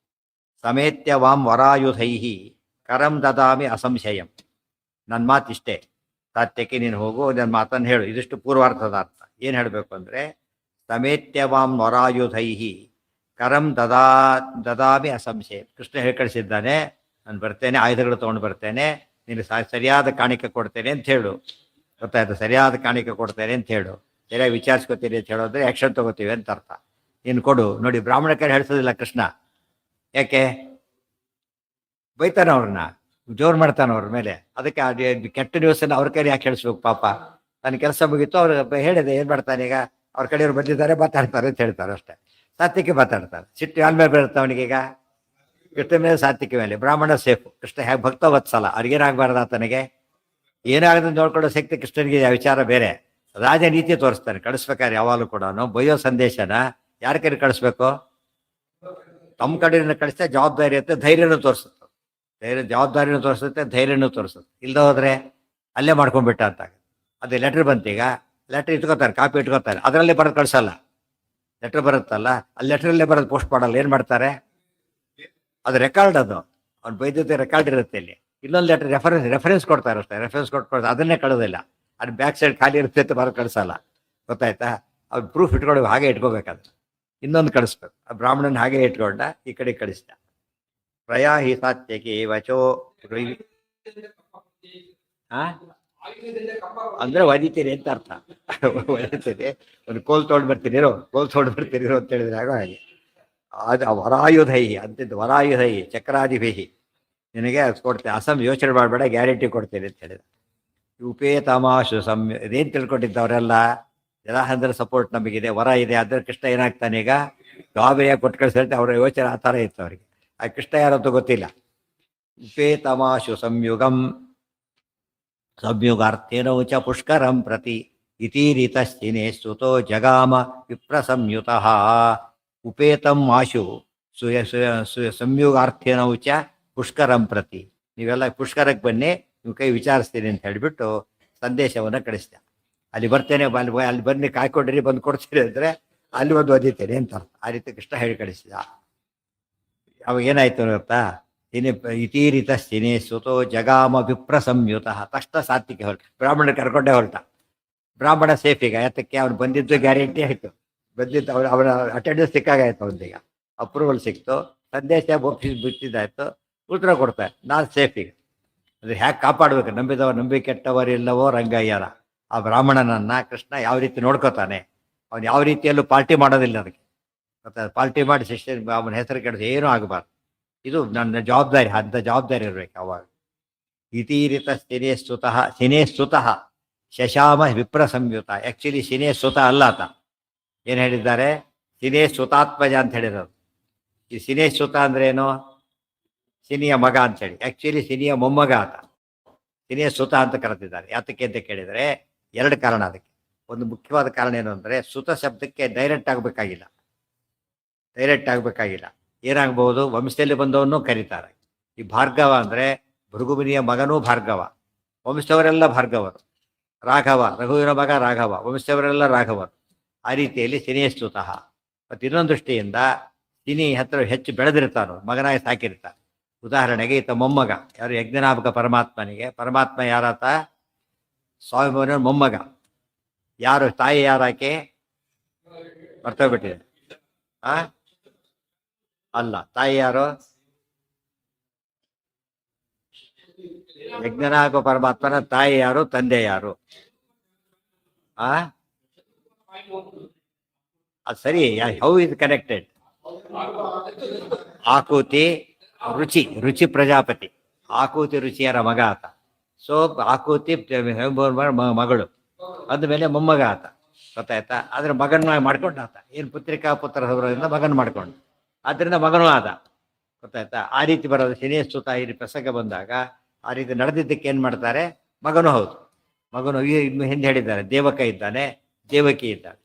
ಸಮೇತ್ಯವಾಂ ವರಾಯುಧೈ ಕರಂ ದದಾಮಿ ಅಸಂಶಯಂ. ನನ್ನ ಮಾತಿಷ್ಟೇ, ಸಾತ್ಯಕಿ ನೀನು ಹೋಗು, ನನ್ನ ಮಾತನ್ನು ಹೇಳು. ಇದಿಷ್ಟು ಪೂರ್ವಾರ್ಥದ ಅರ್ಥ. ಏನು ಹೇಳಬೇಕು ಅಂದರೆ, ಸಮೇತ್ಯವಾಂ ವರಾಯುಧೈ ಕರಂ ದದಾಮಿ ಅಸಂಶಯ. ಕೃಷ್ಣ ಹೇಳಿ ಕಳಿಸಿದ್ದಾನೆ, ನಾನು ಬರ್ತೇನೆ, ಆಯುಧಗಳು ತೊಗೊಂಡು ಬರ್ತೇನೆ, ನೀನು ಸರಿಯಾದ ಕಾಣಿಕೆ ಕೊಡ್ತೇನೆ ಅಂತ ಹೇಳು. ಗೊತ್ತಾಯ್ತು? ಸರಿಯಾದ ಕಾಣಿಕೆ ಕೊಡ್ತೇನೆ ಅಂತ ಹೇಳು. ಸರಿಯಾಗಿ ವಿಚಾರಿಸ್ಕೊತೀರಿ ಅಂತ ಹೇಳೋದ್ರೆ ಆ್ಯಕ್ಷನ್ ತೊಗೋತೀವಿ ಅಂತ ಅರ್ಥ. ನೀನು ಕೊಡು. ನೋಡಿ, ಬ್ರಾಹ್ಮಣ ಕೈ ಹೇಳ್ಸೋದಿಲ್ಲ ಕೃಷ್ಣ. ಯಾಕೆ? ಬೈತಾನೆ ಅವ್ರನ್ನ, ಜೋರು ಮಾಡ್ತಾನೆ ಅವ್ರ ಮೇಲೆ. ಅದಕ್ಕೆ ಕೆಟ್ಟ ನ್ಯೂಸನ್ನು ಅವ್ರ ಕೈಲಿ ಯಾಕೆ ಹೇಳಿಸ್ಬೇಕು? ಪಾಪ ನನ್ನ ಕೆಲಸ ಮುಗೀತು, ಅವ್ರು ಹೇಳಿದೆ, ಏನು ಮಾಡ್ತಾನೆ ಈಗ, ಅವ್ರ ಕಡೆಯವ್ರು ಬಂದಿದ್ದಾರೆ, ಮಾತಾಡ್ತಾರೆ ಅಂತ ಹೇಳ್ತಾರೆ ಅಷ್ಟೇ. ಸಾತ್ವಿಕೆ ಮಾತಾಡ್ತಾರೆ. ಸಿಟ್ಟು ಯಾರ ಮೇಲೆ ಬರುತ್ತೆ ಅವನಿಗೀಗ? ಕೃಷ್ಣ ಮೇಲೆ, ಸಾತ್ವಿಕೆ ಮೇಲೆ. ಬ್ರಾಹ್ಮಣ ಸೇಫು. ಕೃಷ್ಣ ಹೇಗೆ ಭಕ್ತ ವತ್ಸಲ, ಅವ್ರಿಗೇನಾಗಬಾರ್ದು, ಆತನಿಗೆ ಏನಾಗದೆ ನೋಡ್ಕೊಳ್ಳೋ ಶಕ್ತಿ ಕೃಷ್ಣನಿಗೆ. ವಿಚಾರ ಬೇರೆ. ರಾಜ ನೀತಿ ತೋರಿಸ್ತಾನೆ ಕಳಿಸ್ಬೇಕಾದ್ರೆ ಯಾವಾಗಲೂ ಕೂಡ. ಬೈಯೋ ಸಂದೇಶನ ಯಾರ ಕಡೆ ಕಳಿಸ್ಬೇಕು? ತಮ್ಮ ಕಡೆಯಿಂದ ಕಳಿಸ್ತಾ ಜವಾಬ್ದಾರಿ ಇರುತ್ತೆ, ಧೈರ್ಯನೂ ತೋರಿಸುತ್ತೆ. ಜವಾಬ್ದಾರಿನೂ ತೋರಿಸುತ್ತೆ, ಧೈರ್ಯನೂ ತೋರಿಸುತ್ತೆ. ಇಲ್ಲದ ಹೋದ್ರೆ ಅಲ್ಲೇ ಮಾಡ್ಕೊಂಡ್ಬಿಟ್ಟ ಅಂತ. ಅದೇ ಲೆಟ್ರ್ ಬಂತೀಗ, ಲೆಟ್ರ್ ಇಟ್ಕೋತಾರೆ, ಕಾಪಿ ಇಟ್ಕೋತಾರೆ, ಅದರಲ್ಲೇ ಬರೋದು ಕಳ್ಸಲ್ಲ. ಲೆಟ್ರ್ ಬರುತ್ತಲ್ಲ, ಅಲ್ಲಿ ಲೆಟ್ರಲ್ಲೇ ಬರೋದು ಪೋಸ್ಟ್ ಮಾಡಲ್ಲ. ಏನು ಮಾಡ್ತಾರೆ? ಅದು ರೆಕಾರ್ಡ್, ಅದು ಅವ್ನು ಬೈದ್ಯತೆ ರೆಕಾರ್ಡ್ ಇರುತ್ತೆ. ಇಲ್ಲಿ ಇನ್ನೊಂದು ಲೆಟ್ರ್ ರೆಫರೆನ್ಸ್ ಕೊಡ್ತಾರೆ ಅಷ್ಟೇ. ರೆಫರೆನ್ಸ್ ಕೊಟ್ಟು ಅದನ್ನೇ ಕಳೋದಿಲ್ಲ. ಅದು ಬ್ಯಾಕ್ ಸೈಡ್ ಖಾಲಿ ಇರುತ್ತೆ ಅಂತ ಬರೋದು ಕಳಿಸಲ್ಲ. ಗೊತ್ತಾಯ್ತಾ? ಅವ್ರು ಪ್ರೂಫ್ ಇಟ್ಕೊಂಡು ಹಾಗೆ ಇಟ್ಕೋಬೇಕಾದ್ರೆ ಇನ್ನೊಂದು ಕಳಿಸ್ಬೇಕು. ಆ ಬ್ರಾಹ್ಮಣನ ಹಾಗೆ ಇಟ್ಕೊಂಡ ಈ ಕಡೆ ಕಳಿಸ್ದ. ಪ್ರಯಾಹಿ ಸಾತ್ಯಕಿ ವಚೋ ಅಂದ್ರೆ ಒದಿತೀರಿ ಅಂತ ಅರ್ಥ. ಒದಿತೀರಿ, ಒಂದು ಕೋಲ್ ತೊಗೊಂಡು ಬರ್ತೀರಿರೋ, ಕೋಲ್ ತೊಗೊಂಡು ಬರ್ತೀರಿರೋ ಅಂತ ಹೇಳಿದ್ರೆ ಆಗೋ ಹಾಗೆ. ಅದು ವರಾಯುಧೈ ಅಂತಿದ್ದು, ವರಾಯುಧೈ ಚಕ್ರಾದಿಭಿ ನಿನಗೆ ಕೊಡ್ತೇನೆ, ಯೋಚನೆ ಮಾಡಬೇಡ, ಗ್ಯಾರಂಟಿ ಕೊಡ್ತೇನೆ ಅಂತ ಹೇಳಿದ. ಉಪೇತಮಾಶು ಇದೇನು ತಿಳ್ಕೊಂಡಿದ್ದವರೆಲ್ಲ, ಜಲಾಹಂದ್ರ ಸಪೋರ್ಟ್ ನಮಗಿದೆ, ವರ ಇದೆ, ಅದ್ರ ಕೃಷ್ಣ ಏನಾಗ್ತಾನೆ ಈಗ ಗಾಬರಿಯಾಗಿ ಕೊಟ್ಟು ಕಳಿಸಿರುತ್ತೆ. ಅವರ ಯೋಚನೆ ಆ ಥರ ಇತ್ತು ಅವರಿಗೆ. ಆ ಕೃಷ್ಣ ಯಾರಂತೂ ಗೊತ್ತಿಲ್ಲ. ಉಪೇತಮಾಶು ಸಂಯುಗಾರ್ಥೇನೋ ಚ ಪುಷ್ಕರಂ ಪ್ರತಿ ಇತೀರಿತಶ್ಚಿನೇ ಸ್ತುತೋ ಜಗಾಮ ವಿಪ್ರಸಂಯುತಃ. ಉಪೇತಂ ಆಶು ಸಂಯುಗಾರ್ಥೇನೋ ಚ ಪುಷ್ಕರಂ ಪ್ರತಿ. ನೀವೆಲ್ಲ ಪುಷ್ಕರಕ್ಕೆ ಬನ್ನಿ, ನೀವು ಕೈ ವಿಚಾರಿಸ್ತೀನಿ ಅಂತ ಹೇಳಿಬಿಟ್ಟು ಸಂದೇಶವನ್ನು ಕಳಿಸ್ದೆ. ಅಲ್ಲಿ ಬರ್ತೇನೆ, ಅಲ್ಲಿ ಬನ್ನಿ, ಕಾಯ್ಕೊಡ್ರಿ, ಬಂದು ಕೊಡ್ತೀರಿ ಅಂದರೆ ಅಲ್ಲಿ ಒಂದು ಒದಿತೇನೆ ಅಂತ. ಆ ರೀತಿ ಕೃಷ್ಣ ಹೇಳಿ ಕಳಿಸಿದ. ಅವಾಗ ಏನಾಯ್ತು ಗೊತ್ತಾ? ಇತೀರಿತ ಸ್ಥಿನೇ ಸುತೋ ಜಗಾಮ ವಿಪ್ರ ಸಂಯುತ. ತಕ್ಷಣ ಸಾತ್ವಿಕೆ ಹೊರಟ, ಬ್ರಾಹ್ಮಣ ಕರ್ಕೊಂಡೇ ಹೊರಟ. ಬ್ರಾಹ್ಮಣ ಸೇಫ್ ಈಗ. ಯಾತಕ್ಕೆ? ಅವ್ನು ಬಂದಿದ್ದು ಗ್ಯಾರಂಟಿ ಆಯಿತು, ಬಂದಿದ್ದು ಅವನ ಅಟೆಂಡೆನ್ಸ್ ಸಿಕ್ಕಾಗಾಯ್ತು, ಅವನಿಗೆ ಅಪ್ರೂವಲ್ ಸಿಕ್ತು, ಸಂದೇಶ ಒಪ್ಪಿಸಿ ಬಿಟ್ಟಿದ್ದಾಯ್ತು, ಉತ್ತರ ಕೊಡ್ತಾರೆ, ನಾನು ಸೇಫ್ ಈಗ. ಅಂದರೆ ಹ್ಯಾಕೆ ಕಾಪಾಡಬೇಕು? ನಂಬಿ ಕೆಟ್ಟವರಿಲ್ಲವೋ ರಂಗಯ್ಯರ. ಆ ಬ್ರಾಹ್ಮಣನನ್ನ ಕೃಷ್ಣ ಯಾವ ರೀತಿ ನೋಡ್ಕೋತಾನೆ, ಅವನು ಯಾವ ರೀತಿಯಲ್ಲೂ ಪಾರ್ಟಿ ಮಾಡೋದಿಲ್ಲ. ಅದಕ್ಕೆ ಗೊತ್ತಾಗ, ಪಾರ್ಟಿ ಮಾಡಿ ಶಿಷ್ಯ ಅವನ ಹೆಸರು ಕೆಡಿಸಿ ಏನೂ ಆಗಬಾರ್ದು. ಇದು ನನ್ನ ಜವಾಬ್ದಾರಿ, ಅಂಥ ಜವಾಬ್ದಾರಿ ಇರಬೇಕು ಅವಾಗ. ಇತೀರಿತ ಶಿನೇ ಸ್ತುತಃ ಶಶಾಮ ವಿಪ್ರ ಸಂಯುತ. ಆ್ಯಕ್ಚುಲಿ ಶಿನೇ ಸ್ತುತ ಅಲ್ಲ ಆತ. ಏನು ಹೇಳಿದ್ದಾರೆ? ಶಿನೇ ಸ್ತುತಾತ್ಮಜ ಅಂತ ಹೇಳಿರೋದು. ಈ ಶಿನೇ ಸ್ತುತ ಅಂದ್ರೆ ಏನು? ಶಿನಿಯ ಮಗ ಅಂತೇಳಿ. ಆ್ಯಕ್ಚುಲಿ ಶಿನಿಯ ಮೊಮ್ಮಗ ಆತ. ಶಿನಿಯ ಸುತ ಅಂತ ಕರೆದಿದ್ದಾರೆ. ಯಾತಕ್ಕೆ ಅಂತ ಕೇಳಿದರೆ ಎರಡು ಕಾರಣ ಅದಕ್ಕೆ. ಒಂದು ಮುಖ್ಯವಾದ ಕಾರಣ ಏನು ಅಂದರೆ, ಸುತ ಶಬ್ದಕ್ಕೆ ಡೈರೆಕ್ಟ್ ಆಗಬೇಕಾಗಿಲ್ಲ. ಏನಾಗಬಹುದು? ವಂಶದಲ್ಲಿ ಬಂದವನ್ನೂ ಕರೀತಾರೆ. ಈ ಭಾರ್ಗವ ಅಂದರೆ ಭೃಗುಮುನಿಯ ಮಗನೂ ಭಾರ್ಗವ, ವಂಶದವರೆಲ್ಲ ಭಾರ್ಗವರು. ರಾಘವ, ರಘುವಿನ ಮಗ ರಾಘವ, ವಂಶದವರೆಲ್ಲ ರಾಘವರು. ಆ ರೀತಿಯಲ್ಲಿ ಶಿನಿಯ ಸ್ತುತಃ. ಮತ್ತು ಇನ್ನೊಂದು ದೃಷ್ಟಿಯಿಂದ ಶಿನಿ ಹತ್ರ ಹೆಚ್ಚು ಬೆಳೆದಿರ್ತಾನೋ, ಮಗನಾಗಿ ಸಾಕಿರ್ತಾನೆ. ಉದಾಹರಣೆಗೆ ಈತ ಮೊಮ್ಮಗ, ಯಾರು? ಯಜ್ಞನಾಮಕ ಪರಮಾತ್ಮನಿಗೆ. ಪರಮಾತ್ಮ ಯಾರಾತ? ಸ್ವಾಮಿಯವನ ಮೊಮ್ಮಗ. ಯಾರು ತಾಯಿ? ಯಾರಾಕೆ? ಬರ್ತೋಗ್ಬಿಟ್ಟಿದೆ. ಅಲ್ಲ, ತಾಯಿ ಯಾರು? ಯಜ್ಞನಾಮಕ ಪರಮಾತ್ಮನ ತಾಯಿ ಯಾರು? ತಂದೆ ಯಾರು? ಅದು ಸರಿ. How is connected? ಆಕೂತಿ ರುಚಿ ಪ್ರಜಾಪತಿ. ಆಕೂತಿ ರುಚಿಯರ ಮಗ ಆತ. ಸೊ ಆಕೂತಿ ಮಗಳು, ಅಂದಮೇಲೆ ಮೊಮ್ಮಗ ಆತ. ಗೊತ್ತಾಯ್ತಾ. ಆದ್ರೆ ಮಗನ ಮಾಡ್ಕೊಂಡ ಆತ ಏನು ಪುತ್ರಿಕಾ ಪುತ್ರ ಸೌರದಿಂದ ಮಗನ ಮಾಡ್ಕೊಂಡು, ಆದ್ರಿಂದ ಮಗನೂ ಆದ. ಗೊತ್ತಾಯ್ತಾ. ಆ ರೀತಿ ಬರೋದು ಶನಿಯ ಸುತ ಈ ರೀತಿ ಪ್ರಸಂಗ ಬಂದಾಗ ಆ ರೀತಿ ನಡೆದಿದ್ದಕ್ಕೆ ಏನ್ ಮಾಡ್ತಾರೆ, ಮಗನೂ ಹೌದು. ಮಗನು ಇನ್ನು ಹಿಂದೆ ಹೇಳಿದ್ದಾರೆ, ದೇವಕ ಇದ್ದಾನೆ, ದೇವಕಿ ಇದ್ದಾನೆ.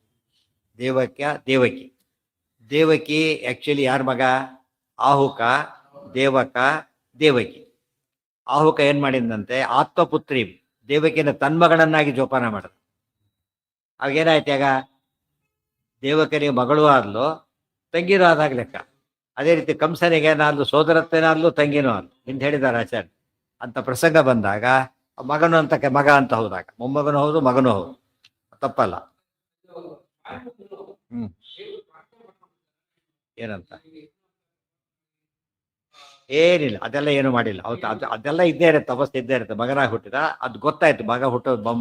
ದೇವಕಿ ದೇವಕಿ ಆಕ್ಚುಲಿ ಯಾರ ಮಗ? ಆಹುಕ, ದೇವಕ, ದೇವಕಿ. ಆಹುಕ ಏನ್ ಮಾಡಿದಂತೆ, ಆತ್ಮಪುತ್ರಿ ದೇವಕಿನ ತನ್ಮಗಳನ್ನಾಗಿ ಜೋಪಾನ ಮಾಡಿದ. ಅವಾಗೇನಾಯ್ತು, ಆಗ ದೇವಕನಿಗೆ ಮಗಳು ಆದ್ಲು, ತಂಗಿನೂ ಆದಾಗ ಲೆಕ್ಕ. ಅದೇ ರೀತಿ ಕಂಸನಿಗೆ ಏನಾದ್ಲು, ಸೋದರತ್ವೇನಾದ್ಲು, ತಂಗಿನೂ ಆದ್ಲು. ಹಿಂದೆ ಹೇಳಿದ್ದಾರೆ ಆಚಾರ್ಯ. ಅಂತ ಪ್ರಸಂಗ ಬಂದಾಗ ಮಗನು ಅಂತ ಮಗ ಅಂತ ಹೌದಾಗ ಮೊಮ್ಮಗನು ಹೌದು, ಮಗನೂ ಹೌದು, ತಪ್ಪಲ್ಲ. ಏನಂತ ಏನಿಲ್ಲ, ಅದೆಲ್ಲ ಏನು ಮಾಡಿಲ್ಲ. ಅದೆಲ್ಲ ಇದ್ದೇ ಇರುತ್ತೆ, ತಪಸ್ಸು ಇದ್ದೇ ಇರುತ್ತೆ. ಮಗನಾಗಿ ಹುಟ್ಟಿದ ಅದು ಗೊತ್ತಾಯ್ತು. ಮಗ ಹುಟ್ಟೋದು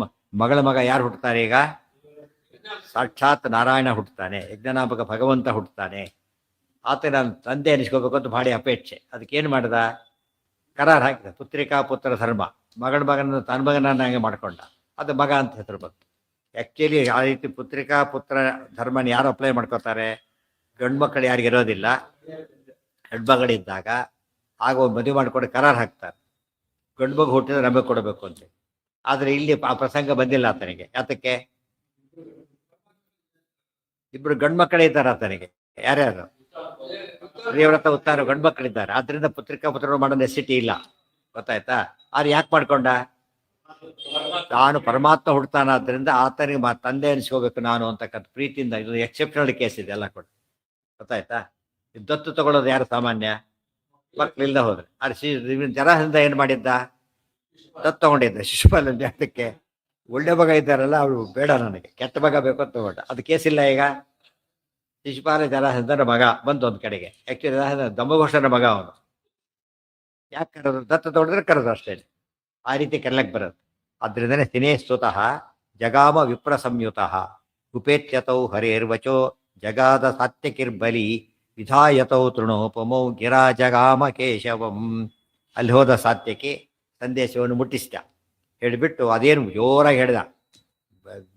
ಮಗಳ ಮಗ ಯಾರು ಹುಟ್ಟುತ್ತಾರೆ ಈಗ? ಸಾಕ್ಷಾತ್ ನಾರಾಯಣ ಹುಟ್ಟುತ್ತಾನೆ, ಯಜ್ಞನಾಮಕ ಭಗವಂತ ಹುಟ್ಟುತ್ತಾನೆ. ಆತ ನಾನು ತಂದೆ ಅನಿಸ್ಕೋಬೇಕು ಅಂತ ಭಾರಿ ಅಪೇಕ್ಷೆ. ಅದಕ್ಕೇನು ಮಾಡ್ದ, ಕರಾರ್ ಹಾಕಿದ, ಪುತ್ರಿಕಾ ಪುತ್ರ ಧರ್ಮ. ಮಗನ ತನ್ನ ಮಗನನ್ನಾಗೆ ಮಾಡ್ಕೊಂಡ, ಅದು ಮಗ ಅಂತ ಹೆಸರು ಬಂತು. ಆ್ಯಕ್ಚುಲಿ ಆ ರೀತಿ ಪುತ್ರಿಕಾ ಪುತ್ರ ಧರ್ಮನ ಯಾರು ಅಪ್ಲೈ ಮಾಡ್ಕೋತಾರೆ? ಗಂಡು ಮಕ್ಕಳು ಯಾರಿಗಿರೋದಿಲ್ಲ, ಹೆಣ್ಮಗಳಿದ್ದಾಗ ಆಗ ಒಂದು ಮದುವೆ ಮಾಡಿಕೊಂಡು ಕರಾರ್ ಹಾಕ್ತಾರೆ, ಗಂಡು ಮಗು ಹುಟ್ಟಿದ್ರೆ ನಮಗೆ ಕೊಡಬೇಕು ಅಂತ. ಆದರೆ ಇಲ್ಲಿ ಆ ಪ್ರಸಂಗ ಬಂದಿಲ್ಲ ಆತನಿಗೆ. ಯಾತಕ್ಕೆ? ಇಬ್ರು ಗಂಡು ಮಕ್ಕಳೇ ಇದ್ದಾರೆ ಆತನಿಗೆ. ಯಾರ್ಯಾರು? ಪ್ರಿಯವ್ರತ ಉತ್ತಾರ ಗಂಡು ಮಕ್ಕಳಿದ್ದಾರೆ. ಆದ್ರಿಂದ ಪುತ್ರಿಕಾ ಪುತ್ರ ಮಾಡೋ ನೆಸಿಟಿ ಇಲ್ಲ. ಗೊತ್ತಾಯ್ತಾ. ಆದ್ರೆ ಯಾಕೆ ಮಾಡ್ಕೊಂಡ? ತಾನು ಪರಮಾತ್ಮ ಹುಡ್ತಾನಾದ್ರಿಂದ ಆತನಿಗೆ ತಂದೆ ಅನಿಸ್ಕೋಬೇಕು ನಾನು ಅಂತಕ್ಕಂಥ ಪ್ರೀತಿಯಿಂದ. ಇದು ಎಕ್ಸೆಪ್ಷನಲ್ ಕೇಸ್ ಇದೆ ಎಲ್ಲ ಕೂಡ. ಗೊತ್ತಾಯ್ತಾ. ದತ್ತು ತಗೊಳ್ಳೋದು ಯಾರು ಸಾಮಾನ್ಯ? ಮಕ್ಕಳಿಂದ ಹೋದ್ರೆ. ಆದ್ರೆ ಜರಾಸಂಧ ಏನ್ ಮಾಡಿದ್ದ? ದತ್ತು ತಗೊಂಡಿದ್ದ ಶಿಶುಪಾಲ. ಅದಕ್ಕೆ ಒಳ್ಳೆ ಮಗ ಇದ್ದಾರಲ್ಲ ಅವ್ರು ಬೇಡ, ನನಗೆ ಕೆಟ್ಟ ಮಗ ಬೇಕು ಅಂತ ತಗೊಂಡ. ಅದು ಕೇಸಿಲ್ಲ ಈಗ. ಶಿಶುಪಾಲ ಜರಾಸಂಧನ ಮಗ ಬಂದು ಒಂದ್ ಕಡೆಗೆ. ಆಕ್ಚುಲಿ ದಮಘೋಷನ ಮಗ ಅವನು. ಯಾಕೆ ಕರೆದ್ರು? ದತ್ತು ತಗೊಂಡಿದ್ರೆ ಕರೆದ್ರು ಅಷ್ಟೇ. ಆ ರೀತಿ ಕರ್ಲಕ್ ಬರೋದು. ಆದ್ರಿಂದನೇ ಸಿನೇ ಸ್ತುತಃ ಜಗಾಮ ವಿಪ್ರ ಸಂಯುತ ಉಪೇತ್ಯತೌ ಹರೇರ್ವಚೋ ಜಗಾದ ಸಾತ್ಯಕಿರ್ಬಲಿ ವಿಧಾಯತೌ ತೃಣೋಪಮೌ ಗಿರಾ ಜಗಾಮ ಕೇಶವಂ. ಅಲ್ಲಿ ಹೋದ ಸಾತ್ಯಕಿ ಸಂದೇಶವನ್ನು ಮುಟ್ಟಿಸಿದ. ಹೇಳಿಬಿಟ್ಟು ಅದೇನು ಜೋರಾಗಿ ಹೇಳಿದ,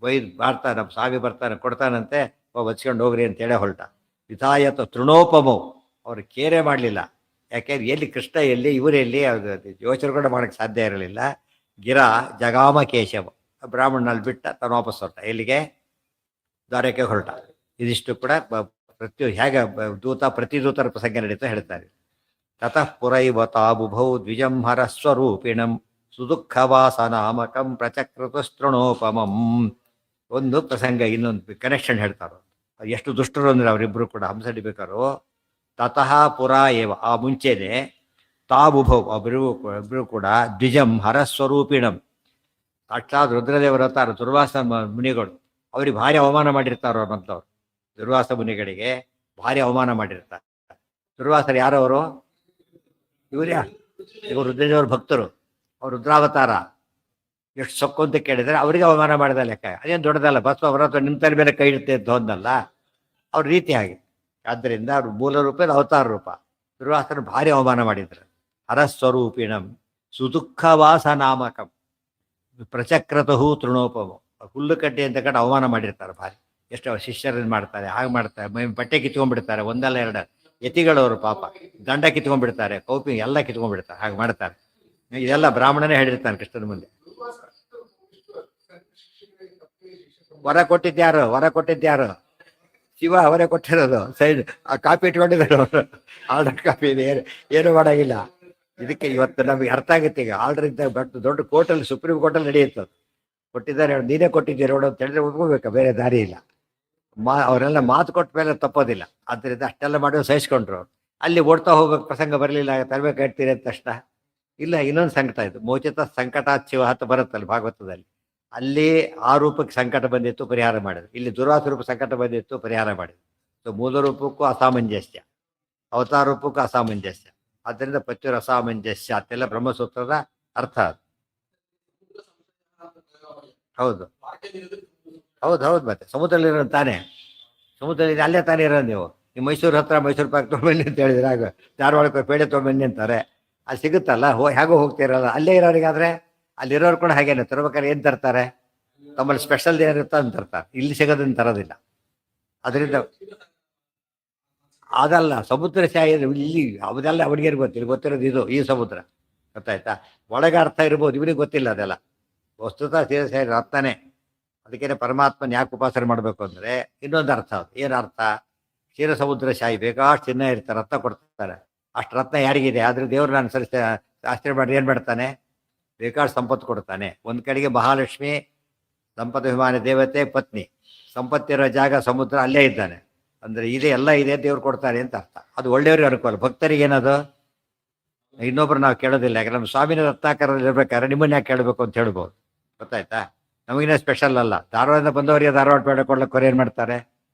ಬೈದು ಬರ್ತಾನೆ, ನಮ್ಮ ಸ್ವಾಮಿ ಬರ್ತಾನೆ, ಕೊಡ್ತಾನಂತೆ, ಬಚ್ಕೊಂಡು ಹೋಗ್ರಿ ಅಂತೇಳಿ ಹೊರಟ. ವಿಧಾಯತ ತೃಣೋಪಮೌ, ಅವ್ರು ಕೇರೆ ಮಾಡಲಿಲ್ಲ. ಯಾಕೆಂದ್ರೆ ಎಲ್ಲಿ ಕೃಷ್ಣ ಎಲ್ಲಿ ಇವರೆಲ್ಲಿ ಯೋಚನೆ ಕೂಡ ಮಾಡೋಕ್ಕೆ ಸಾಧ್ಯ ಇರಲಿಲ್ಲ. ಗಿರಾ ಜಗಾಮ ಕೇಶವ, ಬ್ರಾಹ್ಮಣನಲ್ಲಿ ಬಿಟ್ಟ ತಾನು ವಾಪಸ್ ಹೊರಟ. ಎಲ್ಲಿಗೆ? ದ್ವಾರಕ್ಕೆ ಹೊರಟ. ಇದಿಷ್ಟು ಕೂಡ ಹೇಗೆ ದೂತ ಪ್ರತಿದೂತರ ಪ್ರಸಂಗ ನಡೀತಾ ಹೇಳ್ತಾರೆ. ತತಃ ಪುರೈವತಾ ಬುಭೌ ದ್ವಿಜಂಹರ ಸ್ವರೂಪಿಣಂ ಸುದುಃಖವಾಸನಾಮಕಂ ಪ್ರಚಕ್ರತಸ್ತೃಣೋಪಮಂ. ಒಂದು ಪ್ರಸಂಗ ಇನ್ನೊಂದು ಕನೆಕ್ಷನ್ ಹೇಳ್ತಾರೋ. ಎಷ್ಟು ದುಷ್ಟರು ಅಂದ್ರೆ ಅವರಿಬ್ರು ಕೂಡ ಹಂಸಡಿಬೇಕಾರೋ. ತತಃ ಪುರ ಏವ, ಆ ಮುಂಚೆನೆ, ತಾಬುಭೌ ಇಬ್ರು ಕೂಡ ದ್ವಿಜಂ ಹರಸ್ವರೂಪಿಣಂ, ಸಾಕ್ಷಾತ್ ರುದ್ರದೇವರ ಅವತಾರ ದುರ್ವಾಸ ಮುನಿಗಳು. ಅವ್ರಿಗೆ ಭಾರಿ ಅವಮಾನ ಮಾಡಿರ್ತಾರ ಅವ್ರ ಮೊದಲವ್ರು. ದುರ್ವಾಸ ಮುನಿಗಳಿಗೆ ಭಾರಿ ಅವಮಾನ ಮಾಡಿರ್ತಾರೆ. ದುರ್ವಾಸರು ಯಾರವರು? ಇವ್ರ್ಯಾ ಇವರು ರುದ್ರದೇವರ ಭಕ್ತರು. ಅವ್ರು ರುದ್ರಾವತಾರ. ಎಷ್ಟು ಸೊಕ್ಕು ಅಂತ ಕೇಳಿದ್ರೆ ಅವರಿಗೆ ಅವಮಾನ ಮಾಡಿದ ಲೆಕ್ಕ. ಅದೇನು ದೊಡ್ಡದಲ್ಲ. ಬಸ್ ಅವರ ಹತ್ರ ನಿಂತರ ಮೇಲೆ ಕೈ ಇಡುತ್ತೆ ಅಂತ ಹೋದ್ನಲ್ಲ, ಅವ್ರ ರೀತಿ ಹಾಗೆ. ಆದ್ದರಿಂದ ಅವ್ರ ಮೂಲ ರೂಪದ ಅವತಾರ ರೂಪ. ದುರ್ವಾಸನ ಭಾರಿ ಅವಮಾನ ಮಾಡಿದ್ರು. ಹರಸ್ವರೂಪಿಣಂ ಸುದುಃಖವಾಸ ನಾಮಕಂ ಪ್ರಚಕ್ರತಹು ತೃಣೋಪಮ. ಹುಲ್ಲು ಕಡ್ಡಿ ಅಂತ ಕಂಡು ಅವಮಾನ ಮಾಡಿರ್ತಾರೆ ಭಾರಿ. ಎಷ್ಟು ಶಿಷ್ಯರನ್ನು ಮಾಡ್ತಾರೆ, ಹಾಗೆ ಮಾಡ್ತಾರೆ. ಬಟ್ಟೆ ಕಿತ್ಕೊಂಡ್ಬಿಡ್ತಾರೆ, ಒಂದಲ್ಲ ಎರಡು. ಯತಿಗಳವರು ಪಾಪ ದಂಡ ಕಿತ್ಕೊಂಡ್ಬಿಡ್ತಾರೆ, ಕೌಪಿ ಎಲ್ಲ ಕಿತ್ಕೊಂಡ್ಬಿಡ್ತಾರೆ, ಹಾಗೆ ಮಾಡ್ತಾರೆ. ಇದೆಲ್ಲ ಬ್ರಾಹ್ಮಣನೇ ಹೇಳಿರ್ತಾನೆ ಕೃಷ್ಣನ ಮುಂದೆ. ವರ ಕೊಟ್ಟಿದ್ಯಾರು? ಶಿವ ಅವರೇ ಕೊಟ್ಟಿರೋದು. ಸೈಡ್ ಆ ಕಾಪಿ ಇಟ್ಕೊಂಡಿದ್ದಾರೆ ಅವರು. ಆರ್ಡರ್ ಕಾಪಿ ಇದೆ, ಏನು ಮಾಡೋಂಗಿಲ್ಲ. ಇದಕ್ಕೆ ಇವತ್ತು ನಮಗೆ ಅರ್ಥ ಆಗುತ್ತೆ. ಈಗ ಆರ್ಡರ್ ಇದ್ದಾಗ ಬಟ್ ದೊಡ್ಡ ಕೋರ್ಟಲ್ಲಿ, ಸುಪ್ರೀಂ ಕೋರ್ಟಲ್ಲಿ ನಡೆಯುತ್ತೆ. ಕೊಟ್ಟಿದ್ದಾರೆ, ನೀನೇ ಕೊಟ್ಟಿದ್ದೀರಿ ನೋಡು ಅಂತ ಹೇಳಿದ್ರೆ ಒಪ್ಕೋಬೇಕಾ, ಬೇರೆ ದಾರಿ ಇಲ್ಲ. ಅವರೆಲ್ಲ ಮಾತು ಕೊಟ್ಟ ಮೇಲೆ ತಪ್ಪೋದಿಲ್ಲ. ಆದ್ದರಿಂದ ಅಷ್ಟೆಲ್ಲ ಮಾಡಿ ಸಹಿಸ್ಕೊಂಡ್ರು ಅವ್ರು. ಅಲ್ಲಿ ಓಡ್ತಾ ಹೋಗೋಕೆ ಪ್ರಸಂಗ ಬರಲಿಲ್ಲ, ತರಬೇಕು ಹೇಳ್ತೀರಿ ಅಂತ ತಕ್ಷಣ ಇಲ್ಲ. ಇನ್ನೊಂದು ಸಂಕಟ ಇದು, ಮೋಚಿತ ಸಂಕಟಾಚ್ಚಿವ ಅಂತ ಬರುತ್ತಲ್ಲ ಭಾಗವತದಲ್ಲಿ. ಅಲ್ಲಿ ಆ ರೂಪಕ್ಕೆ ಸಂಕಟ ಬಂದಿತ್ತು, ಪರಿಹಾರ ಮಾಡಿದ್ರು. ಇಲ್ಲಿ ದುರ್ವಾಸ ರೂಪ ಸಂಕಟ ಬಂದಿತ್ತು, ಪರಿಹಾರ ಮಾಡಿದ್ರು. ಸೊ ಮೂಲ ರೂಪಕ್ಕೂ ಅಸಾಮಂಜಸ್ಯ, ಅವತಾರ ರೂಪಕ್ಕೂ ಅಸಾಮಂಜಸ್ಯ. ಆದ್ದರಿಂದ ಪ್ರಚುರ ಅಸಾಮಂಜಸ್ಯ ಅಂತೆಲ್ಲ ಬ್ರಹ್ಮಸೂತ್ರದ ಅರ್ಥ ಅದು. ಹೌದು ಹೌದು. ಮತ್ತೆ ಸಮುದ್ರದಲ್ಲಿರೋ ತಾನೇ, ಸಮುದ್ರದಲ್ಲಿ ಅಲ್ಲೇ ತಾನೇ ಇರೋದು. ನೀವು ಮೈಸೂರು ಹತ್ರ ಮೈಸೂರು ಪಾಕ್ ತೊಗೊಂಬನ್ನಿ ಅಂತ ಹೇಳಿದ್ರೆ, ಆಗ ಧಾರವಾಡಕ್ಕೆ ಪೇಡೆ ತೊಗೊಂಬನ್ನಿ ಅಂತಾರೆ. ಅಲ್ಲಿ ಸಿಗುತ್ತಲ್ಲ, ಹೇಗೋ ಹೋಗ್ತಿರಲ್ಲ. ಅಲ್ಲೇ ಇರೋರಿಗಾದ್ರೆ ಅಲ್ಲಿರೋರು ಕೂಡ ಹಾಗೇನೆ ತರ್ಬೇಕಾದ್ರೆ ಏನು ತರ್ತಾರೆ? ತಮ್ಮಲ್ಲಿ ಸ್ಪೆಷಲ್ ಏನಿರುತ್ತೋ ಅಂತ ತರ್ತಾರೆ, ಇಲ್ಲಿ ಸಿಗೋದನ್ನ ತರೋದಿಲ್ಲ. ಅದರಿಂದ ಅದಲ್ಲ ಸಮುದ್ರ ಶಾಹಿ ಇಲ್ಲಿ ಅವದೆಲ್ಲ ಅವನಿಗೆ ಗೊತ್ತಿಲ್ಲ, ಗೊತ್ತಿರೋದು ಇದು ಈ ಸಮುದ್ರ. ಗೊತ್ತಾಯ್ತಾ? ಒಳಗೆ ಅರ್ಥ ಇರ್ಬೋದು, ಇವನಿಗೆ ಗೊತ್ತಿಲ್ಲ ಅದೆಲ್ಲ. ವಸ್ತುತ ಕ್ಷೀರಸಾಯಿ ರತ್ನನೇ. ಅದಕ್ಕೇನೆ ಪರಮಾತ್ಮನ ಯಾಕೆ ಉಪಾಸನೆ ಮಾಡಬೇಕು ಅಂದರೆ ಇನ್ನೊಂದು ಅರ್ಥ ಅದು. ಏನು ಅರ್ಥ? ಕ್ಷೀರ ಸಮುದ್ರ ಶಾಹಿ ಬೇಕಾಷ್ಟು ಚಿನ್ನ ಇರ್ತಾರೆ, ರತ್ನ ಕೊಡ್ತಾರೆ. ಅಷ್ಟು ರತ್ನ ಯಾರಿಗಿದೆ? ಆದ್ರೆ ದೇವ್ರನ್ನ ಅನುಸರಿಸಿ ಆಶ್ಚರ್ಯ ಮಾಡಿ ಏನು ಮಾಡ್ತಾನೆ? ಬೇಕಾಷ್ಟು ಸಂಪತ್ತು ಕೊಡ್ತಾನೆ. ಒಂದು ಕಡೆಗೆ ಮಹಾಲಕ್ಷ್ಮಿ ಸಂಪದಭಿಮಾನಿ ದೇವತೆ ಪತ್ನಿ, ಸಂಪತ್ತಿರೋ ಜಾಗ ಸಮುದ್ರ, ಅಲ್ಲೇ ಇದ್ದಾನೆ. ಅಂದರೆ ಇದೆ, ಎಲ್ಲ ಇದೆ, ದೇವ್ರು ಕೊಡ್ತಾರೆ ಅಂತ ಅರ್ಥ. ಅದು ಒಳ್ಳೆಯವ್ರಿಗೆ ಅನುಕೂಲ. ಭಕ್ತರಿಗೆ ಏನದು? ಇನ್ನೊಬ್ರು ನಾವು ಕೇಳೋದಿಲ್ಲ. ಯಾಕಂದ್ರೆ ನಮ್ಮ ಸ್ವಾಮಿನ ರತ್ನಾಕರಲ್ಲಿ ಇರ್ಬೇಕಾದ್ರೆ ನಿಮ್ಮನ್ನ ಯಾಕೆ ಕೇಳಬೇಕು ಅಂತ ಹೇಳ್ಬೋದು. ಗೊತ್ತಾಯ್ತಾ? ನಮಗಿನ ಸ್ಪೆಷಲ್ ಅಲ್ಲ. ಧಾರವಾಡದಿಂದ ಬಂದವರಿಗೆ ಧಾರವಾಡ ಬೇಡ ಕೊಡ್ಲಿಕ್ಕೆ ಏನು ಮಾಡ್ತಾರೆ?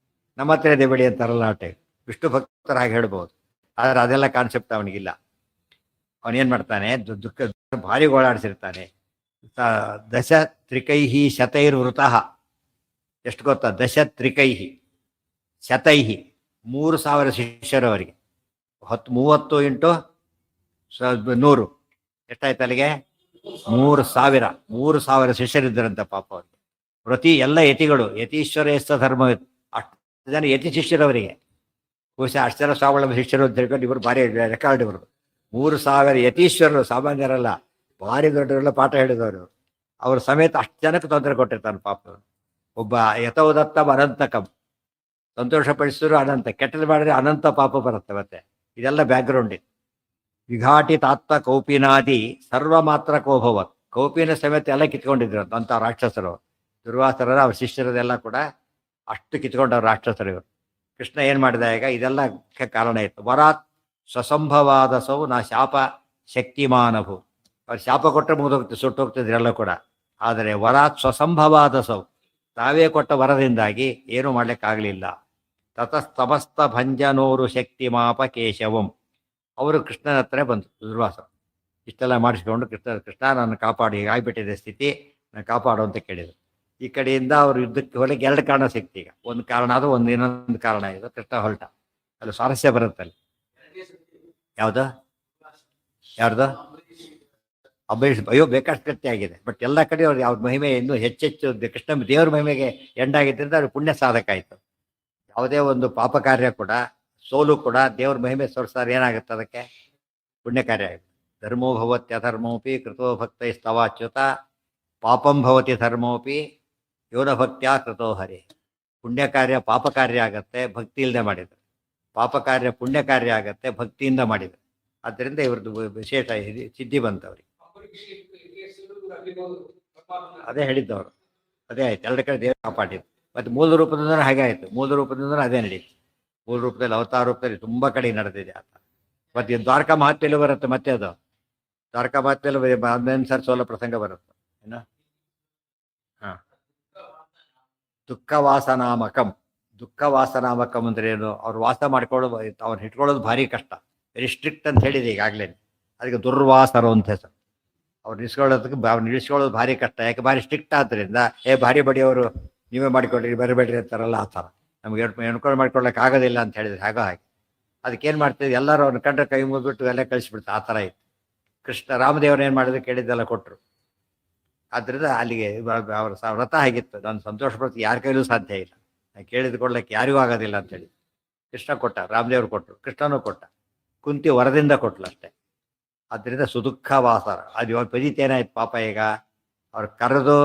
ನಮ್ಮ ಹತ್ರ ಇದೆ ಬಿಡಿ ಅಂತಾರಲ್ಲ ಆಟೆ. ವಿಷ್ಣು ಭಕ್ತರ ಹಾಗೆ ಹೇಳ್ಬೋದು. ಆದರೆ ಅದೆಲ್ಲ ಕಾನ್ಸೆಪ್ಟ್ ಅವನಿಗಿಲ್ಲ. ಅವನೇನು ಮಾಡ್ತಾನೆ? ದುಃಖ ಭಾರಿ ಓಡಾಡಿಸಿರ್ತಾನೆ. ದಶ ತ್ರಿಕೈಹಿ ಶತೈರ್ವೃತಃ. ಎಷ್ಟು ಗೊತ್ತಾ? ದಶ ತ್ರಿಕೈಹಿ ಶತೈಹಿ 3000 ಶಿಷ್ಯರು ಅವರಿಗೆ. 30 ಇಂಟು 100 ಎಷ್ಟಾಯ್ತು ಅಲ್ಲಿಗೆ? 3000 ಶಿಷ್ಯರಿದ್ದರಂತ ಪಾಪ ಅವರಿಗೆ. ಪ್ರತಿ ಎಲ್ಲ ಯತಿಗಳು, ಯತೀಶ್ವರ ಎಸ್ತ ಧರ್ಮ, ಅಷ್ಟು ಜನ ಯತಿ ಶಿಷ್ಯರವರಿಗೆ. ಬಹುಶಃ ಅಷ್ಟು ಜನ ಸ್ವಾವಲಂಬ ಶಿಷ್ಯರು ಅಂತ ಹೇಳ್ಕೊಂಡು ಇವರು ಭಾರಿ ರೆಕಾರ್ಡ್ ಇವರು. 3000 ಯತೀಶ್ವರರು, ಸಾಮಾನ್ಯರಲ್ಲ, ಭಾರಿ ದೊಡ್ಡವರೆಲ್ಲ ಪಾಠ ಹೇಳಿದವರು. ಅವ್ರ ಸಮೇತ ಅಷ್ಟು ಜನಕ್ಕೆ ತೊಂದರೆ ಕೊಟ್ಟಿರ್ತಾನೆ ಪಾಪ. ಒಬ್ಬ ಯಥೋದತ್ತ ಅನಂತಕಂ, ಸಂತೋಷಪಡಿಸಿದ್ರು ಅನಂತ, ಕೆಟ್ಟದ್ದು ಮಾಡಿದ್ರೆ ಅನಂತ ಪಾಪ ಬರುತ್ತೆ. ಮತ್ತೆ ಇದೆಲ್ಲ ಬ್ಯಾಕ್ಗ್ರೌಂಡ್ ಇದೆ. ವಿಘಾಟಿತಾತ್ಮ ಕೌಪಿನಾದಿ ಸರ್ವ ಮಾತ್ರ ಕೋಭವತ್. ಕೌಪಿನ ಸಮೇತ ಎಲ್ಲ ಕಿತ್ಕೊಂಡಿದ್ರು ಅಂತ ರಾಕ್ಷಸರು. ದುರ್ವಾಸರ ಅವ್ರ ಶಿಷ್ಯರದೆಲ್ಲ ಕೂಡ ಅಷ್ಟು ಕಿತ್ಕೊಂಡವ್ರು ರಾಕ್ಷಸರು ಇವರು. ಕೃಷ್ಣ ಏನು ಮಾಡಿದ? ಈಗ ಇದೆಲ್ಲ ಕಾರಣ ಇತ್ತು. ವರಾತ್ ಸ್ವಸಂಭವಾದಸವು ನಾ ಶಾಪ ಶಕ್ತಿಮಾನಭು. ಅವ್ರು ಶಾಪ ಕೊಟ್ಟರೆ ಮುಗಿದೋಗ್ತದೆ, ಸುಟ್ಟೋಗ್ತಿದ್ರೆಲ್ಲ ಕೂಡ. ಆದರೆ ವರಾತ್ ಸ್ವಸಂಭವಾದಸವು, ತಾವೇ ಕೊಟ್ಟ ವರದಿಂದಾಗಿ ಏನೂ ಮಾಡ್ಲಿಕ್ಕಾಗಲಿಲ್ಲ. ತತಸ್ತಮಸ್ತ ಭಂಜನೋರು ಶಕ್ತಿ ಮಾಪ ಕೇಶವಂ. ಅವರು ಕೃಷ್ಣನ ಹತ್ರ ಬಂತು ದುರ್ವಾಸ. ಇಷ್ಟೆಲ್ಲ ಮಾಡಿಸ್ಕೊಂಡು ಕೃಷ್ಣ ನನ್ನ ಕಾಪಾಡಿ, ಹೀಗಾಗ್ಬಿಟ್ಟಿದೆ ಸ್ಥಿತಿ, ನಾನು ಕಾಪಾಡು ಅಂತ ಕೇಳಿದರು. ಈ ಕಡೆಯಿಂದ ಅವರು ಯುದ್ಧಕ್ಕೆ ಹೊಲಿಗೆ 2 ಕಾರಣ ಸಿಕ್ತು. ಈಗ ಒಂದು ಕಾರಣ ಅದು, ಇನ್ನೊಂದು ಕಾರಣ ಇದು. ಕೃಷ್ಣ ಹೊರಟ ಅಲ್ಲಿ ಸ್ವಾರಸ್ಯ ಬರುತ್ತಲ್ಲಿ. ಯಾವುದು? ಯಾರ್ದು? ಅಂಬರೀಷ್. ಅಯ್ಯೋ ಬೇಕಾಷ್ಟು ಗಟ್ಟಿ ಆಗಿದೆ. ಬಟ್ ಎಲ್ಲ ಕಡೆ ಅವ್ರು ಅವ್ರ ಮಹಿಮೆ ಇನ್ನೂ ಹೆಚ್ಚೆಚ್ಚು ಕೃಷ್ಣ ದೇವ್ರ ಮಹಿಮೆಗೆ ಎಂಡಾಗಿದ್ದರಿಂದ ಅವ್ರು ಪುಣ್ಯ ಸಾಧಕ ಆಯಿತು. ಯಾವುದೇ ಒಂದು ಪಾಪ ಕಾರ್ಯ ಕೂಡ, ಸೋಲು ಕೂಡ ದೇವ್ರ ಮಹಿಮೆ ಸೋರ್ಸಾರೆ ಏನಾಗುತ್ತೆ? ಅದಕ್ಕೆ ಪುಣ್ಯ ಕಾರ್ಯ ಆಗುತ್ತೆ. ಧರ್ಮೋ ಭವತ್ಯಧರ್ಮೋಪಿ ಕೃತೋ ಭಕ್ತೈ ಸ್ತವಾಚ್ಯುತ ಪಾಪಂ ಭವತಿ ಧರ್ಮೋಪಿ ಯೋನ ಭಕ್ತ್ಯಾ ಕೃತೋ ಹರಿ. ಪುಣ್ಯ ಕಾರ್ಯ ಪಾಪ ಕಾರ್ಯ ಆಗತ್ತೆ ಭಕ್ತಿ ಇಲ್ಲದೆ ಮಾಡಿದ್ರು, ಪಾಪ ಕಾರ್ಯ ಪುಣ್ಯ ಕಾರ್ಯ ಆಗತ್ತೆ ಭಕ್ತಿಯಿಂದ ಮಾಡಿದ್ರು. ಆದ್ದರಿಂದ ಇವ್ರದ್ದು ವಿಶೇಷ ಸಿದ್ಧಿ ಬಂತವ್ರಿಗೆ. ಅದೇ ಹೇಳಿದ್ದವರು, ಅದೇ ಆಯ್ತು. 2 ಕಡೆ ದೇವರು ಕಾಪಾಡಿದ್ರು. ಮತ್ತು ಮೂಲ ರೂಪದಿಂದ ಹಾಗೆ ಆಯಿತು. ಮೂಲ ರೂಪದಿಂದ ಅದೇ ನಡೀತು. ಮೂಲ ರೂಪದಲ್ಲಿ, ಅವತಾರ ರೂಪದಲ್ಲಿ ತುಂಬ ಕಡೆ ನಡೆದಿದೆ ಆತ. ಮತ್ತು ದ್ವಾರಕಾ ಮಹತ್ಯೆಲ್ಲೂ ಬರುತ್ತೆ. ಮತ್ತೆ ಅದು ದ್ವಾರಕಾ ಮಹತ್ಯೆಲ್ಲೂ 15 ಸಾರಿ ಸೋಲ ಪ್ರಸಂಗ ಬರುತ್ತೆ. ಏನು? ಹಾಂ, ದುಃಖವಾಸನಾಮಕಂ. ದುಃಖವಾಸನಾಮಕಂ ಅಂದ್ರೆ ಏನು? ಅವ್ರು ವಾಸ ಮಾಡ್ಕೊಳ್ಳೋದು, ಅವ್ರು ಇಟ್ಕೊಳ್ಳೋದು ಭಾರಿ ಕಷ್ಟ, ವೆರಿ ಸ್ಟ್ರಿಕ್ಟ್ ಅಂತ ಹೇಳಿದೆ ಈಗಾಗಲೇ. ಅದಕ್ಕೆ ದುರ್ವಾಸರು ಅಂತ ಹೆಸರು. ಅವ್ರು ನಿಲ್ಲಿಸ್ಕೊಳ್ಳೋದು ಭಾರಿ ಕಷ್ಟ. ಯಾಕೆ? ಭಾರಿ ಸ್ಟ್ರಿಕ್ಟ್ ಆದ್ದರಿಂದ ಭಾರಿ ಬಡಿಯವರು ನೀವೇ ಮಾಡಿಕೊಡ್ರಿ, ಬರಬೇಡ್ರಿ ಅಂತಾರಲ್ಲ, ಆ ಥರ. ನಮ್ಗೆ ಎಣ್ಕೊಂಡು ಮಾಡ್ಕೊಳಕ್ಕೆ ಆಗೋದಿಲ್ಲ ಅಂತ ಹೇಳಿದ್ರೆ ಹಾಗೆ. ಅದಕ್ಕೇನು ಮಾಡ್ತಿದ್ವಿ? ಎಲ್ಲರೂ ಅವ್ರನ್ನ ಕಂಡ್ರೆ ಕೈ ಮುಗಿಬಿಟ್ಟು ಎಲ್ಲ ಕಳಿಸ್ಬಿಡ್ತಾರೆ. ಆ ಥರ ಇತ್ತು. ಕೃಷ್ಣ ರಾಮದೇವ್ರು ಏನು ಮಾಡಿದ್ರು? ಕೇಳಿದ್ದೆಲ್ಲ ಕೊಟ್ಟರು. ಆದ್ದರಿಂದ ಅಲ್ಲಿಗೆ ಅವ್ರ ವ್ರತ ಆಗಿತ್ತು. ನಾನು ಸಂತೋಷ ಪಡ್ತೀನಿ, ಯಾರ ಕೈಲೂ ಸಾಧ್ಯ ಇಲ್ಲ. ನಾನು ಕೇಳಿದ್ಕೊಳ್ಳಕ್ಕೆ ಯಾರಿಗೂ ಆಗೋದಿಲ್ಲ ಅಂತೇಳಿ ಕೃಷ್ಣ ಕೊಟ್ಟ, ರಾಮದೇವ್ರು ಕೊಟ್ಟರು, ಕೃಷ್ಣನೂ ಕೊಟ್ಟ, ಕುಂತಿ ವರದಿಂದ ಕೊಟ್ಲು ಅಷ್ಟೇ. ಆದ್ದರಿಂದ ಸುದುಃಖ ವಾಸರ. ಅದು ಇವಾಗ ಪಜಿತ್ ಏನಾಯ್ತು ಪಾಪ? ಈಗ ಅವ್ರು ಕರೆದು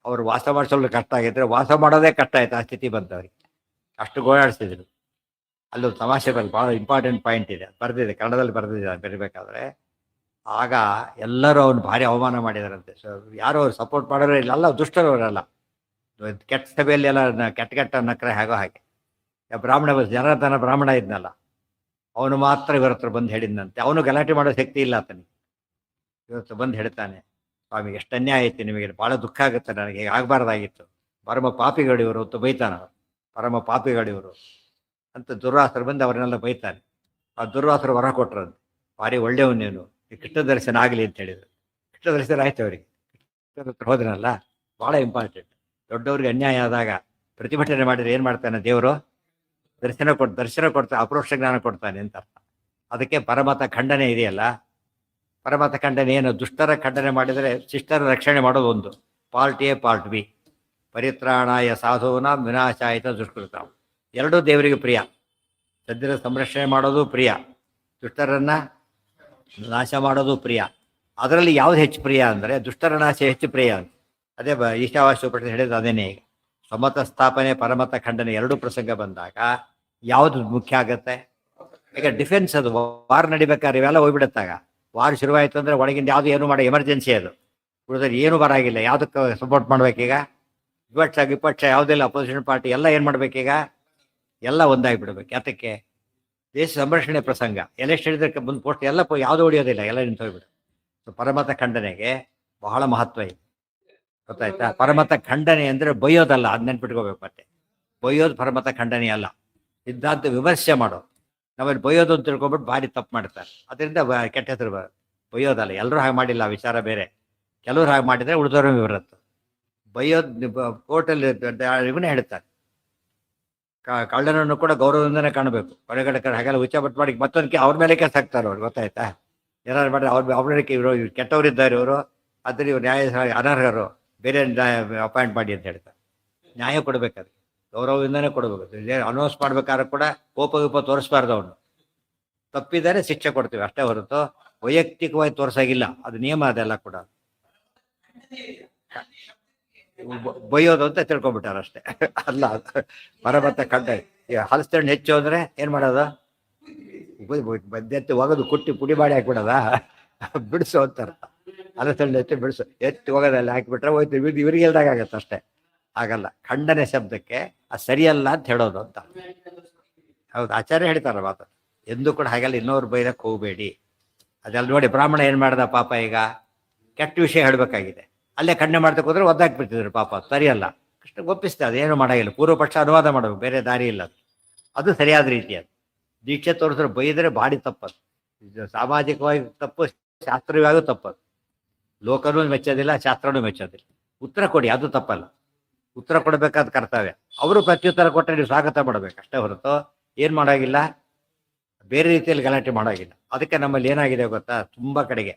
ಅವ್ರು ವಾಸ ಮಾಡಿಸೋದು ಕಷ್ಟ ಆಗಿದ್ರೆ ವಾಸ ಮಾಡೋದೇ ಕಷ್ಟ ಆಯ್ತು. ಆ ಸ್ಥಿತಿ ಬಂತವ್ರಿಗೆ. ಅಷ್ಟು ಗೋಳಾಡಿಸಿದ್ರು. ಅಲ್ಲೊಂದು ತಮಾಷೆ ಬಂದು ಭಾಳ ಇಂಪಾರ್ಟೆಂಟ್ ಪಾಯಿಂಟ್ ಇದೆ, ಬರೆದಿದೆ, ಕನ್ನಡದಲ್ಲಿ ಬರೆದಿದೆ ಬರೀಬೇಕಾದ್ರೆ. ಆಗ ಎಲ್ಲರೂ ಅವ್ನು ಭಾರಿ ಅವಮಾನ ಮಾಡಿದಾರಂತೆ. ಯಾರು ಅವ್ರು ಸಪೋರ್ಟ್ ಮಾಡೋರೇ ಇಲ್ಲ. ಅಲ್ಲ, ದುಷ್ಟರವರಲ್ಲ, ಕೆಟ್ಟ ಸಭೆಯಲ್ಲಿ ಎಲ್ಲ ಕೆಟ್ಟ ನಕ್ರೆ ಹೇಗೋ ಹಾಗೆ. ಬ್ರಾಹ್ಮಣ ಜನಾರ್ದನ ಬ್ರಾಹ್ಮಣ ಇದ್ನಲ್ಲ, ಅವನು ಮಾತ್ರ ಇವರ ಹತ್ರ ಬಂದು ಹೇಳಿದಂತೆ. ಅವನು ಗಲಾಟೆ ಮಾಡೋ ಶಕ್ತಿ ಇಲ್ಲ ಆತನಿಗೆ. ಇವತ್ತು ಬಂದು ಹೇಳ್ತಾನೆ, ಸ್ವಾಮಿ ಎಷ್ಟು ಅನ್ಯಾಯ ಆಯ್ತು ನಿಮಗೆ, ಭಾಳ ದುಃಖ ಆಗುತ್ತೆ ನನಗೆ, ಹೀಗೆ ಆಗಬಾರ್ದಾಗಿತ್ತು, ಪರಮ ಪಾಪಿಗಳಿವರು ಅಂತ ಬೈತಾನ. ಪರಮ ಪಾಪಿಗಳಿವರು ಅಂತ ದುರ್ವಾಸರು ಬಂದು ಅವರನ್ನೆಲ್ಲ ಬೈತಾನೆ. ಆ ದುರ್ವಾಸರು ವರ ಕೊಟ್ಟರಂತೆ, ಭಾರಿ ಒಳ್ಳೆಯವನೇನು, ಈ ಕೃಷ್ಣ ದರ್ಶನ ಆಗಲಿ ಅಂತ ಹೇಳಿದ್ರು. ಕೃಷ್ಣ ದರ್ಶನ ಆಯ್ತು ಅವರಿಗೆ. ಕೃಷ್ಣನ ಹತ್ರ ಹೋದ್ರಲ್ಲ, ಭಾಳ ಇಂಪಾರ್ಟೆಂಟ್. ದೊಡ್ಡವ್ರಿಗೆ ಅನ್ಯಾಯ ಆದಾಗ ಪ್ರತಿಭಟನೆ ಮಾಡಿದ್ರೆ ಏನು ಮಾಡ್ತಾನೆ ದೇವರು? ದರ್ಶನ ಕೊಡ್ತಾನೆ, ಅಪರೋಕ್ಷ ಜ್ಞಾನ ಕೊಡ್ತಾನೆ ಅಂತ ಅರ್ಥ. ಅದಕ್ಕೆ ಪರಮತ ಖಂಡನೆ ಇದೆಯಲ್ಲ, ಪರಮತ ಖಂಡನೆ ಏನು? ದುಷ್ಟರ ಖಂಡನೆ ಮಾಡಿದರೆ ಶಿಷ್ಟರ ರಕ್ಷಣೆ ಮಾಡೋದು ಒಂದು ಪಾರ್ಟ್ ಎ, ಪಾರ್ಟ್ ಬಿ. ಪರಿತ್ರಾಣಾಯ ಸಾಧೂನಾಂ ವಿನಾಶಾಯಿತ ದುಷ್ಕೃತಾಂ. ಎರಡೂ ದೇವರಿಗೆ ಪ್ರಿಯ. ಸದ್ಯದ ಸಂರಕ್ಷಣೆ ಮಾಡೋದು ಪ್ರಿಯ, ದುಷ್ಟರನ್ನು ನಾಶ ಮಾಡೋದು ಪ್ರಿಯ. ಅದರಲ್ಲಿ ಯಾವುದು ಹೆಚ್ಚು ಪ್ರಿಯ ಅಂದರೆ ದುಷ್ಟರ ನಾಶ ಹೆಚ್ಚು ಪ್ರಿಯ ಅಂತ. ಅದೇ ಈಶಾವಾಸ್ಯ ಉಪನಿಷತ್ತು ಹೇಳಿದ್ದು ಅದೇನೇ. ಈಗ ಸಮತ ಸ್ಥಾಪನೆ ಪರಮತ ಖಂಡನೆ ಎರಡೂ ಪ್ರಸಂಗ ಬಂದಾಗ ಯಾವುದು ಮುಖ್ಯ ಆಗುತ್ತೆ? ಈಗ ಡಿಫೆನ್ಸ್, ಅದು ವಾರ್ ನಡಿಬೇಕಾದ್ರೆ ಇವೆಲ್ಲ ಹೋಗ್ಬಿಡುತ್ತಾಗ. ವಾರ್ ಶುರುವಾಯಿತು ಅಂದರೆ ಒಳಗಿಂದ ಯಾವುದು ಏನು ಮಾಡೋ ಎಮರ್ಜೆನ್ಸಿ ಅದು. ಉಳಿದ್ರೆ ಏನು ಬರಾಗಿಲ್ಲ. ಯಾವುದಕ್ಕೆ ಸಪೋರ್ಟ್ ಮಾಡ್ಬೇಕೀಗ? ವಿಪಕ್ಷ ಯಾವುದಿಲ್ಲ, ಅಪೋಸಿಷನ್ ಪಾರ್ಟಿ ಎಲ್ಲ ಏನು ಮಾಡ್ಬೇಕೀಗ? ಎಲ್ಲ ಒಂದಾಗಿಬಿಡ್ಬೇಕು. ಯಾತಕ್ಕೆ? ದೇಶ ಸಂರಕ್ಷಣೆ ಪ್ರಸಂಗ. ಎಲೆಕ್ಷನ್ ಇದಕ್ಕೆ ಮುಂದೆ ಪೋಸ್ಟ್ ಎಲ್ಲ ಯಾವುದೂ ಹೊಡೆಯೋದಿಲ್ಲ, ಎಲ್ಲ ನಿಂತು ಹೋಗ್ಬಿಡು. ಪರಮತ ಖಂಡನೆಗೆ ಬಹಳ ಮಹತ್ವ ಇದೆ, ಗೊತ್ತಾಯ್ತಾ? ಪರಮತ ಖಂಡನೆ ಅಂದರೆ ಬೈಯೋದಲ್ಲ, ಅದು ನೆನ್ಪಿಟ್ಕೋಬೇಕು. ಮತ್ತೆ ಬೈಯೋದು ಪರಮತ ಖಂಡನೆ ಅಲ್ಲ, ಸಿದ್ಧಾಂತ ವಿಮರ್ಶೆ ಮಾಡೋದು. ನಾವಲ್ಲಿ ಬೈಯೋದು ಅಂತ ತಿಳ್ಕೊಬಿಟ್ಟು ಭಾರಿ ತಪ್ಪು ಮಾಡ್ತಾರೆ, ಅದರಿಂದ ಕೆಟ್ಟ ಹೆಸರು ಬೈಯೋದಲ್ಲ. ಎಲ್ಲರೂ ಹಾಗೆ ಮಾಡಿಲ್ಲ, ವಿಚಾರ ಬೇರೆ. ಕೆಲವರು ಹಾಗೆ ಮಾಡಿದರೆ ಉಳಿದವರು ಬರುತ್ತೆ. ಬೈಯೋದು ಕೋರ್ಟಲ್ಲಿ ಇವನ್ನೇ ಹೇಳ್ತಾರೆ, ಕಳ್ಳನನ್ನು ಕೂಡ ಗೌರವದಿಂದನೇ ಕಾಣಬೇಕು. ಹೊರಗಡೆ ಹಾಗೆಲ್ಲ ಹುಚ್ಚಬಟ್ಟು ಮಾಡಿ ಮತ್ತೊಂದಕ್ಕೆ ಅವ್ರ ಮೇಲೆ ಕೆಲಸ ಹಾಕ್ತಾರೆ ಅವ್ರು, ಗೊತ್ತಾಯ್ತಾ? ಏನಾದ್ರು ಮಾಡಿ ಅವ್ರಿಗೆ ಇವರು ಕೆಟ್ಟವರಿದ್ದಾರೆ ಇವರು, ಅದ್ರ ಇವ್ರು ನ್ಯಾಯ ಅನರ್ಹರು, ಬೇರೆ ಅಪಾಯಿಂಟ್ ಮಾಡಿ ಅಂತ ಹೇಳ್ತಾರೆ. ನ್ಯಾಯ ಕೊಡಬೇಕಾದ್ರೆ ಗೌರವದಿಂದನೇ ಕೊಡಬೇಕು. ಅನೌನ್ಸ್ ಮಾಡ್ಬೇಕಾದ್ರೆ ಕೂಡ ಕೋಪ ತೋರಿಸ್ಬಾರ್ದು. ಅವನು ತಪ್ಪಿದ್ದಾರೆ ಶಿಕ್ಷೆ ಕೊಡ್ತೀವಿ ಅಷ್ಟೇ ಹೊರತು ವೈಯಕ್ತಿಕವಾಗಿ ತೋರಿಸಾಗಿಲ್ಲ. ಅದು ನಿಯಮ, ಅದೆಲ್ಲ ಕೂಡ ಬೈಯೋದು ಅಂತ ತಿಳ್ಕೊಂಡ್ಬಿಟ್ಟಾರ ಅಷ್ಟೇ. ಅಲ್ಲ, ಪರಮತ ಖಂಡ. ಹಲಸ್ತಣ್ಣು ಹೆಚ್ಚು ಅಂದ್ರೆ ಏನ್ ಮಾಡೋದು? ಬದ್ದೆತ್ತಿ ಒಗದು ಕುಟ್ಟಿ ಪುಡಿ ಮಾಡಿ ಹಾಕ್ಬಿಡೋದ? ಬಿಡಿಸು ಅಂತಾರ. ಹಲಸ್ತಣ್ಣು ಹೆಚ್ಚು ಬಿಡಿಸು, ಎತ್ತಿ ಒಗದಲ್ಲಿ ಹಾಕಿಬಿಟ್ರೆ ಹೋಯ್ತು. ಇವ್ರಿಗೆ ಎಲ್ದಾಗತ್ತೆ ಅಷ್ಟೇ. ಆಗಲ್ಲ. ಖಂಡನೆ ಶಬ್ದಕ್ಕೆ ಅದು ಸರಿಯಲ್ಲ ಅಂತ ಹೇಳೋದು ಅಂತ. ಹೌದು, ಆಚಾರ್ಯ ಹೇಳ್ತಾರ ಮಾತು. ಎಂದೂ ಕೂಡ ಹಾಗೆಲ್ಲ ಇನ್ನೊಬ್ರು ಬೈರಕ್ಕೆ ಹೋಗಬೇಡಿ. ಅದೆಲ್ಲ ನೋಡಿ ಬ್ರಾಹ್ಮಣ ಏನು ಮಾಡ್ದ ಪಾಪ? ಈಗ ಕೆಟ್ಟ ವಿಷಯ ಹೇಳಬೇಕಾಗಿದೆ, ಅಲ್ಲೇ ಖಂಡನೆ ಮಾಡ್ತಾ ಹೋದ್ರೆ ಒದ್ದಾಕ್ಬಿಡ್ತಿದ್ರು ಪಾಪ. ಸರಿಯಲ್ಲ. ಕೃಷ್ಣ ಒಪ್ಪಿಸ್ತಾ, ಅದೇನು ಮಾಡೋಂಗಿಲ್ಲ. ಪೂರ್ವ ಪಕ್ಷ ಅನುವಾದ ಮಾಡಬೇಕು, ಬೇರೆ ದಾರಿ ಇಲ್ಲ. ಅದು ಸರಿಯಾದ ರೀತಿ. ಅದು ದೀಕ್ಷೆ ತೋರಿಸಿದ್ರೆ ಬೈದರೆ ಭಾರಿ ತಪ್ಪದು. ಇದು ಸಾಮಾಜಿಕವಾಗಿ ತಪ್ಪು, ಶಾಸ್ತ್ರೀಯವಾಗೂ ತಪ್ಪದು. ಲೋಕನೂ ಮೆಚ್ಚೋದಿಲ್ಲ, ಶಾಸ್ತ್ರನೂ ಮೆಚ್ಚೋದಿಲ್ಲ. ಉತ್ತರ ಕೊಡಿ, ಅದು ತಪ್ಪಲ್ಲ. ಉತ್ತರ ಕೊಡಬೇಕಾದ ಕರ್ತವ್ಯ. ಅವರು ಪ್ರತ್ಯುತ್ತರ ಕೊಟ್ಟರೆ ನೀವು ಸ್ವಾಗತ ಮಾಡಬೇಕು ಅಷ್ಟೇ ಹೊರತು ಏನು ಮಾಡೋಂಗಿಲ್ಲ, ಬೇರೆ ರೀತಿಯಲ್ಲಿ ಗಲಾಟೆ ಮಾಡೋಂಗಿಲ್ಲ. ಅದಕ್ಕೆ ನಮ್ಮಲ್ಲಿ ಏನಾಗಿದೆ ಗೊತ್ತಾ? ತುಂಬ ಕಡೆಗೆ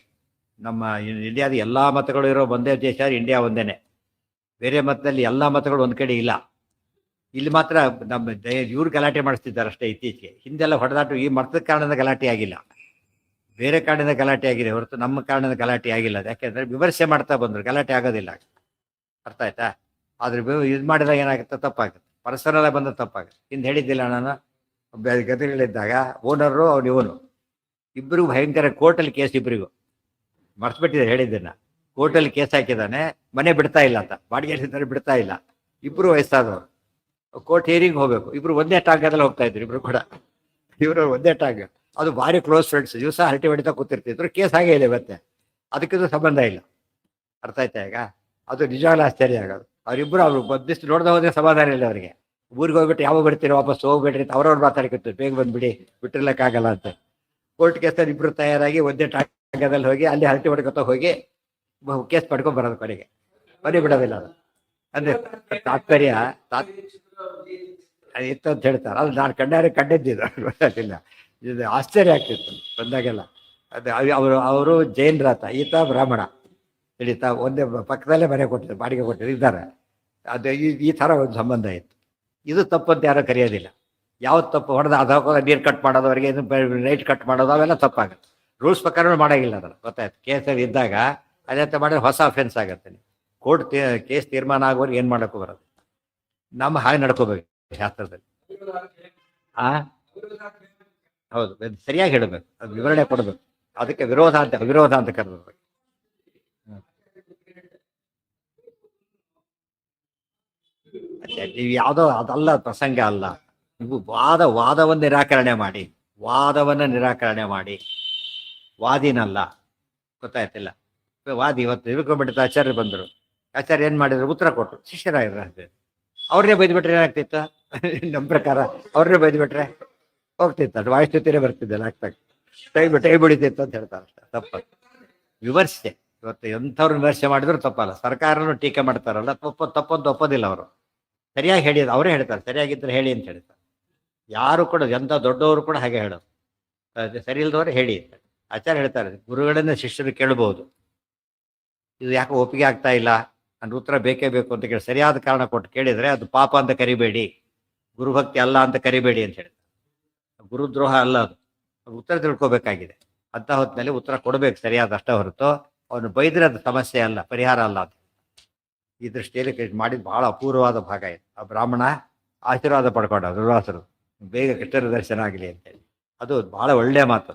ನಮ್ಮ ಇಂಡಿಯಾದ ಎಲ್ಲ ಮತಗಳು ಇರೋ ಒಂದೇ ದೇಶ ಇಂಡಿಯಾ ಒಂದೇನೆ. ಬೇರೆ ಮತದಲ್ಲಿ ಎಲ್ಲ ಮತಗಳು ಒಂದು ಕಡೆ ಇಲ್ಲ. ಇಲ್ಲಿ ಮಾತ್ರ ನಮ್ಮ ಇವ್ರು ಗಲಾಟೆ ಮಾಡಿಸ್ತಿದ್ದಾರೆ ಅಷ್ಟೇ ಇತ್ತೀಚೆಗೆ. ಹಿಂದೆಲ್ಲ ಹೊಡೆದಾಟ ಈ ಮತದ ಕಾರಣದ ಗಲಾಟೆ ಆಗಿಲ್ಲ, ಬೇರೆ ಕಾರಣದ ಗಲಾಟೆ ಆಗಿದೆ ಹೊರತು ನಮ್ಮ ಕಾರಣದ ಗಲಾಟೆ ಆಗಿಲ್ಲ. ಯಾಕೆಂದರೆ ವಿಮರ್ಶೆ ಮಾಡ್ತಾ ಬಂದರು, ಗಲಾಟೆ ಆಗೋದಿಲ್ಲ. ಅರ್ಥ ಆಯ್ತಾ? ಆದ್ರೆ ಇದು ಮಾಡಿದಾಗ ಏನಾಗುತ್ತೆ? ತಪ್ಪಾಗುತ್ತೆ. ಪರ್ಸನಲ್ ಬಂದ ತಪ್ಪಾಗುತ್ತೆ. ಹಿಂದೆ ಹೇಳಿದ್ದಿಲ್ಲ ನಾನು, ಗತಿಗಳಿದ್ದಾಗ ಓನರು ಅವ್ನು ಇವನು ಇಬ್ಬರಿಗೂ ಭಯಂಕರ ಕೋರ್ಟಲ್ಲಿ ಕೇಸ್. ಇಬ್ಬರಿಗೂ ಮರ್ಸ್ಬಿಟ್ಟಿದೆ ಹೇಳಿದ್ದನ್ನ. ಕೋರ್ಟಲ್ಲಿ ಕೇಸ್ ಹಾಕಿದ್ದಾನೆ, ಮನೆ ಬಿಡ್ತಾ ಇಲ್ಲ ಅಂತ. ಬಾಡಿಗೆ ಬಿಡ್ತಾ ಇಲ್ಲ. ಇಬ್ಬರು ವಯಸ್ಸಾದವರು. ಕೋರ್ಟ್ ಹಿಯರಿಂಗ್ ಹೋಗ್ಬೇಕು. ಇಬ್ರು ಒಂದೇ ಟಾಂಗದಲ್ಲಿ ಹೋಗ್ತಾ ಇದ್ರು ಇಬ್ರು ಕೂಡ. ಇವರು ಒಂದೇ ಟಾಂಗ್. ಅದು ಭಾರಿ ಕ್ಲೋಸ್ ಫ್ರೆಂಡ್ಸ್. ದಿವಸ ಹರಟೆ ಹೊಡಿತಾ ಕೂತಿರ್ತಿದ್ರು. ಕೇಸ್ ಹಾಗೆ ಇದೆ ಮತ್ತೆ, ಅದಕ್ಕಿದು ಸಂಬಂಧ ಇಲ್ಲ. ಅರ್ಥ ಆಯ್ತಾ? ಈಗ ಅದು ನಿಜವಾಗ್ಲೂ ಆಶ್ಚರ್ಯ ಆಗೋದು. ಅವರಿಬ್ಬರು ಅವ್ರು ಬದ್ದಿಷ್ಟು ನೋಡ್ದೆ ಹೋದ್ರೆ ಸಮಾಧಾನ ಇಲ್ಲ ಅವರಿಗೆ. ಊರಿಗೆ ಹೋಗ್ಬಿಟ್ಟು ಯಾವಾಗ ಬರ್ತೀರಿ ವಾಪಸ್ ಹೋಗ್ಬೇಡ್ರಿ ಅಂತ ಅವ್ರವ್ರು ಮಾತಾಡ್ಕೊತಾರೆ. ಬೇಗ ಬಂದ್ಬಿಡಿ, ಬಿಟ್ಟಿರ್ಲಿಕ್ಕಾಗಲ್ಲ ಅಂತ. ಕೋರ್ಟ್ ಕೇಸಲ್ಲಿ ಇಬ್ಬರು ತಯಾರಾಗಿ ಒಂದೇ ಟಾಂಗದಲ್ಲಿ ಹೋಗಿ ಅಲ್ಲಿ ಹರಟೆ ಹೊಡ್ಕೊತ ಹೋಗಿ ಕೇಸ್ ಪಡ್ಕೊಂಡು ಬರೋದು. ಕಡೆಗೆ ಮನೆ ಬಿಡೋದಿಲ್ಲ. ಅದು ಅಂದ್ರೆ ತಾತ್ಪರ್ಯ ಇತ್ತು ಅಂತ ಹೇಳ್ತಾರೆ. ಅದು ನಾನು ಕಂಡಿದ್ದಿದ್ದು ಗೊತ್ತಾಗಿಲ್ಲ. ಇದು ಆಶ್ಚರ್ಯ ಆಗ್ತಿತ್ತು ಬಂದಾಗೆಲ್ಲ. ಅದು ಅವರು ಜೈನರಾತ, ಈತ ಬ್ರಾಹ್ಮಣ. ಹಿಡಿತಾ ಒಂದೇ ಪಕ್ಕದಲ್ಲೇ ಮನೆ ಕೊಟ್ಟಿದ್ರು, ಬಾಡಿಗೆ ಕೊಟ್ಟಿದ್ರು ಇದ್ದಾರೆ. ಅದು ಈ ಥರ ಒಂದು ಸಂಬಂಧ ಇತ್ತು. ಇದು ತಪ್ಪು ಅಂತ ಯಾರೂ ಕರೆಯೋದಿಲ್ಲ. ಯಾವ್ದು ತಪ್ಪು? ಹೊಡೆದ ಅದು ನೀರು ಕಟ್ ಮಾಡೋದವರೆಗೆ ಲೈಟ್ ಕಟ್ ಮಾಡೋದು ಅವೆಲ್ಲ ತಪ್ಪಾಗುತ್ತೆ. ರೂಲ್ಸ್ ಪ್ರಕಾರ ಮಾಡೋಂಗಿಲ್ಲ ಅದನ್ನು, ಗೊತ್ತಾಯ್ತು? ಕೇಸಲ್ಲಿ ಇದ್ದಾಗ ಅದಂತ ಮಾಡಿದ್ರೆ ಹೊಸ ಅಫೆನ್ಸ್ ಆಗುತ್ತೆ. ಕೋರ್ಟ್ ಕೇಸ್ ತೀರ್ಮಾನ ಆಗೋರಿಗೆ ಏನು ಮಾಡೋಕ್ಕೂ ಬರೋದು. ನಮ್ಮ ಹಾಗೆ ನಡ್ಕೋಬೇಕು ಶಾಸ್ತ್ರದಲ್ಲಿ. ಹೌದು, ಸರಿಯಾಗಿ ಹೇಳಬೇಕು, ಅದು ವಿವರಣೆ ಕೊಡಬೇಕು. ಅದಕ್ಕೆ ವಿರೋಧ ಅಂತ ಕರೆದಬೇಕು. ನೀವು ಯಾವುದೋ ಅದಲ್ಲ, ಪ್ರಸಂಗ ಅಲ್ಲ. ನೀವು ವಾದವನ್ನು ನಿರಾಕರಣೆ ಮಾಡಿ ವಾದಿನಲ್ಲ. ಗೊತ್ತಾಯ್ತಿಲ್ಲ? ವಾದಿ ಇವತ್ತು ತಿಳ್ಕೊಂಡ್ಬಿಟ್ಟು ಆಚಾರ್ಯ ಬಂದರು. ಆಚಾರ್ಯ ಏನು ಮಾಡಿದ್ರು? ಉತ್ತರ ಕೊಟ್ಟರು. ಶಿಷ್ಯರಾಗಿರೋ ಅವ್ರನ್ನೇ ಬೈದ್ಬಿಟ್ರೆ ಏನಾಗ್ತಿತ್ತು? ನಮ್ಮ ಪ್ರಕಾರ ಅವ್ರನ್ನೇ ಬೈದ್ಬಿಟ್ರೆ ಹೋಗ್ತಿತ್ತು. ಅದು ವಾಯುಸ್ಥಿತಿನೇ ಬರ್ತಿದ್ದಲ್ಲ, ಆಗ್ತಾಗ ಟೈಮ್ ಬಿಡಿತಿತ್ತು ಅಂತ ಹೇಳ್ತಾರೆ ಅಷ್ಟೇ. ತಪ್ಪ ವಿಮರ್ಶೆ. ಇವತ್ತು ಎಂಥವ್ರು ವಿಮರ್ಶೆ ಮಾಡಿದ್ರು ತಪ್ಪಲ್ಲ. ಸರ್ಕಾರನೂ ಟೀಕೆ ಮಾಡ್ತಾರಲ್ಲ, ತಪ್ಪಂತ ಒಪ್ಪೋದಿಲ್ಲ ಅವರು. ಸರಿಯಾಗಿ ಹೇಳಿದ್ರು, ಅವರೇ ಹೇಳ್ತಾರೆ ಸರಿಯಾಗಿದ್ದರೆ ಹೇಳಿ ಅಂತ ಹೇಳ್ತಾರೆ. ಯಾರು ಕೂಡ ಎಂಥ ದೊಡ್ಡವರು ಕೂಡ ಹಾಗೆ ಹೇಳೋದು. ಸರಿ ಇಲ್ದವ್ರೆ ಹೇಳಿ. ಆಚಾರ್ಯ ಹೇಳ್ತಾರೆ, ಗುರುಗಳನ್ನ ಶಿಷ್ಯರು ಕೇಳಬಹುದು, ಇದು ಯಾಕೆ ಒಪ್ಪಿಗೆ ಆಗ್ತಾ ಇಲ್ಲ ನನ್ನ ಉತ್ತರ ಬೇಕೇ ಬೇಕು ಅಂತ ಕೇಳಿ ಸರಿಯಾದ ಕಾರಣ ಕೊಟ್ಟು ಕೇಳಿದರೆ ಅದು ಪಾಪ ಅಂತ ಕರಿಬೇಡಿ, ಗುರುಭಕ್ತಿ ಅಲ್ಲ ಅಂತ ಕರಿಬೇಡಿ ಅಂತ ಹೇಳಿ. ಗುರುದ್ರೋಹ ಅಲ್ಲ ಅದು, ಉತ್ತರ ತಿಳ್ಕೊಬೇಕಾಗಿದೆ. ಅಂತ ಹೊತ್ತಿನಲ್ಲಿ ಉತ್ತರ ಕೊಡಬೇಕು ಸರಿಯಾದ ಅಷ್ಟೇ ಹೊರತು ಅವನು ಬೈದ್ರೆ ಅದು ಸಮಸ್ಯೆ ಅಲ್ಲ, ಪರಿಹಾರ ಅಲ್ಲ ಅದು. ಈ ದೃಷ್ಟಿಯಲ್ಲಿ ಮಾಡಿದ ಬಹಳ ಅಪೂರ್ವವಾದ ಭಾಗ ಇದೆ. ಆ ಬ್ರಾಹ್ಮಣ ಆಶೀರ್ವಾದ ಪಡ್ಕೊಂಡ ದುರ್ವಾಸರು, ಬೇಗ ಕೃಷ್ಣರ ದರ್ಶನ ಆಗಲಿ ಅಂತೇಳಿ. ಅದು ಬಹಳ ಒಳ್ಳೆಯ ಮಾತು.